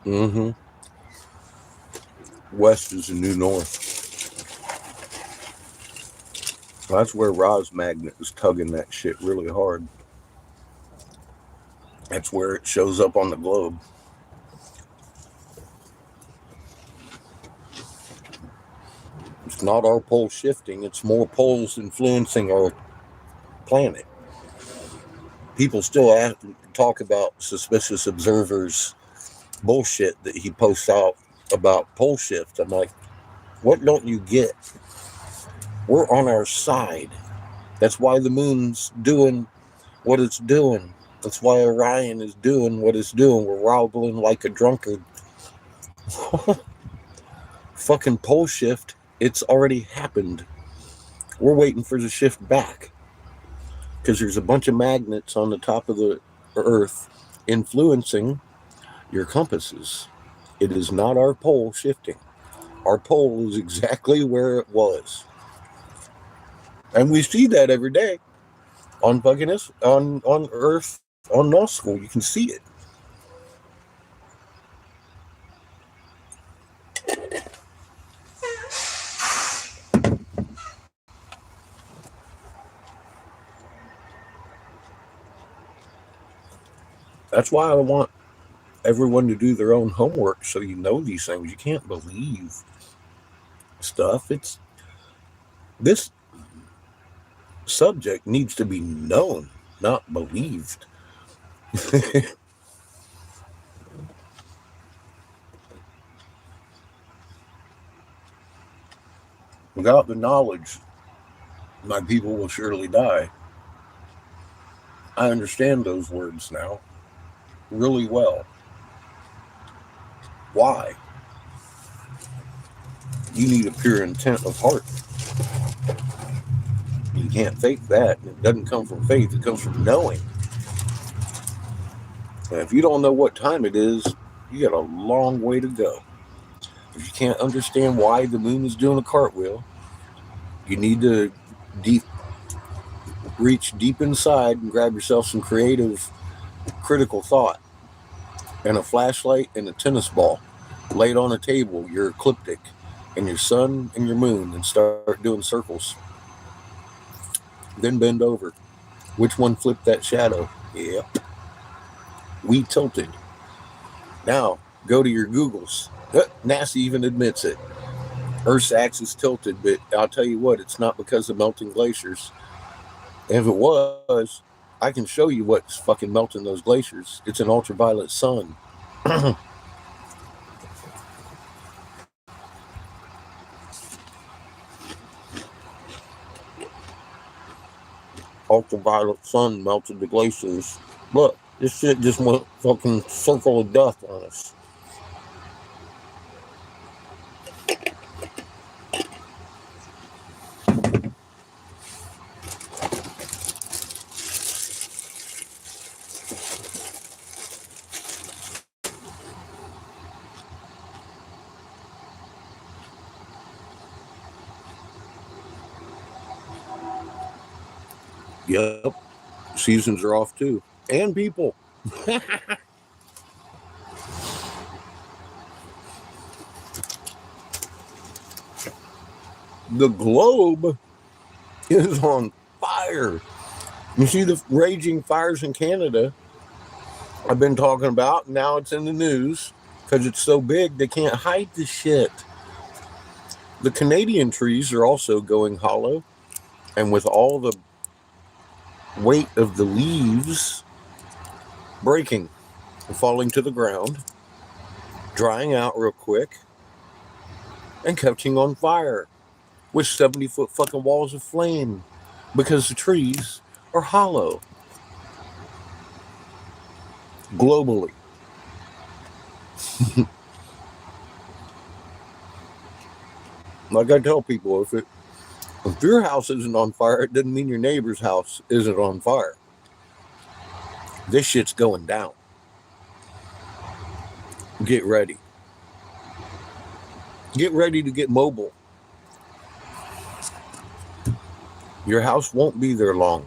Mm-hmm. West is the new north. That's where Roz Magnet is tugging that shit really hard. That's where it shows up on the globe. It's not our pole shifting, it's more poles influencing our planet. People still talk about suspicious observers bullshit that he posts out about pole shift. I'm like, what don't you get? We're on our side. That's why the moon's doing what it's doing. That's why Orion is doing what it's doing. We're wobbling like a drunkard. Fucking pole shift. It's already happened. We're waiting for the shift back. Because there's a bunch of magnets on the top of the Earth influencing your compasses. It is not our pole shifting. Our pole is exactly where it was. And we see that every day on fucking on Earth, on Null School. You can see it. That's why I want everyone to do their own homework so you know these things. You can't believe stuff. This subject needs to be known, not believed. Without the knowledge, my people will surely die. I understand those words now really well. Why? You need a pure intent of heart. You can't fake that. It doesn't come from faith, it comes from knowing. And if you don't know what time it is, you got a long way to go. If you can't understand why the moon is doing a cartwheel, you need to reach deep inside and grab yourself some creative, critical thought and a flashlight and a tennis ball. Lay it on a table, your ecliptic, and your sun and your moon, and start doing circles. Then bend over. Which one flipped that shadow? Yep. We tilted. Now, go to your Googles. NASA even admits it. Earth's axis tilted, but I'll tell you what, it's not because of melting glaciers. If it was, I can show you what's fucking melting those glaciers. It's an ultraviolet sun. Ultraviolet sun melted the glaciers. Look, this shit just went fucking circle of death on us. Yep. Seasons are off too. And people. The globe is on fire. You see the raging fires in Canada I've been talking about. Now it's in the news because it's so big they can't hide the shit. The Canadian trees are also going hollow. And with all the weight of the leaves breaking and falling to the ground, drying out real quick, and catching on fire with 70-foot fucking walls of flame because the trees are hollow. Globally. Like I tell people, if your house isn't on fire, it doesn't mean your neighbor's house isn't on fire. This shit's going down. Get ready. Get ready to get mobile. Your house won't be there long.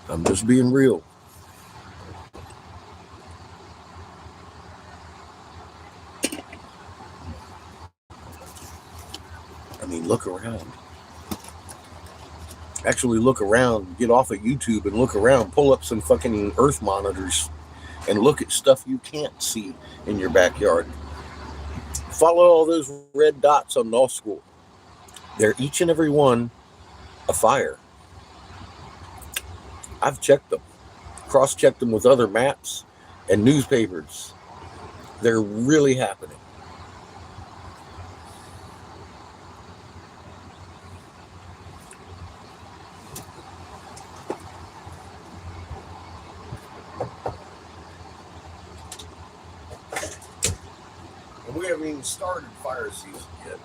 I'm just being real. I mean, look around. Actually look around. Get off of YouTube and look around. Pull up some fucking earth monitors and look at stuff you can't see in your backyard. Follow all those red dots on law school. They're each and every one a fire. I've checked them. Cross-checked them with other maps and newspapers. They're really happening. And we haven't even started fire season yet.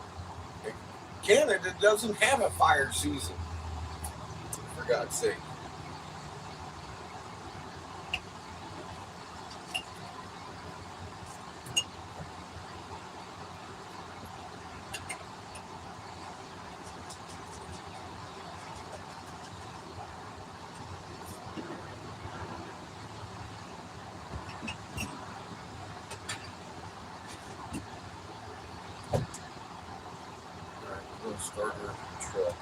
Canada doesn't have a fire season, for God's sake. Start her truck.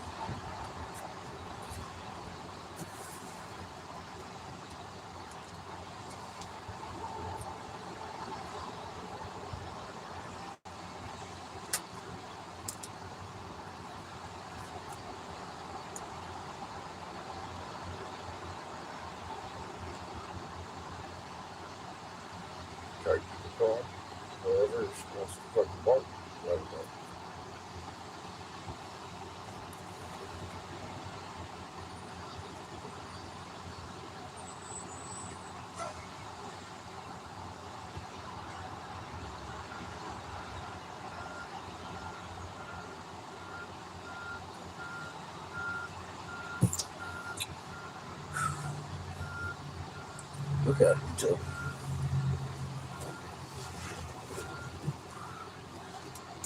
Try to keep it calm. However, if she wants to fucking bark, let her know. Look at him, Joe.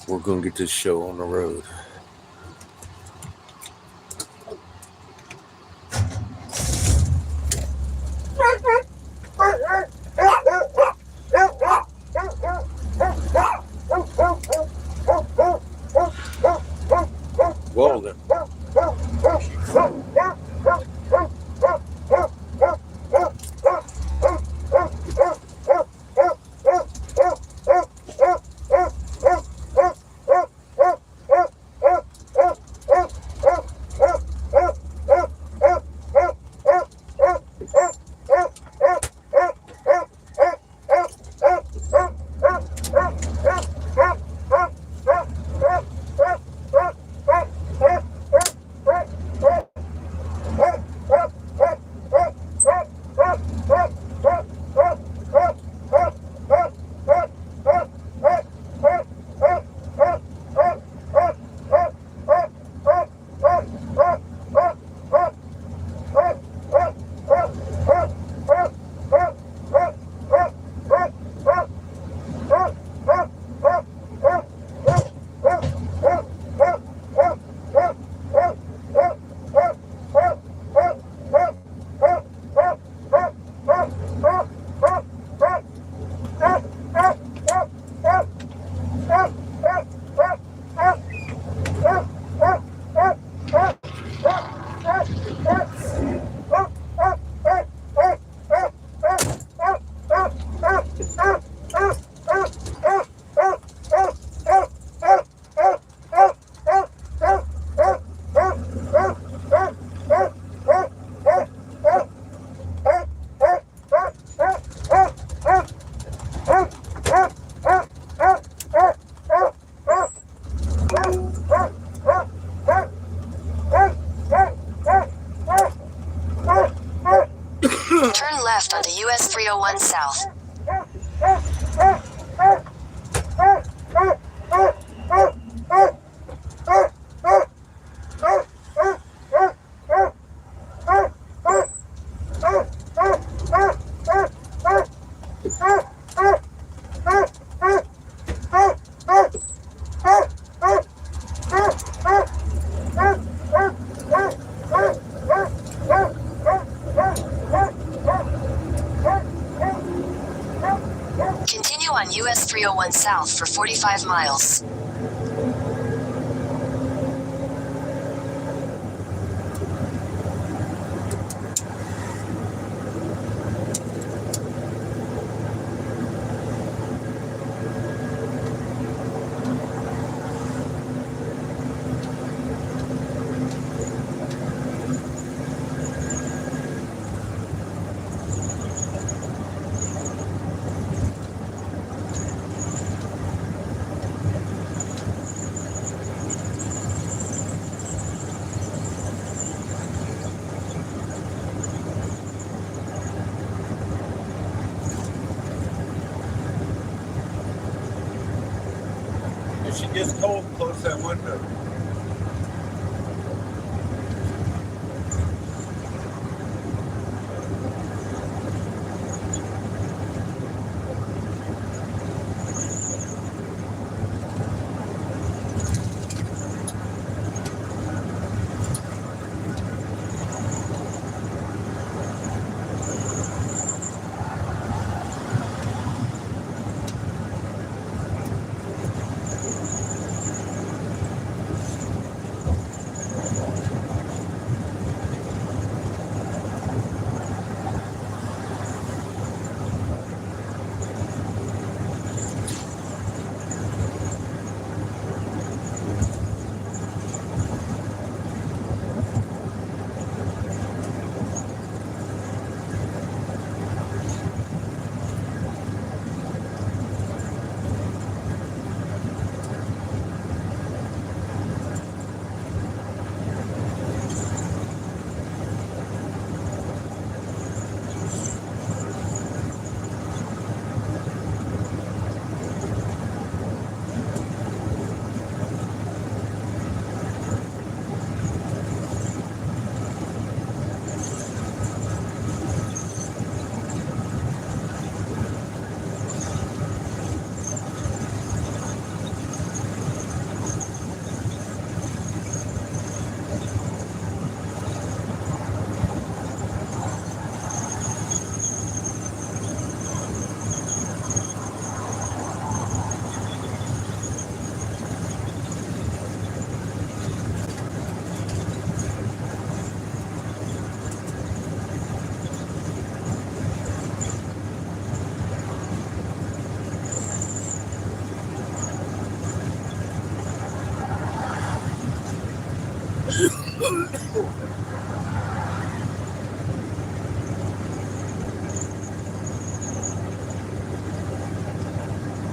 We're going to get this show on the road. Well then. Turn left onto US 301 South. Continue on US 301 South for 45 miles. If she gets cold, close that window.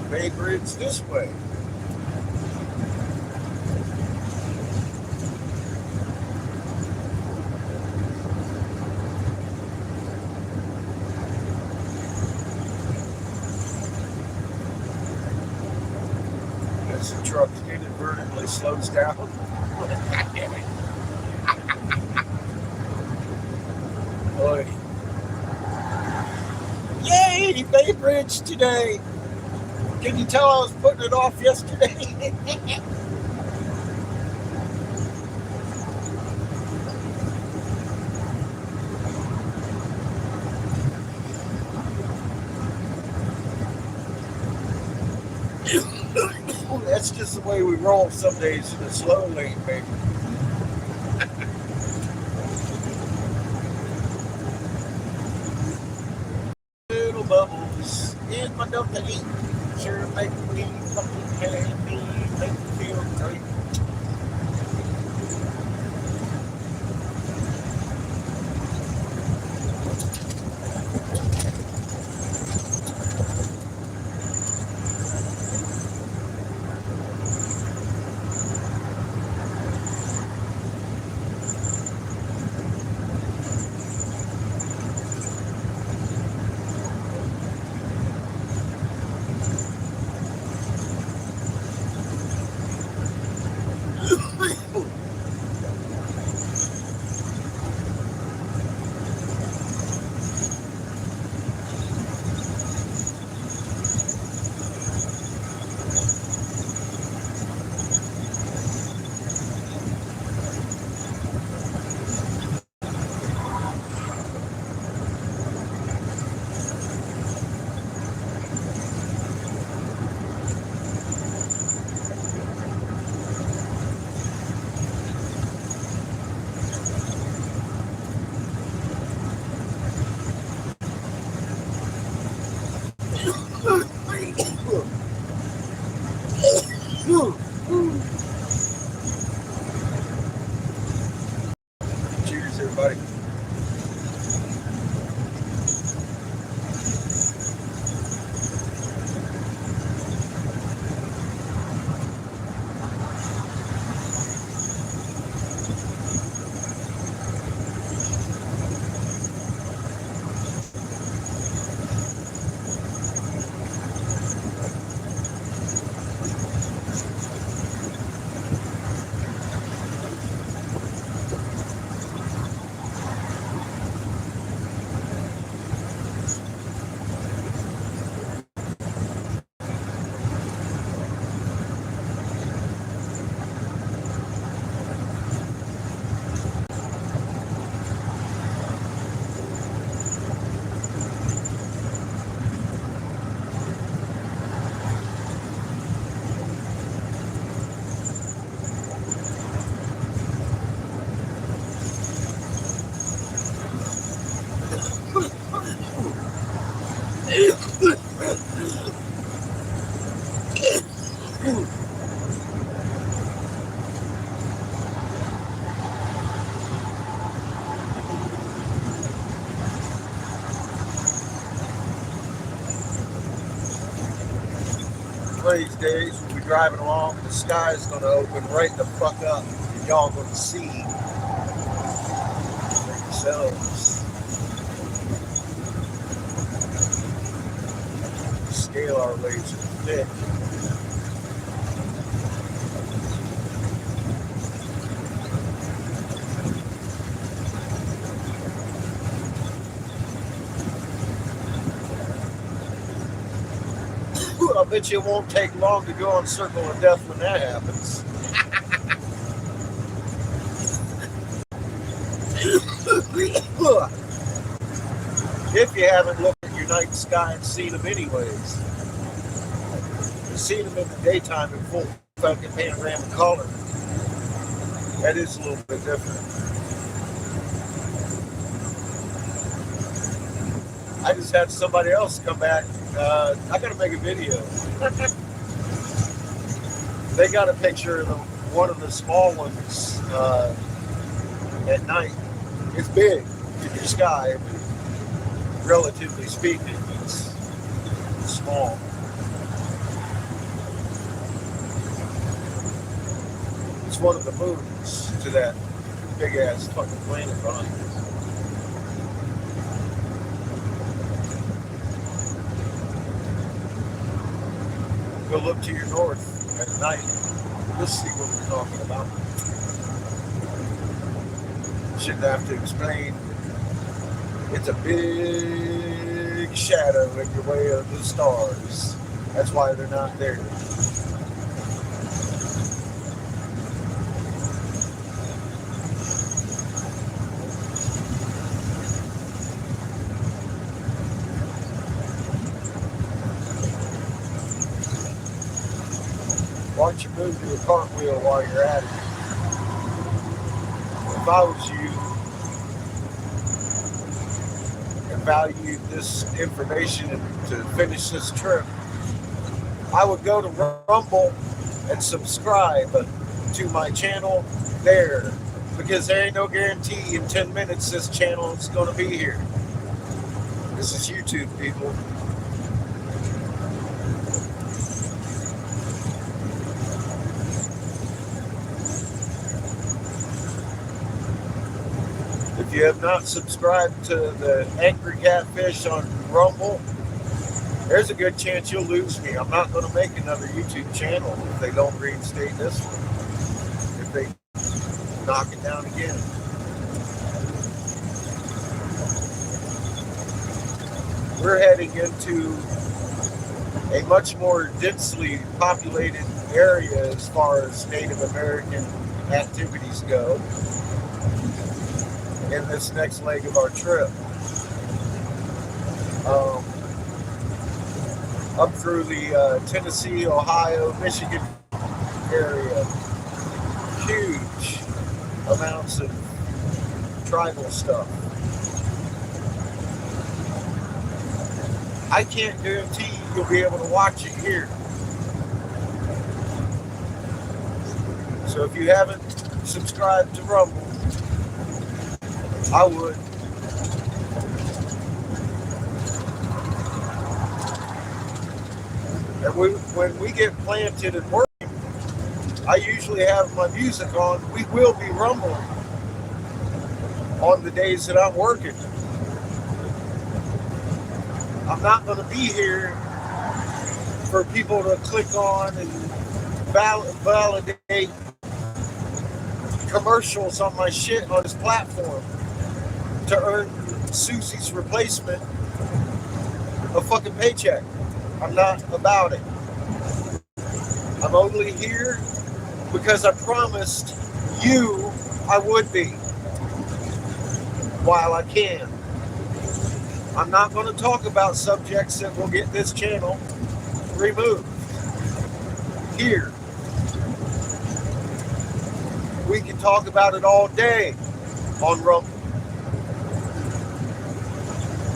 Bay Bridge this way. As the truck inadvertently slows down. God damn it. Boy. Yay, Bay Bridge today. Can you tell I was putting it off yesterday? That's just the way we roll some days in the slow lane, baby. Little bubbles in my dumpy. Sure make me fucking happy, make me feel great. Cheers, everybody. One of these days we'll be driving along, the sky is going to open right the fuck up, and y'all going to see for yourselves. Scale our laser thick. I bet you it won't take long to go on Circle of Death when that happens. If you haven't looked at your night sky and seen them anyways. You've seen them in the daytime in full fucking panoramic color. That is a little bit different. I just had somebody else come back. I gotta make a video. They got a picture of one of the small ones at night. It's big in your sky, relatively speaking. It's small. It's one of the moons to that big ass fucking planet behind us. Go look to your north at night. You'll see what we're talking about. Shouldn't have to explain. It's a big shadow in your way of the stars. That's why they're not there. Why don't you move to a cartwheel while you're at it? If I was you and valued this information to finish this trip, I would go to Rumble and subscribe to my channel there, because there ain't no guarantee in 10 minutes this channel is going to be here. This is YouTube, people. If you have not subscribed to the Angry Catfish on Rumble, there's a good chance you'll lose me. I'm not going to make another YouTube channel if they don't reinstate this one. If they knock it down again. We're heading into a much more densely populated area as far as Native American activities go in this next leg of our trip. Up through the Tennessee, Ohio, Michigan area. Huge amounts of tribal stuff. I can't guarantee you'll be able to watch it here. So if you haven't subscribed to Rumble, I would. And when we get planted and working, I usually have my music on. We will be rumbling on the days that I'm working. I'm not going to be here for people to click on and validate commercials on my shit on this platform to earn Susie's replacement a fucking paycheck. I'm not about it. I'm only here because I promised you I would be while I can. I'm not going to talk about subjects that will get this channel removed. Here. We can talk about it all day on Rumble.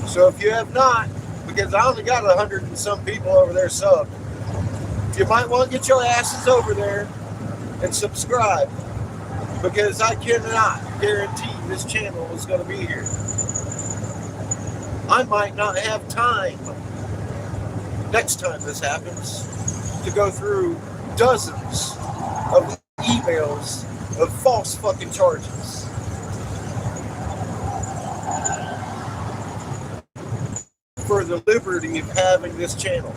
So if you have not, because I only got 100 and some people over there subbed, you might want to get your asses over there and subscribe, because I cannot guarantee this channel is going to be here. I might not have time next time this happens to go through dozens of emails of false fucking charges. For the liberty of having this channel.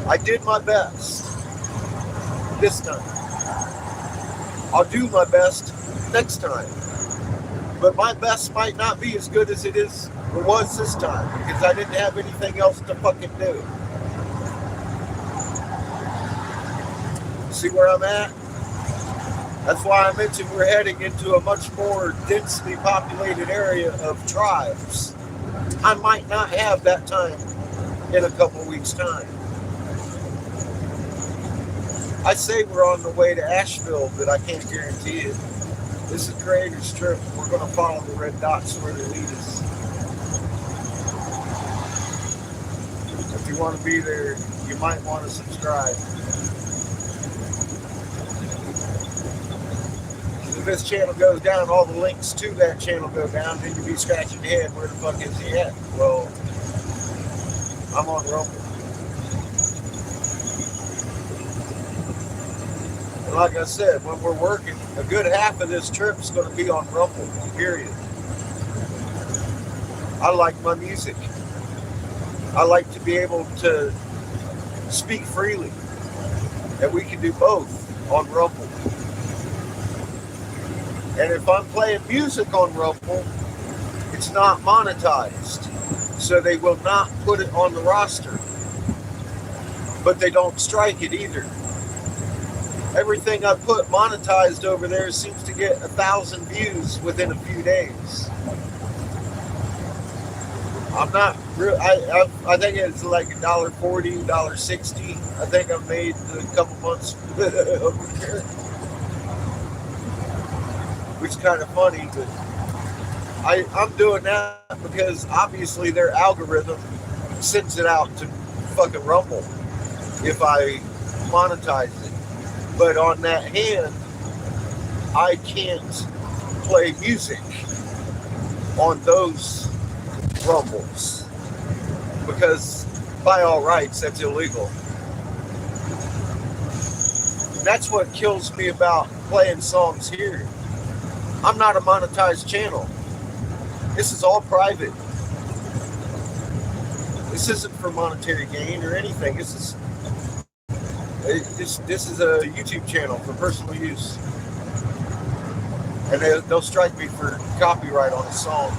I did my best this time. I'll do my best next time. But my best might not be as good as it was this time, because I didn't have anything else to fucking do. See where I'm at? That's why I mentioned we're heading into a much more densely populated area of tribes. I might not have that time in a couple weeks' time. I say we're on the way to Asheville, but I can't guarantee it. This is Creator's Trip. We're going to follow the red dots where they lead us. If you want to be there, you might want to subscribe. if this channel goes down, all the links to that channel go down, then you'd be scratching your head, where the fuck is he at? Well, I'm on Rumble. And like I said, when we're working, a good half of this trip is going to be on Rumble, period. I like my music. I like to be able to speak freely. And we can do both on Rumble. And if I'm playing music on Rumble, it's not monetized. So they will not put it on the roster. But they don't strike it either. Everything I put monetized over there seems to get 1,000 views within a few days. I'm not real. I think it's like $1.40, $1.60. I think I've made a couple months over here, which is kind of funny. But I'm doing that because obviously their algorithm sends it out to fucking Rumble if I monetize it. But on that hand, I can't play music on those Rumbles because by all rights that's illegal. And that's what kills me about playing songs here. I'm not a monetized channel. This is all private. This isn't for monetary gain or anything. This is a YouTube channel for personal use. And they'll strike me for copyright on a song.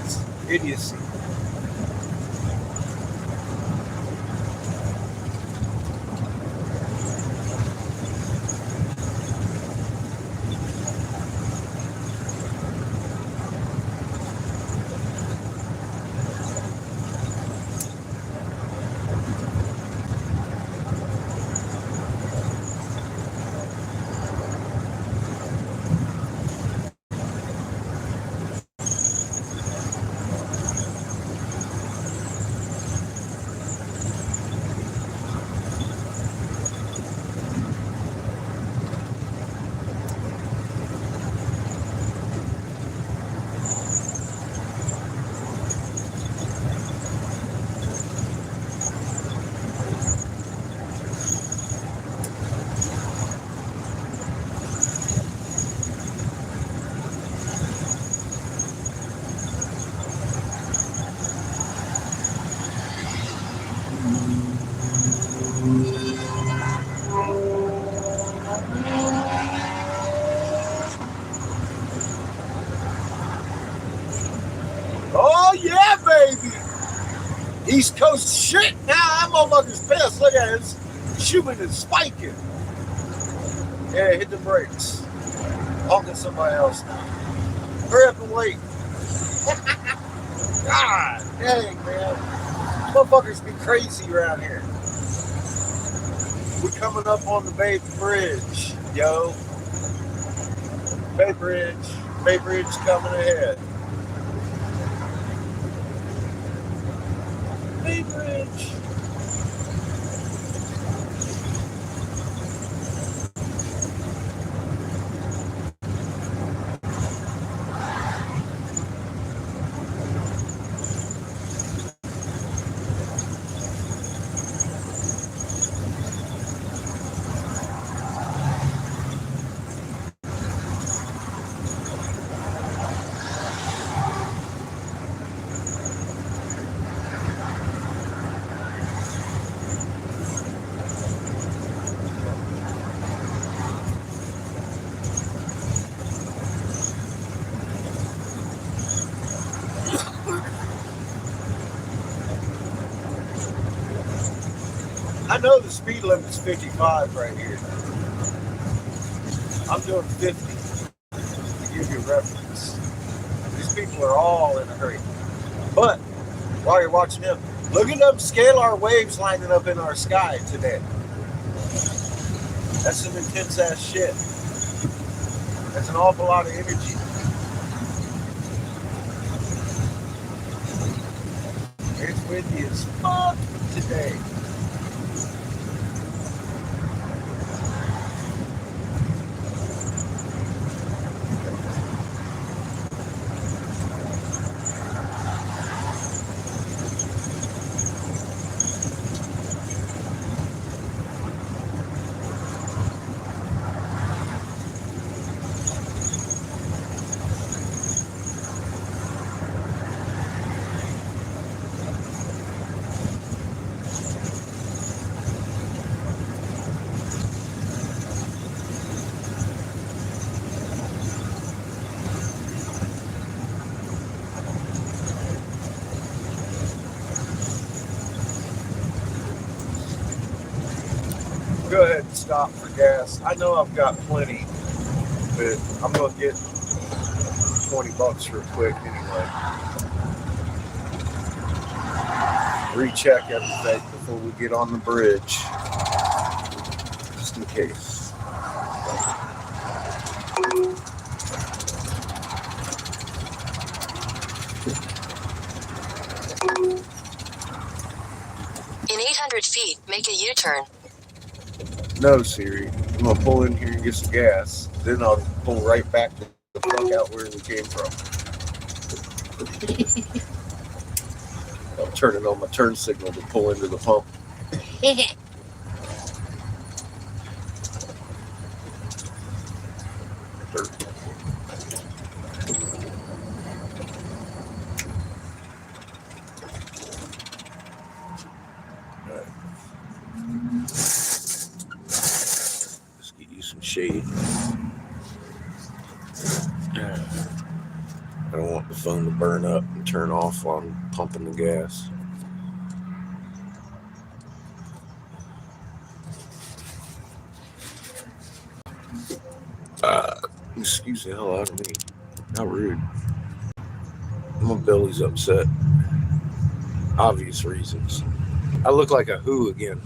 It's idiocy. Oh yeah, baby! East Coast shit! Now I'm motherfucker's pissed. Look at it. It's shooting and spiking. Yeah, hit the brakes. Honking somebody else now. Hurry up and wait. God dang, man. Motherfuckers be crazy around here. We're coming up on the Bay Bridge, yo. Bay Bridge coming ahead. Bay Bridge. I know the speed limit's 55 right here. I'm doing 50 to give you a reference. These people are all in a hurry. But while you're watching them, look at them scalar waves lining up in our sky today. That's some intense ass shit. That's an awful lot of energy. It's windy as fuck today. and stop for gas. I know I've got plenty, but I'm gonna get $20 real quick anyway. Recheck everything before we get on the bridge, just in case. In 800 feet, make a U-turn. No, Siri. I'm gonna pull in here and get some gas. Then I'll pull right back the fuck out where we came from. I'm turning on my turn signal to pull into the pump. Let's get you some shade. I don't want the phone to burn up and turn off while I'm pumping the gas. Excuse the hell out of me. How rude. My belly's upset. Obvious reasons. I look like a who again.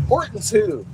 Horton's who?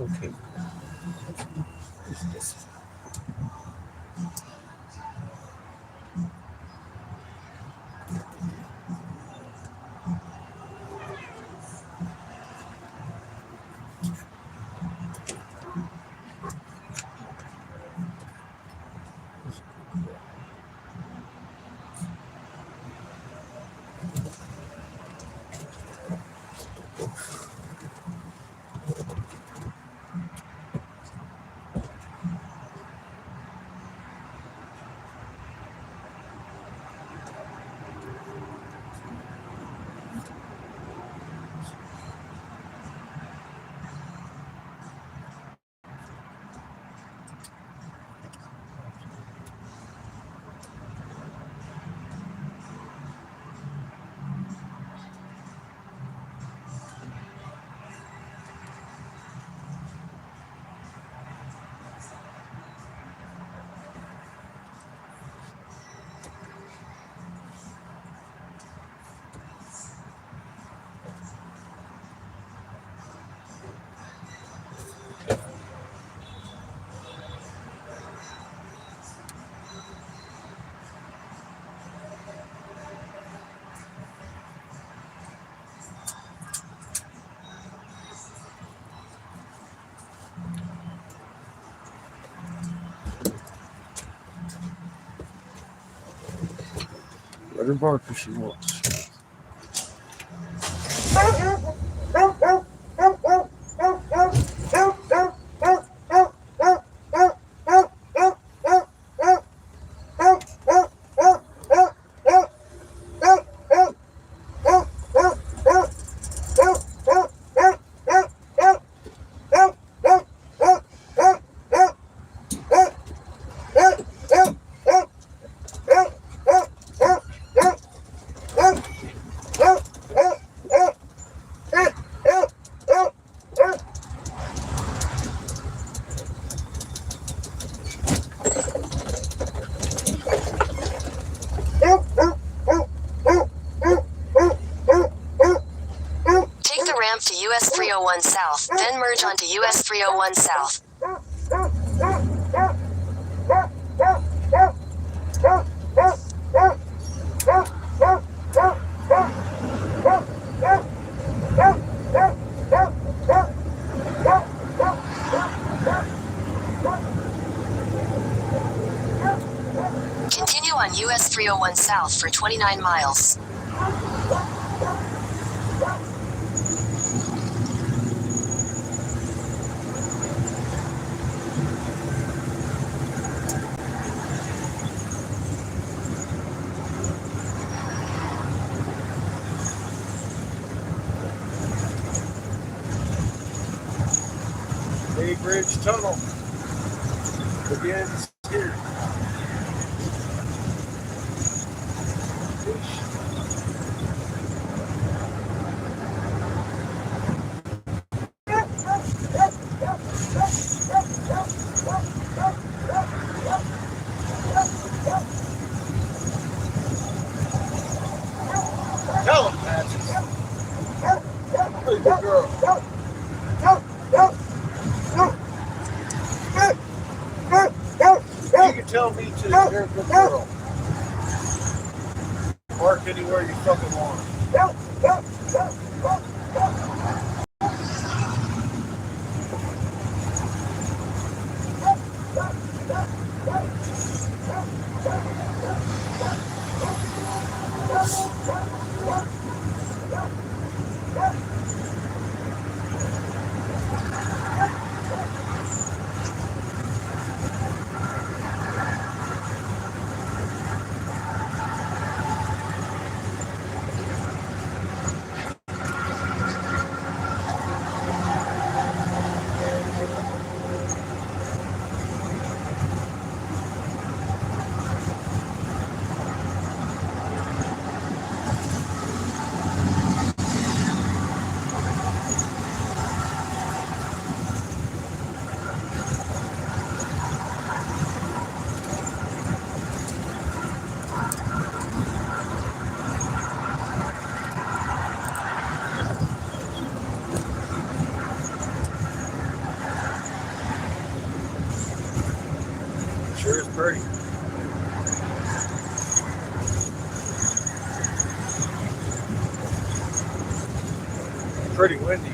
okay. Let her bark if she wants. Take the ramp to US 301 South, then merge onto US 301 South. Continue on US 301 South for 29 miles. Bay Bridge Tunnel begins here. Tell him, Patches. Hey, good girl. You can tell me to. You're a good girl. Park anywhere you fucking want. pretty. Pretty windy.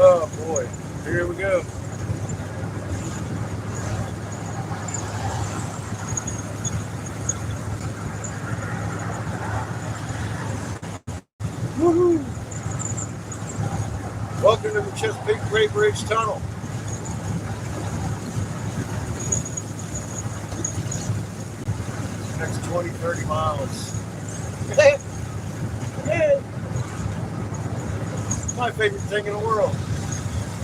Oh boy, here we go. Woohoo! Welcome to the Chesapeake Great Bridge Tunnel. Next 20, 30 miles. Yeah. My favorite thing in the world.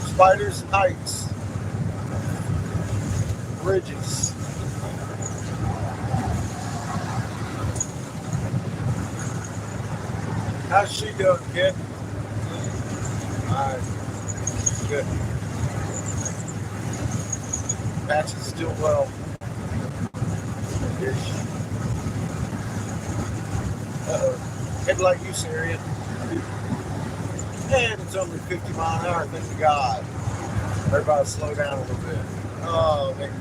Spiders and heights. Bridges. How's she doing, kid? Alright. Good. Patch is still well. Ish. Uh-oh. Headlight use area. And it's only 50 mile an hour, thank God. Everybody slow down a little bit. Oh, thank you.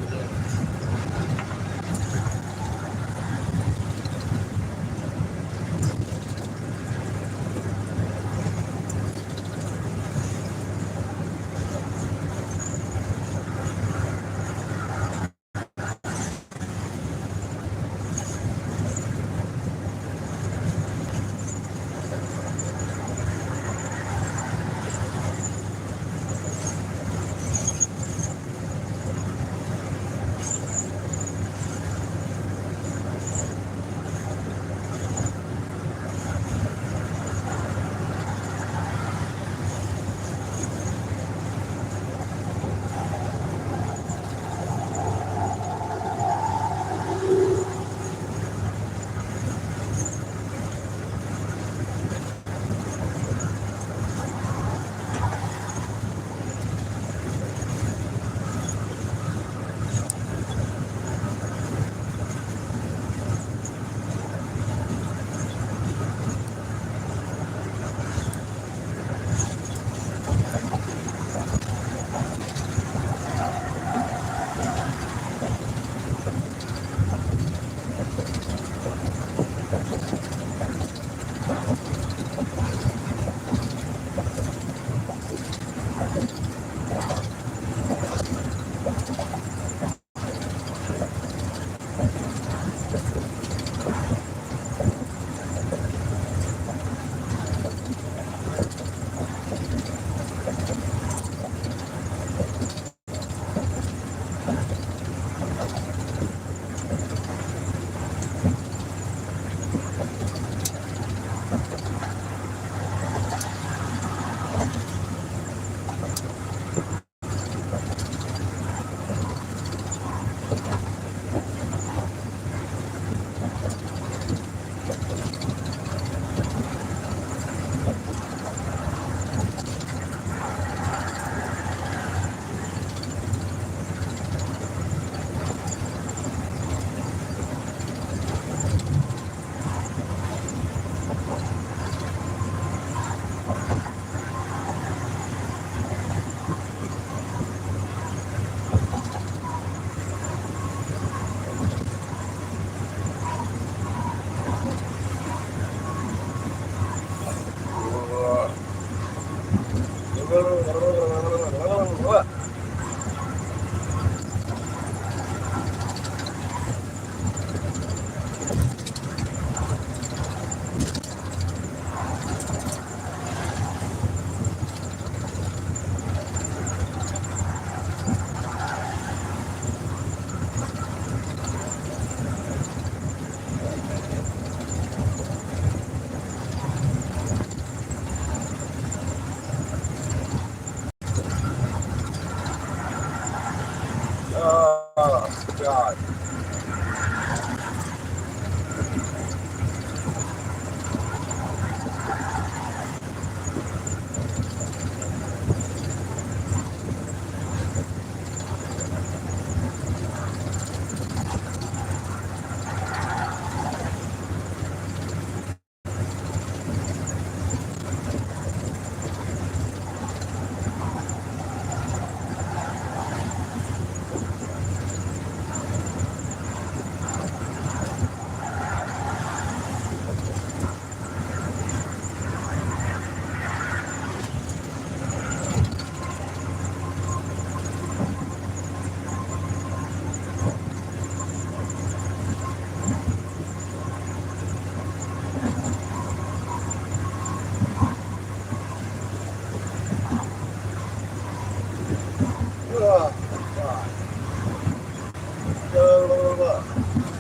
God.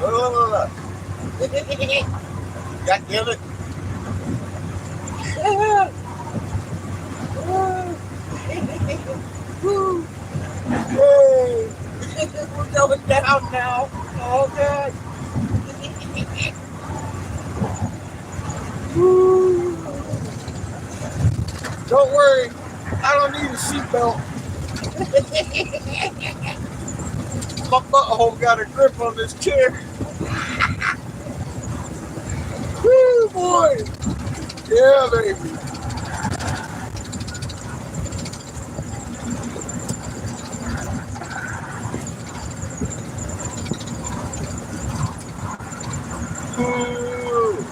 Oh, God. God damn it. Woo. Yay. We're going down now. Oh, God. Woo. Don't worry. I don't need a seatbelt. My butthole got a grip on this chair. Woo, boy. Yeah, baby. Woo.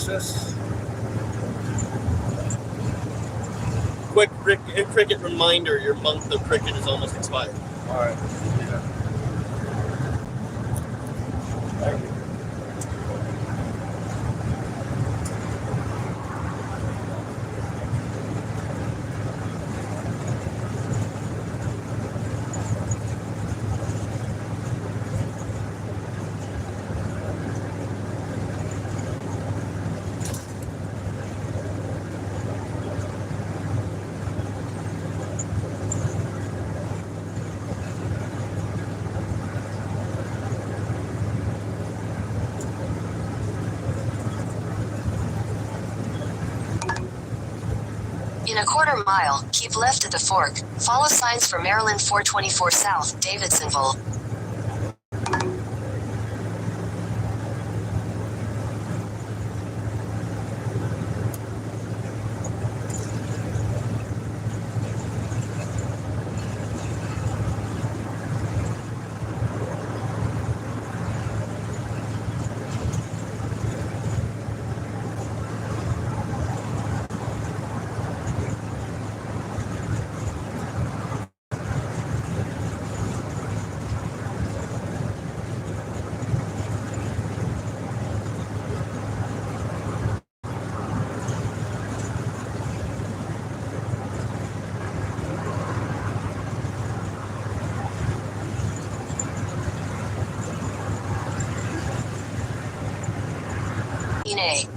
Texas. Quick cricket reminder: your month of cricket is almost expired. All right. Yeah. Thank you. In a quarter mile, keep left at the fork. Follow signs for Maryland 424 South, Davidsonville. Ine.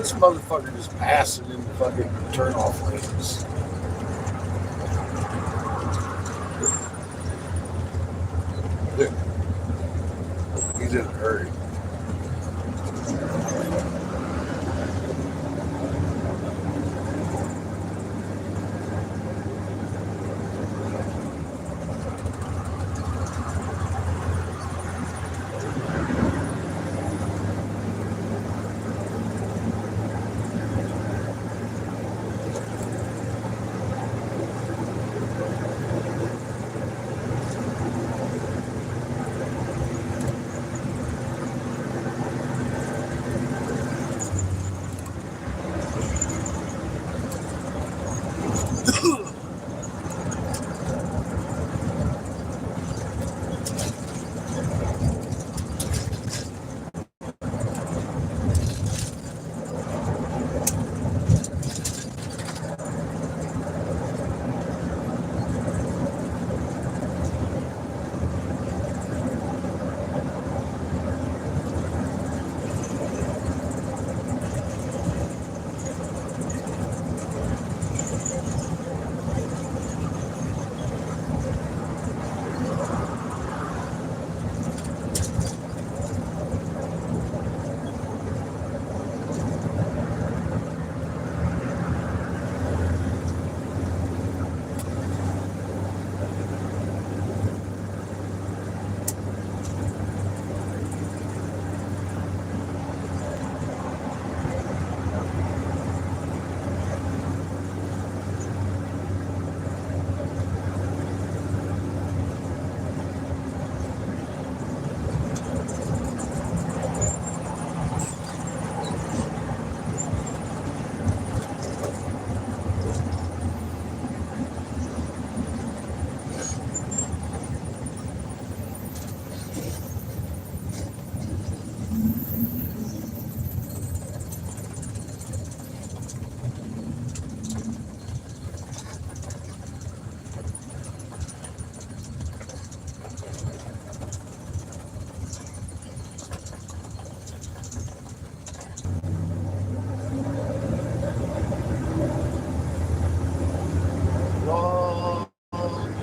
This motherfucker just passing in the fucking turnoff lanes. Look. He's in a hurry.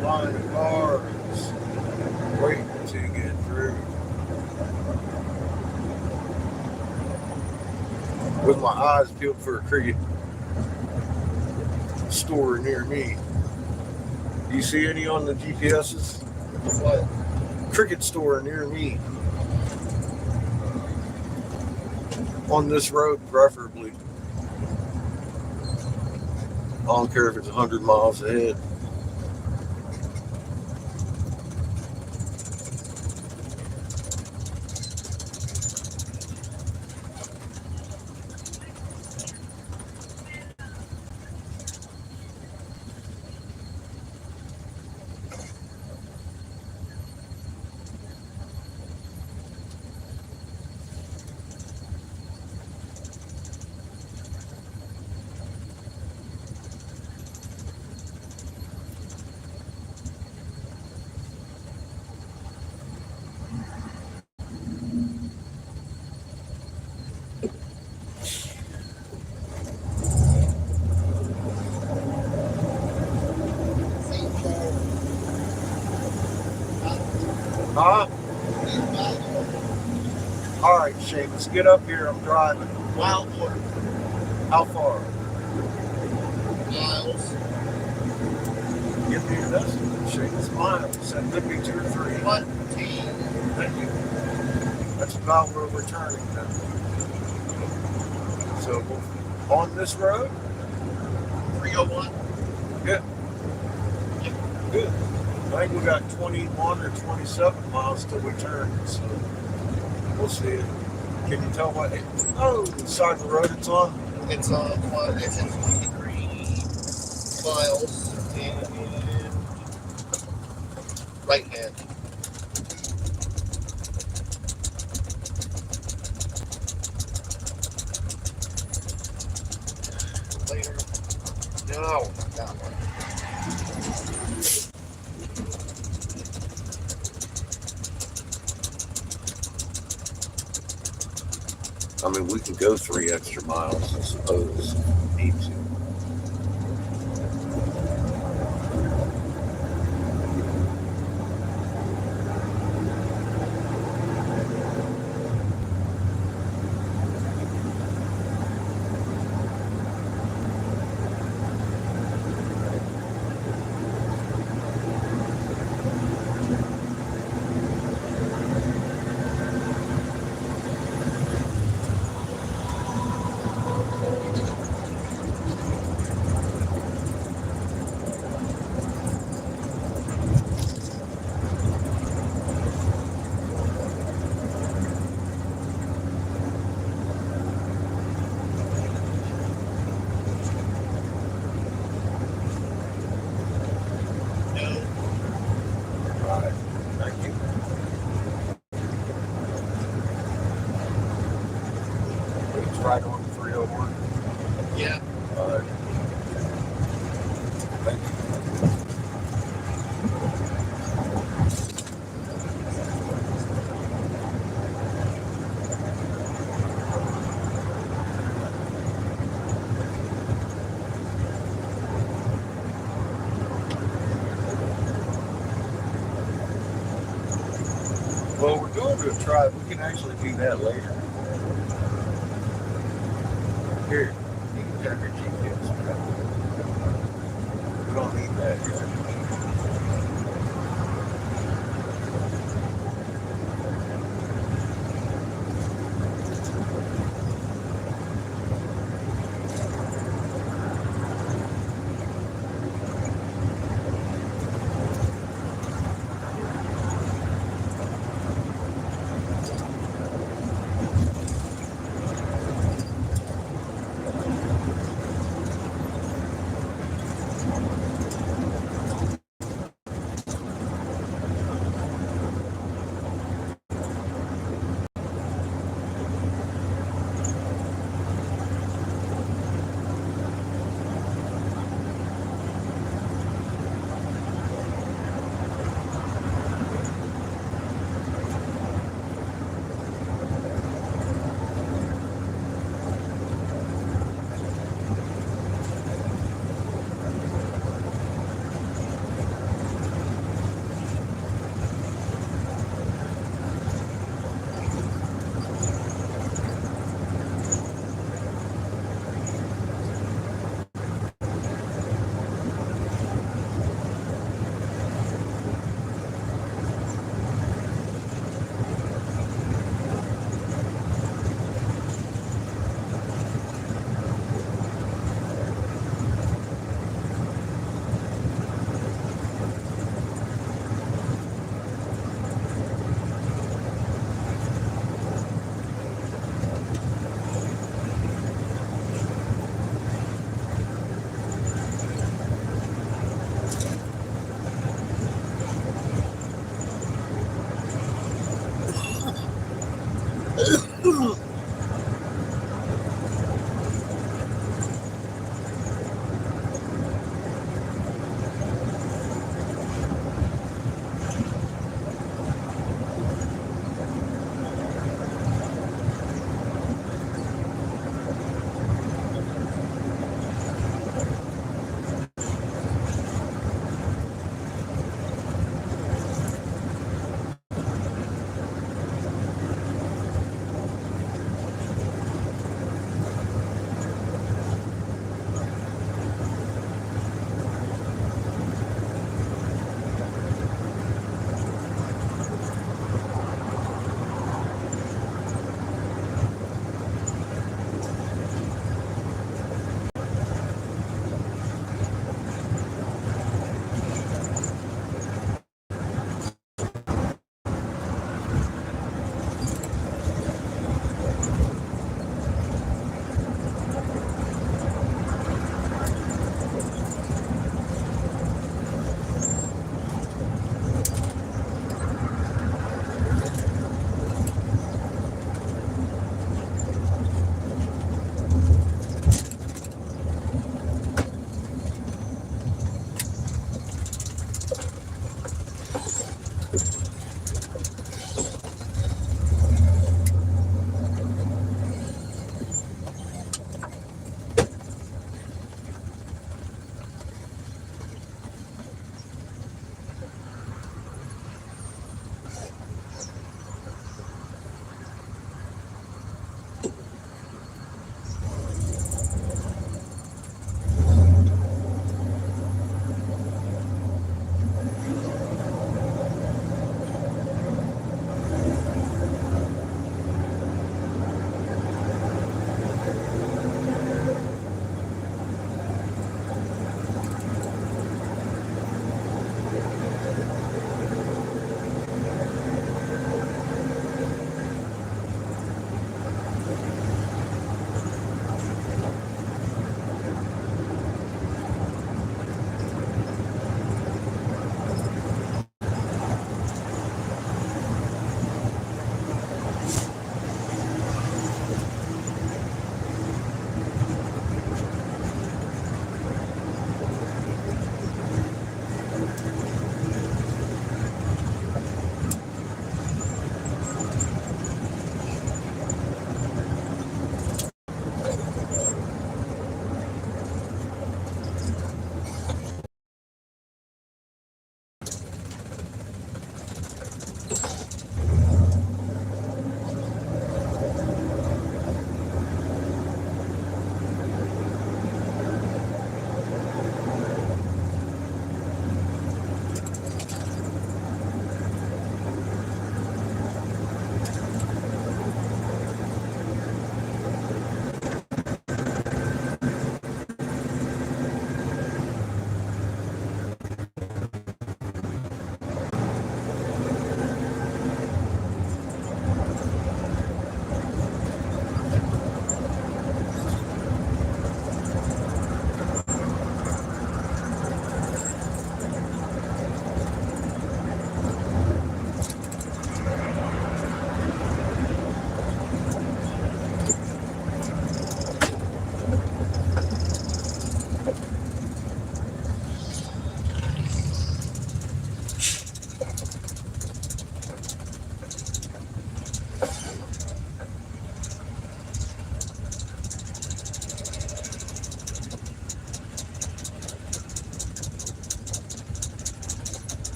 Line of cars waiting to get through. With my eyes peeled for a Cricket store near me. Do you see any on the GPSs? What? Cricket store near me. On this road, preferably. I don't care if it's 100 miles ahead. Huh? All right, Seamus, get up here. I'm driving. Wildwood. How far? Miles. Give me your estimate, Seamus. Miles. That could be 2 or 3. 14. Thank you. That's about where we're turning now. So on this road? 301. Good. Good. I think we got 21 or 27 miles till we turn, so we'll see. Can you tell what side of the road it's on? It's on it's in 23 miles and right hand. Later. No, that one. I mean, we can go 3 extra miles, I suppose, if we need to. All right. Thank you. It's right on 301. Yeah. All right. Thank you. Well, we're going to a tribe. We can actually do that later. Here, you can turn your GPS back. We don't need that here.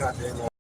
goddamn long.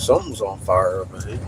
Something's on fire up ahead.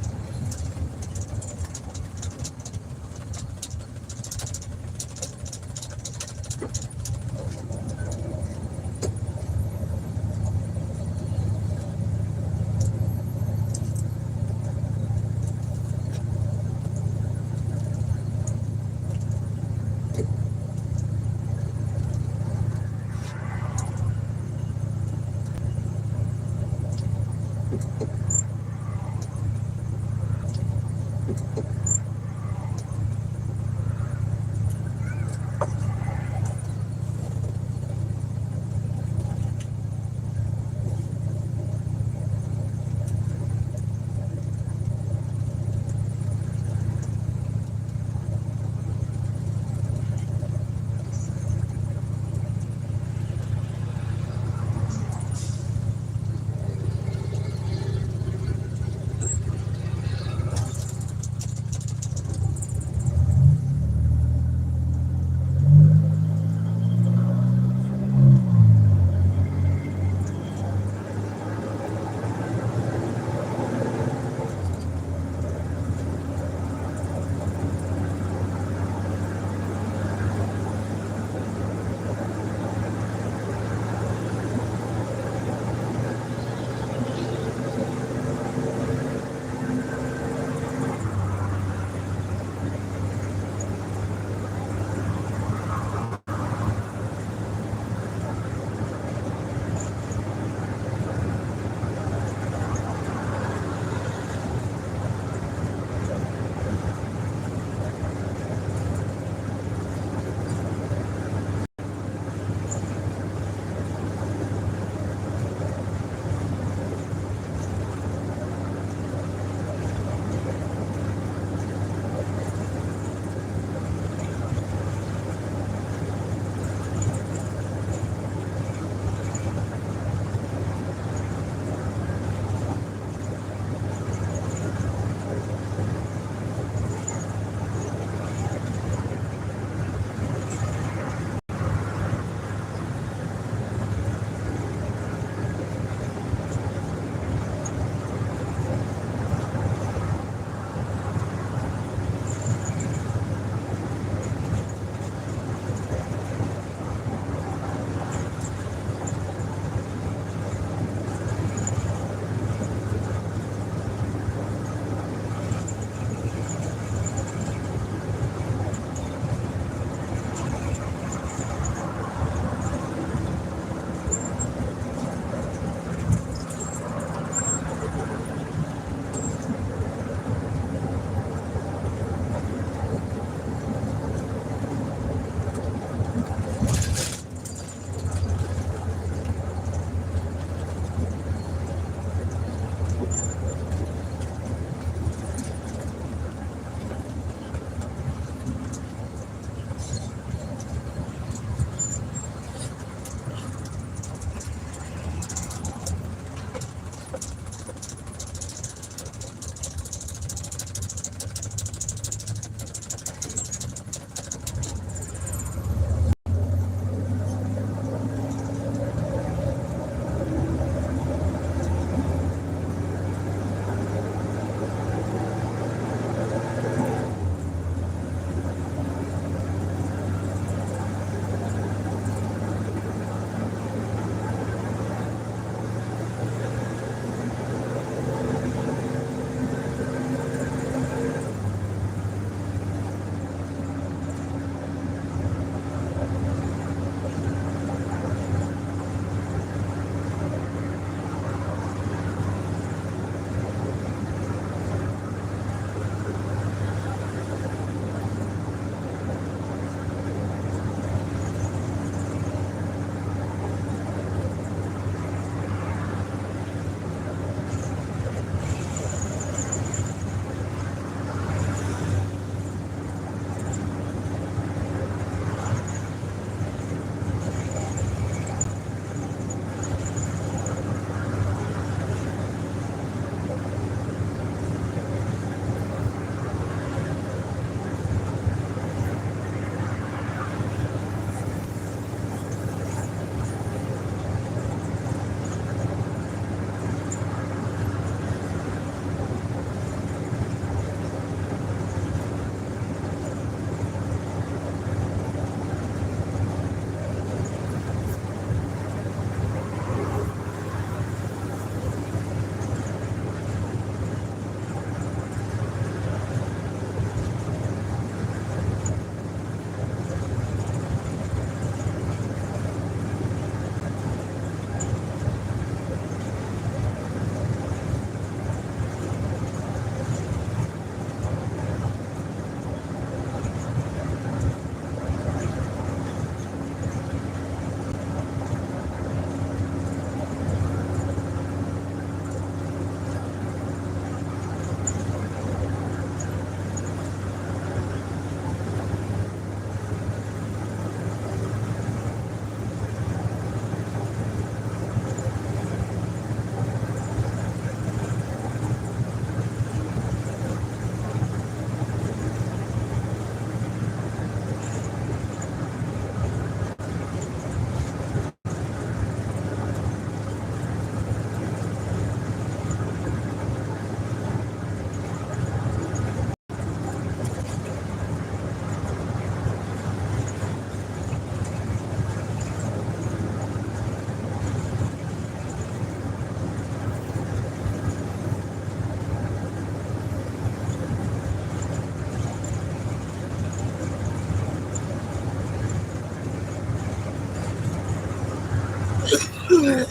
You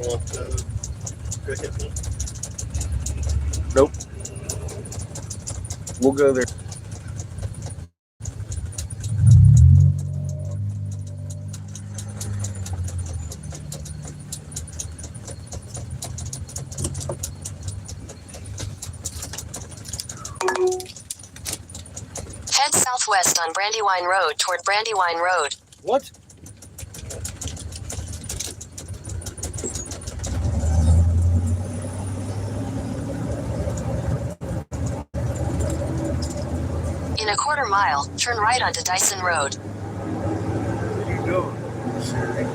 want the cricket one? Nope. We'll go there. Head southwest on Brandywine Road toward Brandywine Road. What? In a quarter mile, turn right onto Dyson Road. What are you doing, Siri?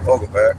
I'll go back.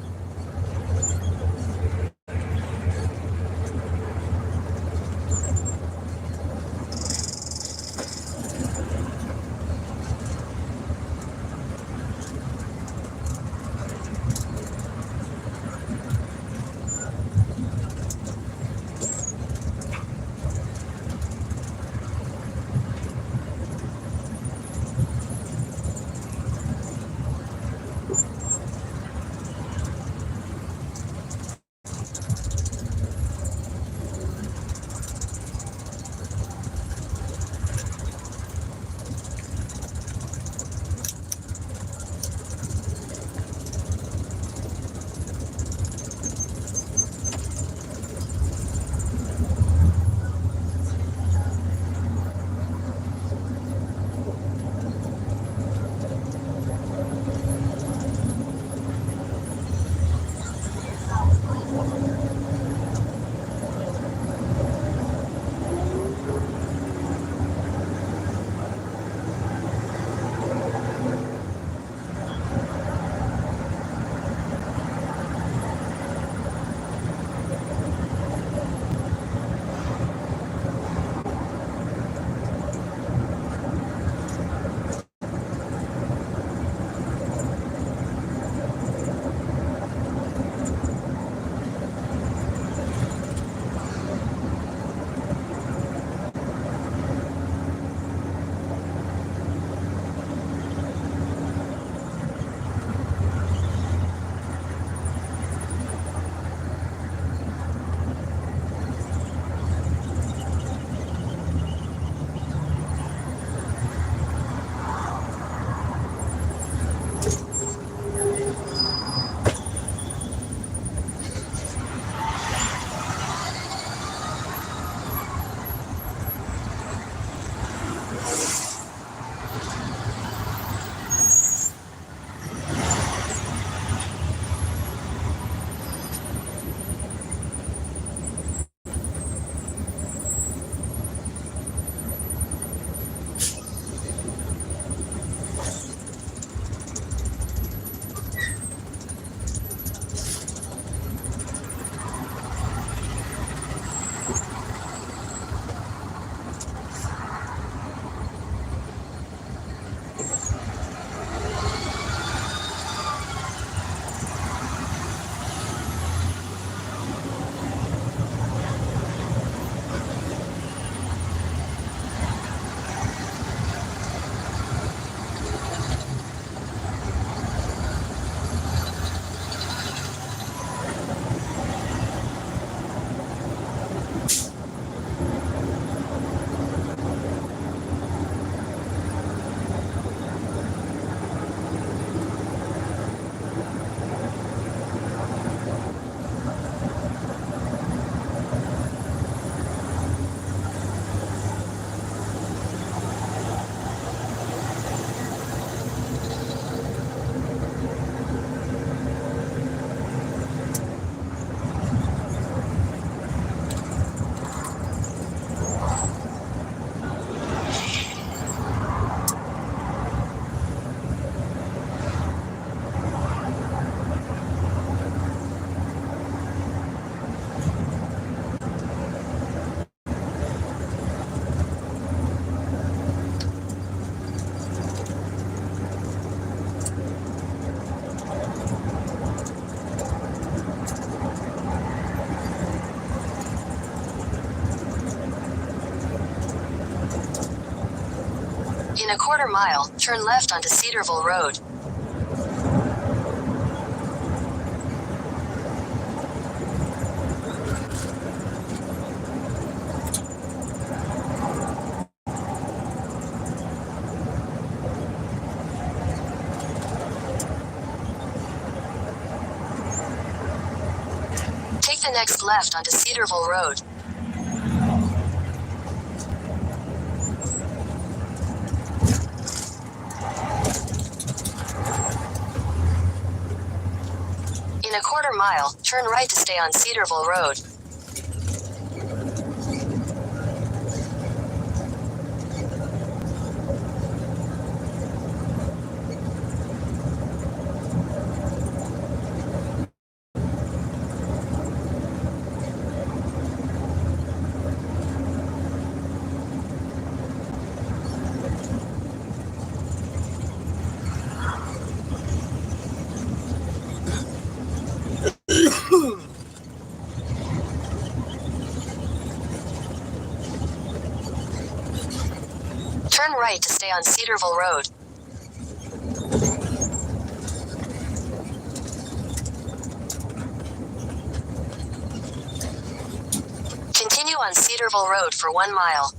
In a quarter mile, turn left onto Cedarville Road. Take the next left onto Cedarville Road. In a quarter mile, turn right to stay on Cedarville Road. Turn right to stay on Cedarville Road. Continue on Cedarville Road for 1 mile.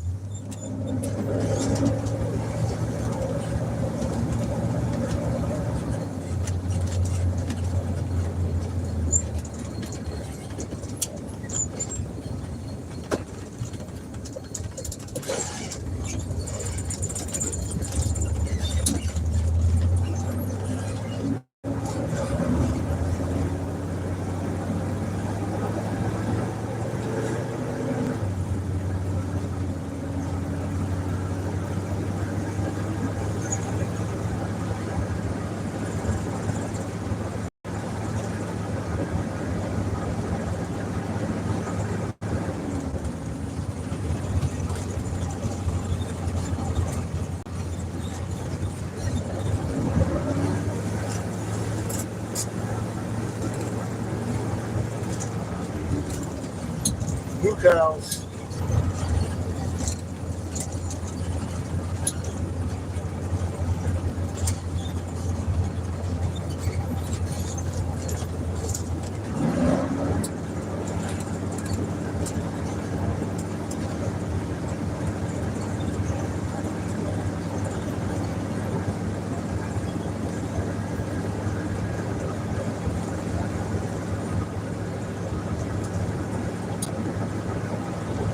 Blue cows.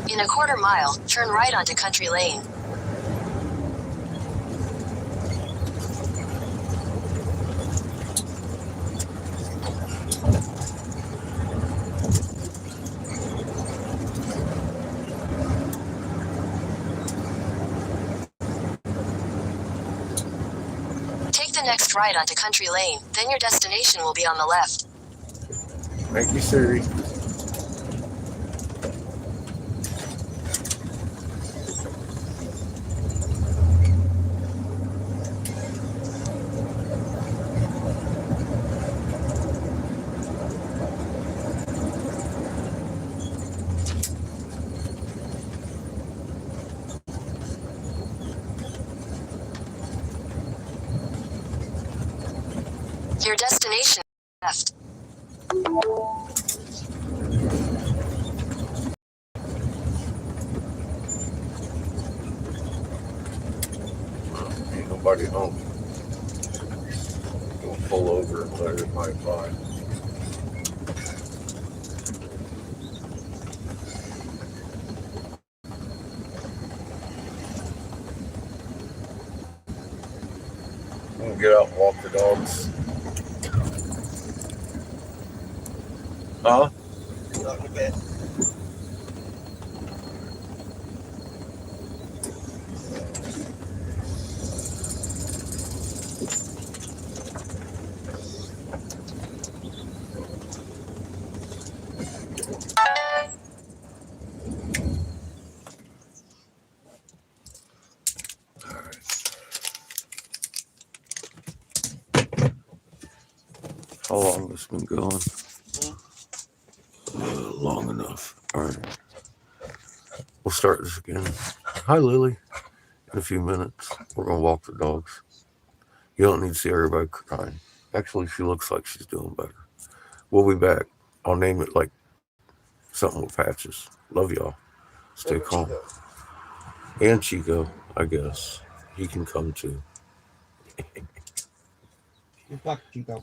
In a quarter mile, turn right onto Country Lane. Take the next right onto Country Lane, then your destination will be on the left. Thank you, Siri. Your destination left. Ain't nobody home. Gonna pull over and let everybody by. I'm gonna get out and walk the dogs. Huh? Not in a bit. How long has this been going? Long enough. All right. We'll start this again. Hi, Lily. in a few minutes. We're going to walk the dogs. You don't need to see everybody crying. Actually, she looks like she's doing better. We'll be back. I'll name it like something with patches. Love y'all. Stay calm. And Chico, I guess. He can come too. Good luck, Chico.